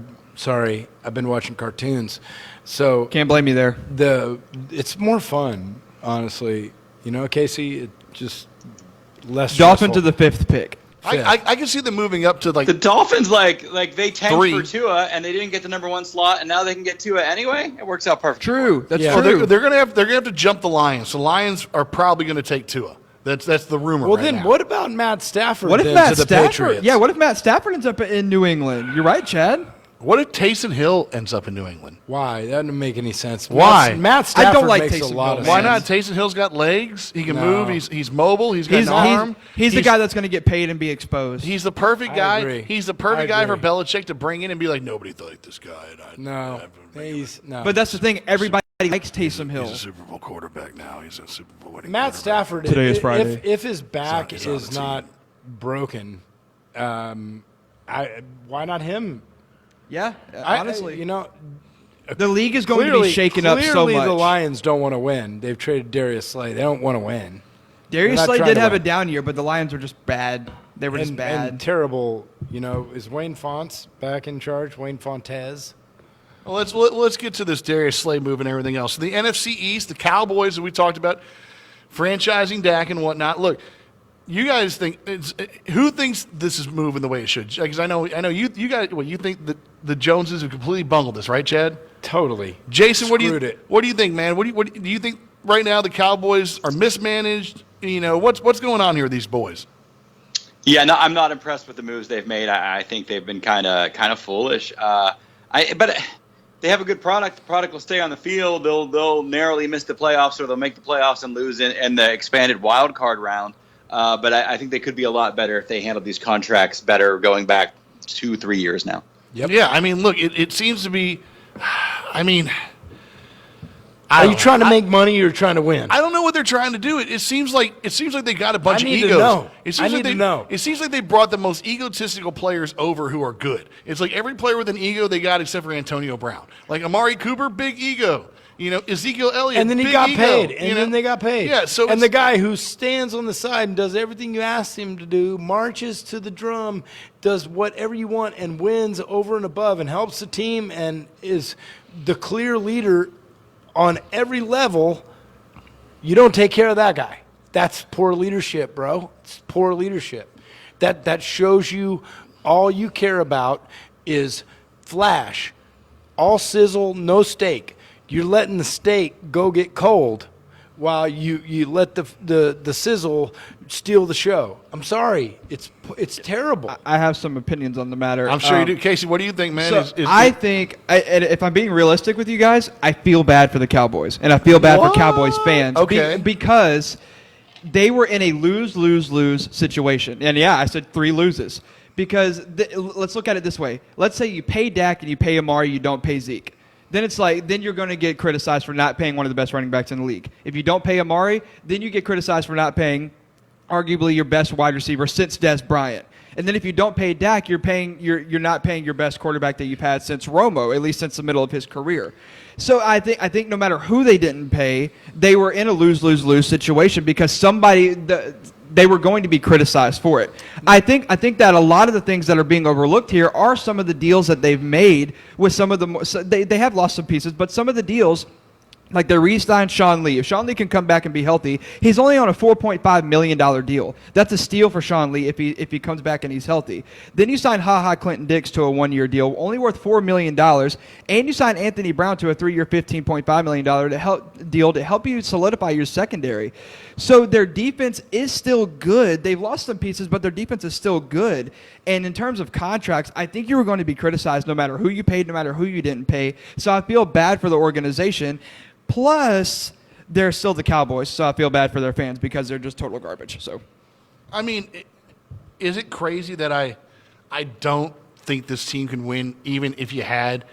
been watching cartoons, so Can't blame you there. It's more fun, honestly. Casey, it just less Dolphins stressful. to the 5th pick. I can see them moving up to The Dolphins, like they tanked 3. for Tua, and they didn't get the number 1 slot, and now they can get Tua anyway. It works out perfectly. True. That's Yeah. true. they're gonna have to jump the Lions. So Lions are probably going to take Tua. That's the rumor. Well, right then now. what about Matt Stafford? What if then Matt to the Stafford? Patriots? Yeah. What if Matt Stafford ends up in New England? You're right, Chad. What if Taysom Hill ends up in New England? Why? That doesn't make any sense. Why? Matt Stafford I don't like makes Taysom a lot Hill, of man. Why sense. not? Taysom Hill's got legs. He can No. move. He's mobile. He's got an arm. He's the guy that's going to get paid and be exposed. He's the perfect I guy. agree. He's the perfect I guy for agree. Belichick to bring in and be like, nobody liked this guy. No. No. But that's the thing. Everybody likes Taysom Hill. He's a Super Bowl quarterback now. He's a Super Bowl winning Matt quarterback. Stafford. Today is Friday. If his back He's on the is team. not broken, why not him? Yeah. Honestly, I the league is going to be shaken up so Clearly, much. the Lions don't want to win. They've traded Darius Slay. They don't want to win. Darius They're not Slay trying did to have a win. down year, but the Lions were just bad. They were just bad. And terrible. Is Wayne Fontes back in charge? Wayne Fontes. Well, let's get to this Darius Slay move and everything else. So the NFC East, the Cowboys that we talked about, franchising Dak and whatnot. Look, you guys think who thinks this is moving the way it should? Because I know you guys. What you think that the Joneses have completely bungled this, right, Chad? Totally. Jason, what do you think, man? What do you think right now? The Cowboys are mismanaged. What's going on here with these boys? Yeah, no, I'm not impressed with the moves they've made. I think they've been kind of foolish. But they have a good product. The product will stay on the field. They'll narrowly miss the playoffs, or they'll make the playoffs and lose in the expanded wild card round. But I think they could be a lot better if they handled these contracts better, going back 2-3 years now. Yep. Yeah, I mean, look, it seems to be. I mean, Are you trying to make money or trying to win? I don't know what they're trying to do. It seems like they got a bunch of I need egos. to know. It seems I like need they to know. It seems like they brought the most egotistical players over who are good. It's like every player with an ego they got except for Antonio Brown. Like Amari Cooper, big ego. You know, Ezekiel Elliott, And then he big got ego, paid. you And know? then they got paid. Yeah, so and it's- the guy who stands on the side and does everything you ask him to do, marches to the drum, does whatever you want, and wins over and above and helps the team and is the clear leader on every level. You don't take care of that guy. That's poor leadership, bro. It's poor leadership. That shows you all you care about is flash, all sizzle, no steak. You're letting the steak go get cold while you let the sizzle steal the show. I'm sorry. It's terrible. I have some opinions on the matter. I'm sure you do. Casey, what do you think, man? So I think, and if I'm being realistic with you guys, I feel bad for the Cowboys, and I feel bad for Cowboys fans. Okay. Because they were in a lose-lose-lose situation. And, yeah, I said 3 loses. Because let's look at it this way. Let's say you pay Dak and you pay Amari, you don't pay Zeke. Then it's like, then you're going to get criticized for not paying one of the best running backs in the league. If you don't pay Amari, then you get criticized for not paying arguably your best wide receiver since Des Bryant. And then if you don't pay Dak, you're not paying your best quarterback that you've had since Romo, at least since the middle of his career. So I think no matter who they didn't pay, they were in a lose-lose-lose situation because they were going to be criticized for it. I think that a lot of the things that are being overlooked here are some of the deals that they've made with some of the they have lost some pieces, but some of the deals, like they re-signed Sean Lee. If Sean Lee can come back and be healthy, he's only on a $4.5 million deal. That's a steal for Sean Lee if he comes back and he's healthy. Then you sign Ha Clinton Dix to a 1-year deal, only worth $4 million, and you sign Anthony Brown to a 3-year, $15.5 million deal to help you solidify your secondary. So their defense is still good. They've lost some pieces, but their defense is still good. And in terms of contracts, I think you were going to be criticized no matter who you paid, no matter who you didn't pay. So I feel bad for the organization. Plus, they're still the Cowboys, so I feel bad for their fans because they're just total garbage. So, I mean, is it crazy that I don't think this team can win even if you had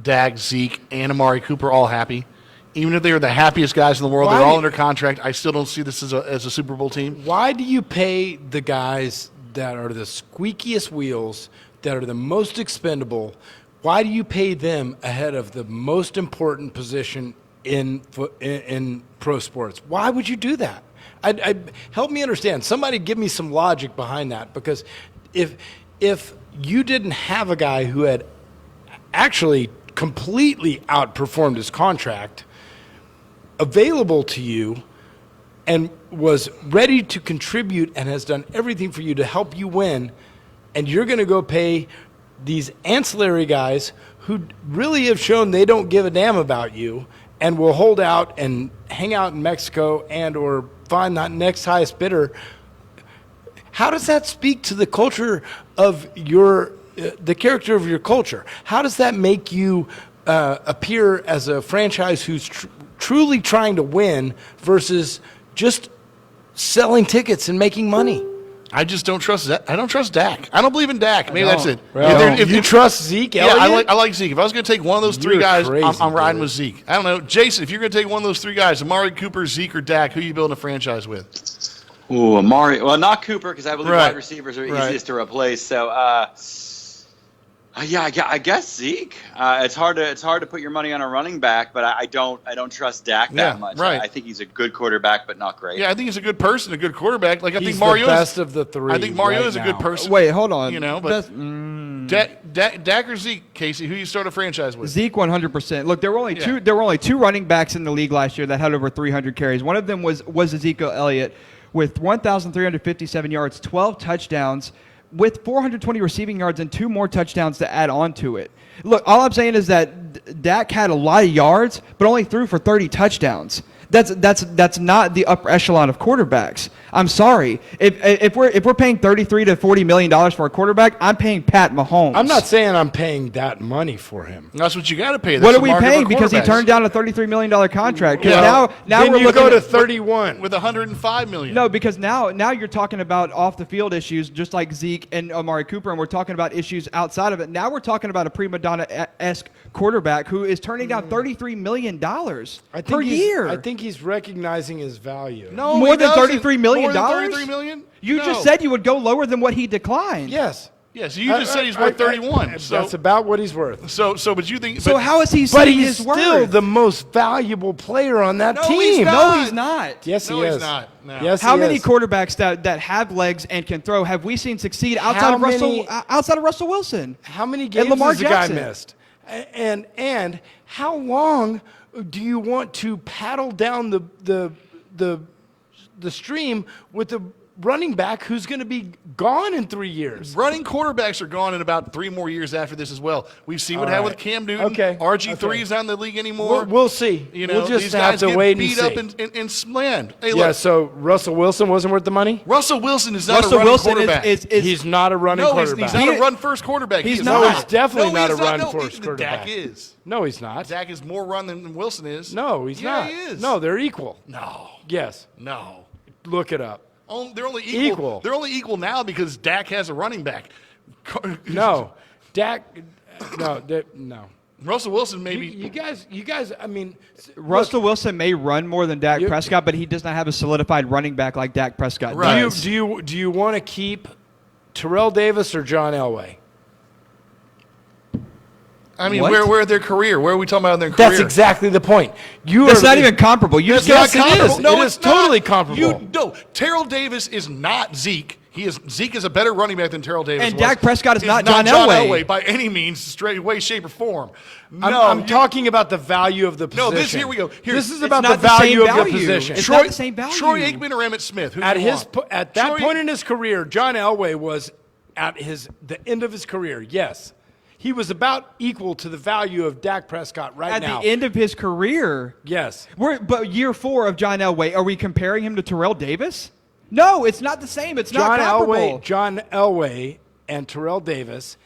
Dak, Zeke, and Amari Cooper all happy? Even if they were the happiest guys in the world, they're all under contract, I still don't see this as a Super Bowl team. Why do you pay the guys that are the squeakiest wheels, that are the most expendable, why do you pay them ahead of the most important position in pro sports? Why would you do that? Help me understand. Somebody give me some logic behind that, because if you didn't have a guy who had actually completely outperformed his contract available to you and was ready to contribute and has done everything for you to help you win, and you're going to go pay these ancillary guys who really have shown they don't give a damn about you and will hold out and hang out in Mexico and or find that next highest bidder, how does that speak to the culture of the character of your culture? How does that make you appear as a franchise who's truly trying to win versus just selling tickets and making money? I just don't trust that. I don't trust Dak. I don't believe in Dak. Maybe that's it. If you trust Zeke Elliott? Yeah, I like Zeke. If I was going to take one of those 3 guys, crazy, I'm riding dude. with Zeke. I don't know. Jason, if you're going to take one of those 3 guys, Amari Cooper, Zeke, or Dak, who are you building a franchise with? Ooh, Amari. Well, not Cooper, because I believe Right. wide receivers are Right. easiest to replace. So, yeah, I guess Zeke. It's hard to put your money on a running back, but I don't trust Dak Yeah, that much. right. I think he's a good quarterback, but not great. Yeah, I think he's a good person, a good quarterback. Like I He's think Mario the best of the 3. I think Mario right is a good now. person. wait, hold on. You know, but Dak or Zeke, Casey, who you start a franchise with? Zeke 100%. Look, there were only 2 running backs in the league last year that had over 300 carries. One of them was Ezekiel Elliott with 1,357 yards, 12 touchdowns, with 420 receiving yards and 2 more touchdowns to add on to it. Look, all I'm saying is that Dak had a lot of yards, but only threw for 30 touchdowns. That's not the upper echelon of quarterbacks. I'm sorry. If we're paying $33 to $40 million for a quarterback, I'm paying Pat Mahomes. I'm not saying I'm paying that money for him. That's what you got to pay. What are we paying? Because he turned down a $33 million contract. Now then we're you looking go to at 31 with $105 million. No, because now you're talking about off the field issues, just like Zeke and Amari Cooper, and we're talking about issues outside of it. Now we're talking about a prima donna-esque quarterback who is turning down $33 million per year. I think he's recognizing his value. No, More he than doesn't. $33 million? More than $33 million? You No. just said you would go lower than what he declined. Yes. Yeah, so you just said he's worth 31. That's about what he's worth. But you think? So but, how is he But saying he's his still worth? the most valuable player on that No, team. he's not. No, he's not. Yes, No, he he's is. not. No. Yes, How he many is. quarterbacks that have legs and can throw have we seen succeed outside How of Russell many- outside of Russell Wilson? How many games Lamar has the Jackson. guy missed? And how long do you want to paddle down the stream with the running back who's going to be gone in 3 years? Running quarterbacks are gone in about 3 more years after this as well. We've seen what happened with Cam Newton. Okay. RG3 is not in the league anymore. We'll see. You know, we'll just these have guys to get wait and beat see. up and slammed. Hey, Yeah, look, so Russell Wilson wasn't worth the money? Russell Wilson is not Russell a running Wilson quarterback. is He's not a running no, quarterback. he's not a run-first quarterback. He's He is not. No, he's definitely No, not he's a run No, first quarterback. Dak is. No, he's not. Dak is more run than Wilson is. No, he's Yeah, not. he is. No, they're equal. No. Yes. No. Look it up. They're only equal. They're only equal now because Dak has a running back. No. Dak, no. Russell Wilson maybe. You guys, I mean. Russell Wilson may run more than Dak You- Prescott, but he does not have a solidified running back like Dak Prescott Right. does. Do you want to keep Terrell Davis or John Elway? I mean, What? where are their career? Where are we talking about in their career? That's exactly the point. That's not even comparable. You just Yes, got it is. No, It it's is totally not. comparable. No, Terrell Davis is not Zeke. Zeke is a better running back than Terrell Davis. And was. Dak Prescott is He's not John Elway. by any means, straight way, shape, or form. I'm talking about the value of the position. No, here we go. This is It's about not the the same value of the value. position. It's not the same value. Troy Aikman or Emmett Smith? Who At do you his want? at that Troy- point in his career, John Elway was at the end of his career. Yes, he was about equal to the value of Dak Prescott right At now. the end of his career. Yes. But year 4 of John Elway, are we comparing him to Terrell Davis? No, it's not the same. It's not comparable. John Elway and Terrell Davis,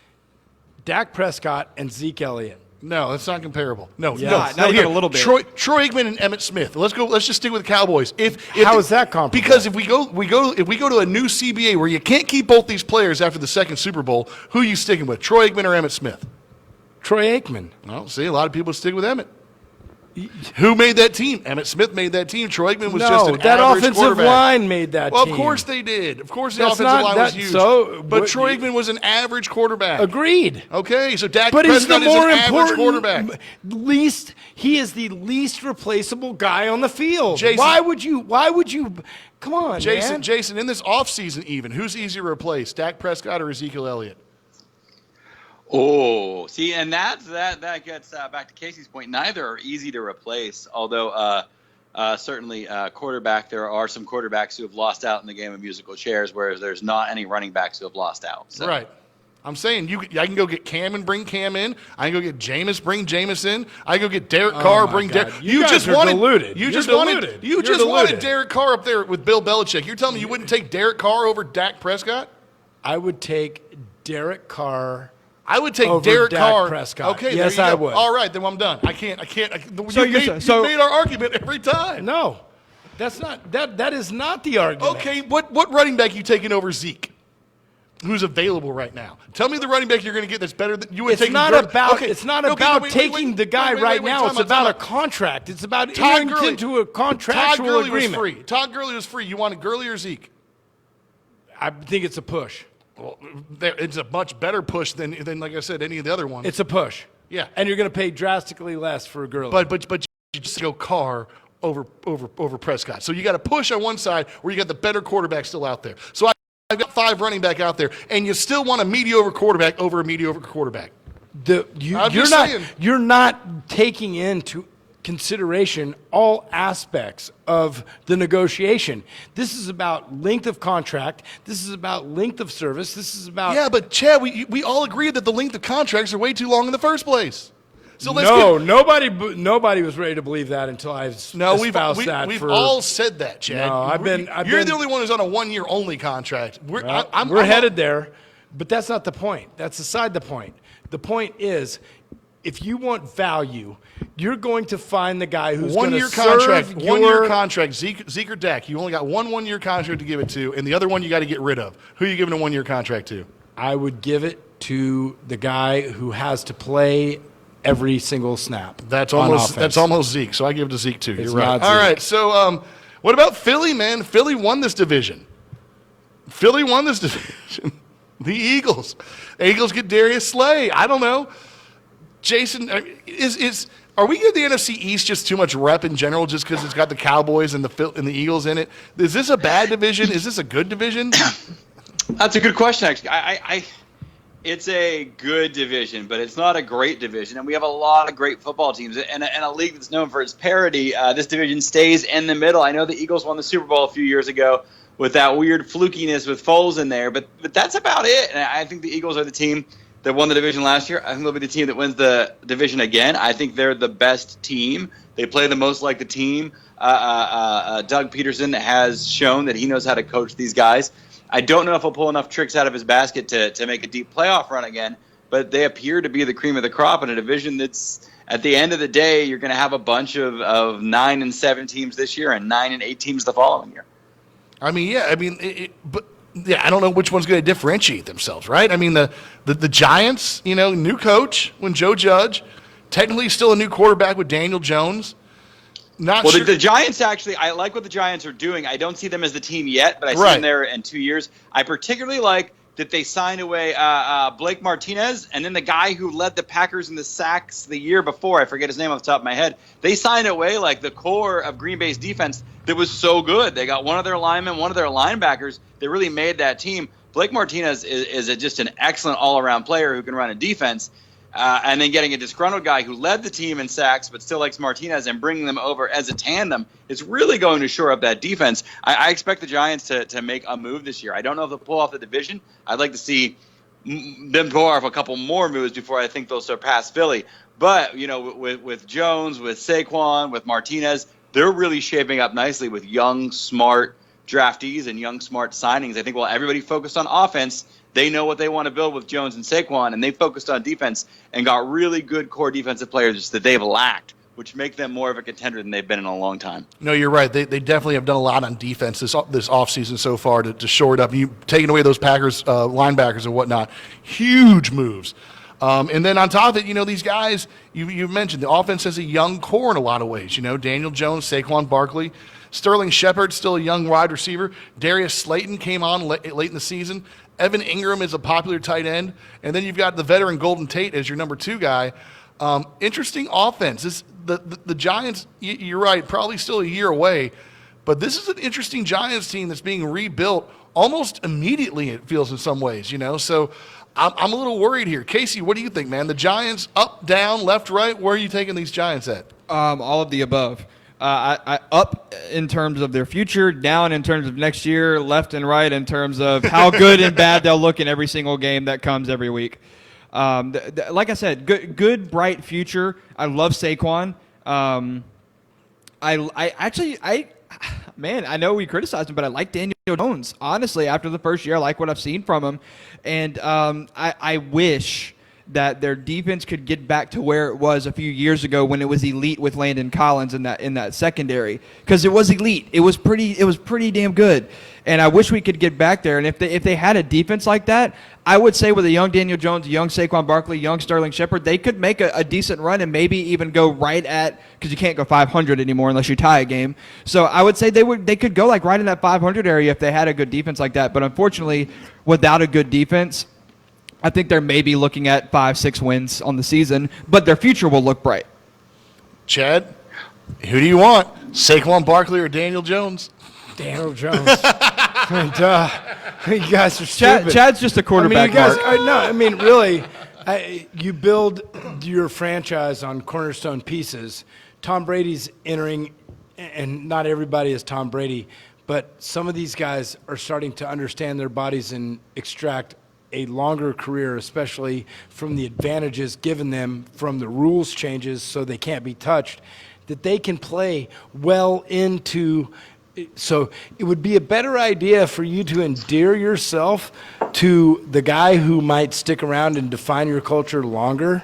Dak Prescott and Zeke Elliott. No, that's not comparable. No, Yeah. no, Not no, even here. a little bit. Troy Aikman and Emmett Smith. Let's go. Let's just stick with the Cowboys. How is that comparable? Because if we go to a new CBA where you can't keep both these players after the second Super Bowl, who are you sticking with, Troy Aikman or Emmett Smith? Troy Aikman. Well, see, a lot of people stick with Emmett. Who made that team? Emmett Smith made that team. Troy Aikman was just No, an that average offensive quarterback. line made that Well, team. of course they did. Of course the That's offensive not- line was that- huge. so, but what- Troy Aikman was an average quarterback. Agreed. Okay, so Dak But he's the Prescott is more an average important quarterback. He is the least replaceable guy on the field. Jason- why would you come on, man. Jason, in this offseason even, who's easier to replace, Dak Prescott or Ezekiel Elliott? Oh, see, and that gets back to Casey's point. Neither are easy to replace, although certainly quarterback, there are some quarterbacks who have lost out in the game of musical chairs, whereas there's not any running backs who have lost out. So. Right. I'm saying I can go get Cam and bring Cam in. I can go get Jameis, bring Jameis in. I can go get Derek Carr, my bring God. Derek. You guys are deluded. You You're just deluded. You You're just wanted deluded. Derek Carr up there with Bill Belichick. You're telling me you wouldn't take Derek Carr over Dak Prescott? I would take Derek Carr. I would take Over Derek Dak Carr. Prescott. Okay, Yes, there you I go. would. All right, then I'm done. I can't. So you made our argument every time. No, that's not that is not the argument. Okay, what running back you taking over Zeke? Who's available right now? Tell me the running back you're going to get that's better than you would It's take. not about wait, taking the guy right now. It's about a contract. It's about entering into a contractual Todd Gurley agreement. was free. Todd Gurley was free. You wanted Gurley or Zeke? I think it's a push. Well, it's a much better push than like I said, any of the other ones. It's a push. Yeah. And you're going to pay drastically less for a Gurley. But you just go Carr over Prescott. So you got to push on one side where you got the better quarterback still out there. So I've got 5 running back out there, and you still want a mediocre quarterback over a mediocre quarterback. You're not taking into consideration all aspects of the negotiation. This is about length of contract. This is about length of service. This is about Yeah, but Chad, we all agree that the length of contracts are way too long in the first place. So let's nobody was ready to believe that until I we've all said that, Chad. No, you're the only one who's on a 1-year only contract. We're headed there, but that's not the point. That's aside the point. The point is, if you want value, you're going to find the guy who's going to serve your 1-year contract. Zeke or Dak, you only got one 1-year contract to give it to, and the other one you got to get rid of. Who are you giving a 1-year contract to? I would give it to the guy who has to play every single snap. That's almost Zeke. So I give it to Zeke too. It's You're right. not All Zeke. right. So what about Philly, man? Philly won this division. The Eagles. The Eagles get Darius Slay. I don't know. Jason, are we giving the NFC East just too much rep in general just because it's got the Cowboys and the Eagles in it? Is this a bad division? Is this a good division? That's a good question, actually. It's a good division, but it's not a great division, and we have a lot of great football teams. And a league that's known for its parity, this division stays in the middle. I know the Eagles won the Super Bowl a few years ago with that weird flukiness with Foles in there, but that's about it. And I think the Eagles are the team that won the division last year. I think they'll be the team that wins the division again. I think they're the best team. They play the most like the team. Doug Peterson has shown that he knows how to coach these guys. I don't know if he'll pull enough tricks out of his basket to make a deep playoff run again, but they appear to be the cream of the crop in a division that's, at the end of the day, you're going to have a bunch of 9-7 teams this year and 9-8 teams the following year. I mean, yeah. I mean, I don't know which one's going to differentiate themselves, right? I mean, the Giants, new coach when Joe Judge, technically still a new quarterback with Daniel Jones. Sure. The Giants actually, I like what the Giants are doing. I don't see them as the team yet, but I see them there in 2 years. I particularly like that they signed away Blake Martinez, and then the guy who led the Packers in the sacks the year before, I forget his name off the top of my head. They signed away like the core of Green Bay's defense that was so good. They got one of their linemen, one of their linebackers. They really made that team. Blake Martinez is just an excellent all-around player who can run a defense. And then getting a disgruntled guy who led the team in sacks but still likes Martinez and bringing them over as a tandem is really going to shore up that defense. I expect the Giants to make a move this year. I don't know if they'll pull off the division. I'd like to see them pull off a couple more moves before I think they'll surpass Philly. But, with Jones, with Saquon, with Martinez, they're really shaping up nicely with young, smart draftees and young, smart signings. I think while everybody focused on offense, they know what they want to build with Jones and Saquon, and they focused on defense and got really good core defensive players that they've lacked, which make them more of a contender than they've been in a long time. No, you're right. They definitely have done a lot on defense this offseason so far to shore it up. You taking away those Packers linebackers and whatnot, huge moves. And then on top of it, these guys, you mentioned, the offense has a young core in a lot of ways. Daniel Jones, Saquon Barkley, Sterling Shepard, still a young wide receiver. Darius Slayton came on late in the season. Evan Ingram is a popular tight end. And then you've got the veteran Golden Tate as your number 2 guy. Interesting offense. The Giants, you're right, probably still a year away. But this is an interesting Giants team that's being rebuilt almost immediately, it feels in some ways, So I'm a little worried here. Casey, what do you think, man? The Giants, up, down, left, right? Where are you taking these Giants at? All of the above. I up in terms of their future, down in terms of next year, left and right in terms of how good and bad they'll look in every single game that comes every week. Like I said, good, bright future. I love Saquon. I know we criticized him, but I like Daniel Jones. Honestly, after the first year, I like what I've seen from him. And I wish that their defense could get back to where it was a few years ago when it was elite with Landon Collins in that secondary, because it was elite. It was pretty damn good, and I wish we could get back there. And if they had a defense like that, I would say with a young Daniel Jones, young Saquon Barkley, young Sterling Shepard, they could make a decent run and maybe even go right at, because you can't go 500 anymore unless you tie a game. So I would say they could go like right in that 500 area if they had a good defense like that. But unfortunately, without a good defense, I think they're maybe looking at 5-6 wins on the season, but their future will look bright. Chad, who do you want? Saquon Barkley or Daniel Jones? Daniel Jones. And, you guys are stupid. Chad's just a quarterback. Really, you build your franchise on cornerstone pieces. Tom Brady's entering, and not everybody is Tom Brady, but some of these guys are starting to understand their bodies and extract a longer career, especially from the advantages given them from the rules changes so they can't be touched, that they can play well into. So it would be a better idea for you to endear yourself to the guy who might stick around and define your culture longer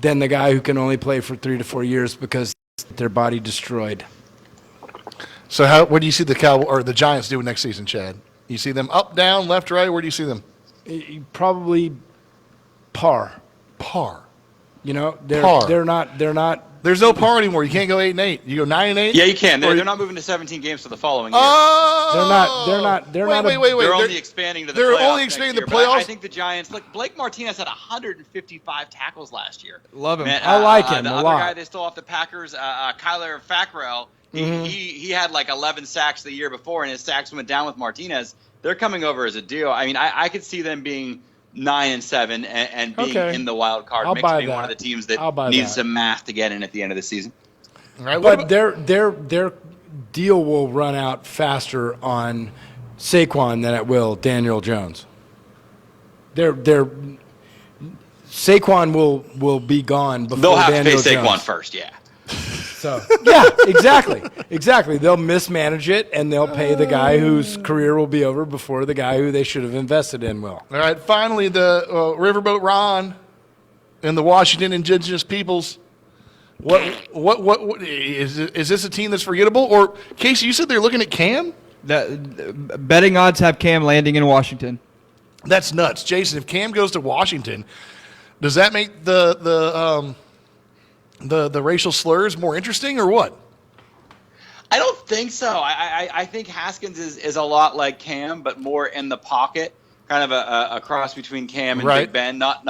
than the guy who can only play for 3 to 4 years because their body destroyed. So what do you see the Giants doing next season, Chad? You see them up, down, left, right? Where do you see them? Probably par. Par. You know, Par. they're not. There's no par anymore. You can't go 8-8. You go 9-8. Yeah, you can. They're not moving to 17 games for the following year. Oh, Wait. They're only expanding to the They're playoffs. only expanding next the year, but playoffs? I think the Giants. Look, Blake Martinez had 155 tackles last year. Love him. Man, I like him the a other lot. guy they stole off the Packers, Kyler Fackrell. He had like 11 sacks the year before, and his sacks went down with Martinez. They're coming over as a deal. I mean, I could see them being 9-7 and being in the wild card I'll mix, buy being that. one of the teams that I'll buy needs that. some math to get in at the end of the season. All right, But their deal will run out faster on Saquon than it will Daniel Jones. Saquon will be gone before They'll have Daniel to pay Jones. Saquon first, yeah. So yeah, exactly. They'll mismanage it and they'll pay the guy whose career will be over before the guy who they should have invested in will. All right, finally, the Riverboat Ron and the Washington Indigenous Peoples. What is this a team that's forgettable? Or Casey, you said they're looking at Cam? Betting odds have Cam landing in Washington. That's nuts, Jason. If Cam goes to Washington, does that make the racial slurs more interesting, or what? I don't think so. I think Haskins is a lot like Cam, but more in the pocket, kind of a cross between Cam and Right. Big Ben. Not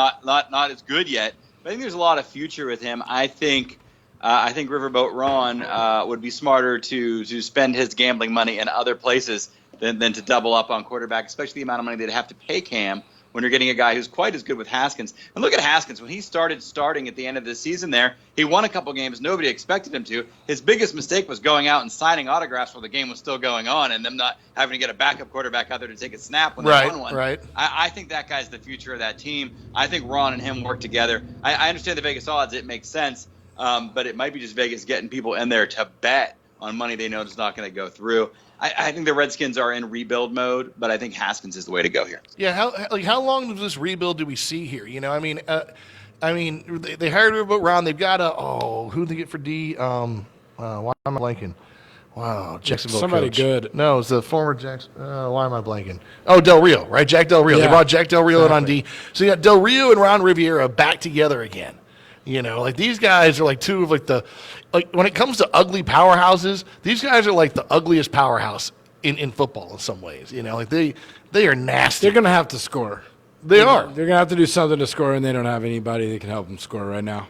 as good yet, but I think there's a lot of future with him. I think Riverboat Ron would be smarter to spend his gambling money in other places than to double up on quarterback, especially the amount of money they'd have to pay Cam when you're getting a guy who's quite as good with Haskins. And look at Haskins. When he starting at the end of the season there, he won a couple games nobody expected him to. His biggest mistake was going out and signing autographs while the game was still going on and them not having to get a backup quarterback out there to take a snap when they won one. Right. I think that guy's the future of that team. I think Ron and him work together. I understand the Vegas odds. It makes sense. But it might be just Vegas getting people in there to bet on money they know is not going to go through. I think the Redskins are in rebuild mode, but I think Haskins is the way to go here. Yeah, how long of this rebuild do we see here? You know, I mean, they hired Riverboat Ron. They've got who did they get for D? Why am I blanking? Wow, Jacksonville Somebody coach. good. No, it's the former Jackson. Why am I blanking? Oh, Del Rio, right? Jack Del Rio. Yeah, They brought Jack Del Rio in on exactly. D. So you got Del Rio and Ron Riviera back together again. You know, like these guys are like two of like when it comes to ugly powerhouses, these guys are like the ugliest powerhouse in football in some ways. You know, like they are nasty. They're going to have to score. They are. They're going to have to do something to score, and they don't have anybody that can help them score right now.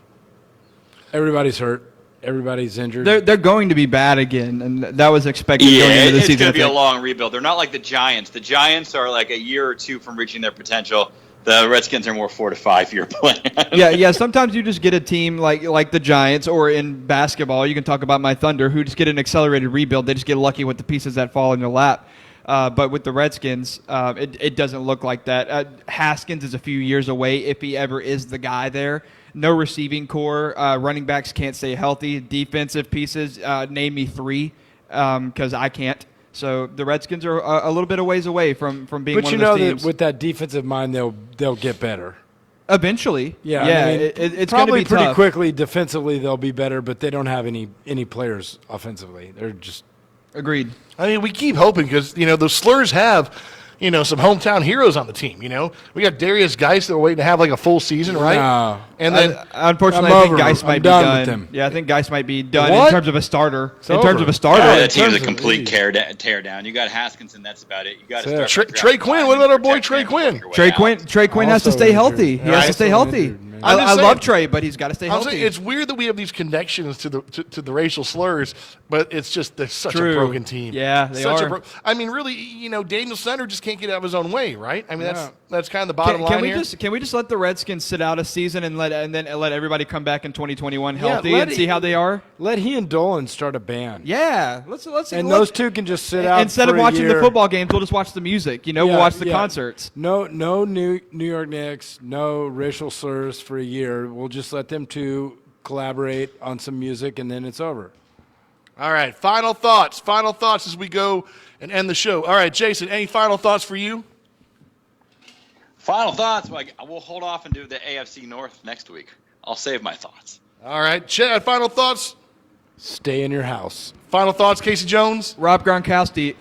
Everybody's hurt. Everybody's injured. They're going to be bad again, and that was expected going into the it's season. going to be I a think. long rebuild. They're not like the Giants. The Giants are like a year or two from reaching their potential. The Redskins are more 4 to 5 year plan. Yeah. Sometimes you just get a team like the Giants, or in basketball, you can talk about my Thunder, who just get an accelerated rebuild. They just get lucky with the pieces that fall in their lap. But with the Redskins, it doesn't look like that. Haskins is a few years away if he ever is the guy there. No receiving core. Running backs can't stay healthy. Defensive pieces, name me 3, because I can't. So the Redskins are a little bit of ways away from being but one you of those know teams. that with that defensive mind, they'll get better. Eventually. Yeah, Yeah. I mean, It's going to probably be pretty tough. quickly. Defensively, they'll be better, but they don't have any players offensively. They're just Agreed. I mean, we keep hoping because, you know, those slurs have, you know, some hometown heroes on the team, you know. We got Darius Geis that are waiting to have like a full season, right? No. And then Unfortunately, I'm I think over Geis him. might I'm be done done. with him. Yeah, I think Geis might be done What? in terms of a starter. It's in terms over. of a starter. Yeah, in that team's a terms of complete league. tear down. You got Haskins, and that's about it. You got to That's start. Trey Quinn. What about our boy Trey Quinn? Trey Quinn has to Also stay injured. healthy. He has to stay Also healthy. injured, man. I saying. love Trey, but he's got to stay I'm healthy. saying it's weird that we have these connections to the racial slurs, but it's just they're such True. a broken team. Yeah, they such are. I mean, really, Daniel Snyder just can't get out of his own way, right? I mean, that's kind of the bottom line here. Can we just let the Redskins sit out a season and then let everybody come back in 2021 healthy let and see how they are? Let he and Dolan start a band. Yeah, let's Those two can just sit out instead for of a watching year. the football games. We'll just watch the music. We'll watch the concerts. No New York Knicks, no racial slurs for a year. We'll just let them two collaborate on some music, and then it's over. All right, final thoughts as we go and end the show. All right, Jason, any final thoughts for you? Final thoughts. Well, we'll hold off and do the AFC North next week. I'll save my thoughts. All right, Chad, final thoughts? Stay in your house. Final thoughts, Casey Jones? Rob Gronkowski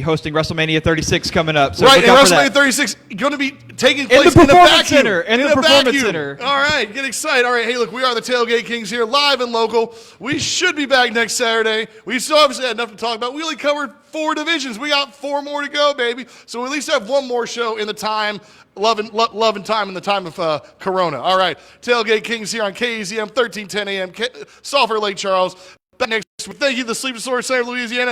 hosting WrestleMania 36 coming up. So right, look and out for WrestleMania that. 36 going to be taking In place the in the Performance vacuum. Center. In the a Performance vacuum. Center. All right, get excited. All right, hey, look, we are the Tailgate Kings here, live and local. We should be back next Saturday. We still obviously had enough to talk about. We only covered 4 divisions. We got 4 more to go, baby. So we at least have one more show in the time, love and time in the time of Corona. All right, Tailgate Kings here on KZM 1310 AM, Sulphur Lake Charles. Back next week. Thank you to the Sleep Disorder Center of Louisiana.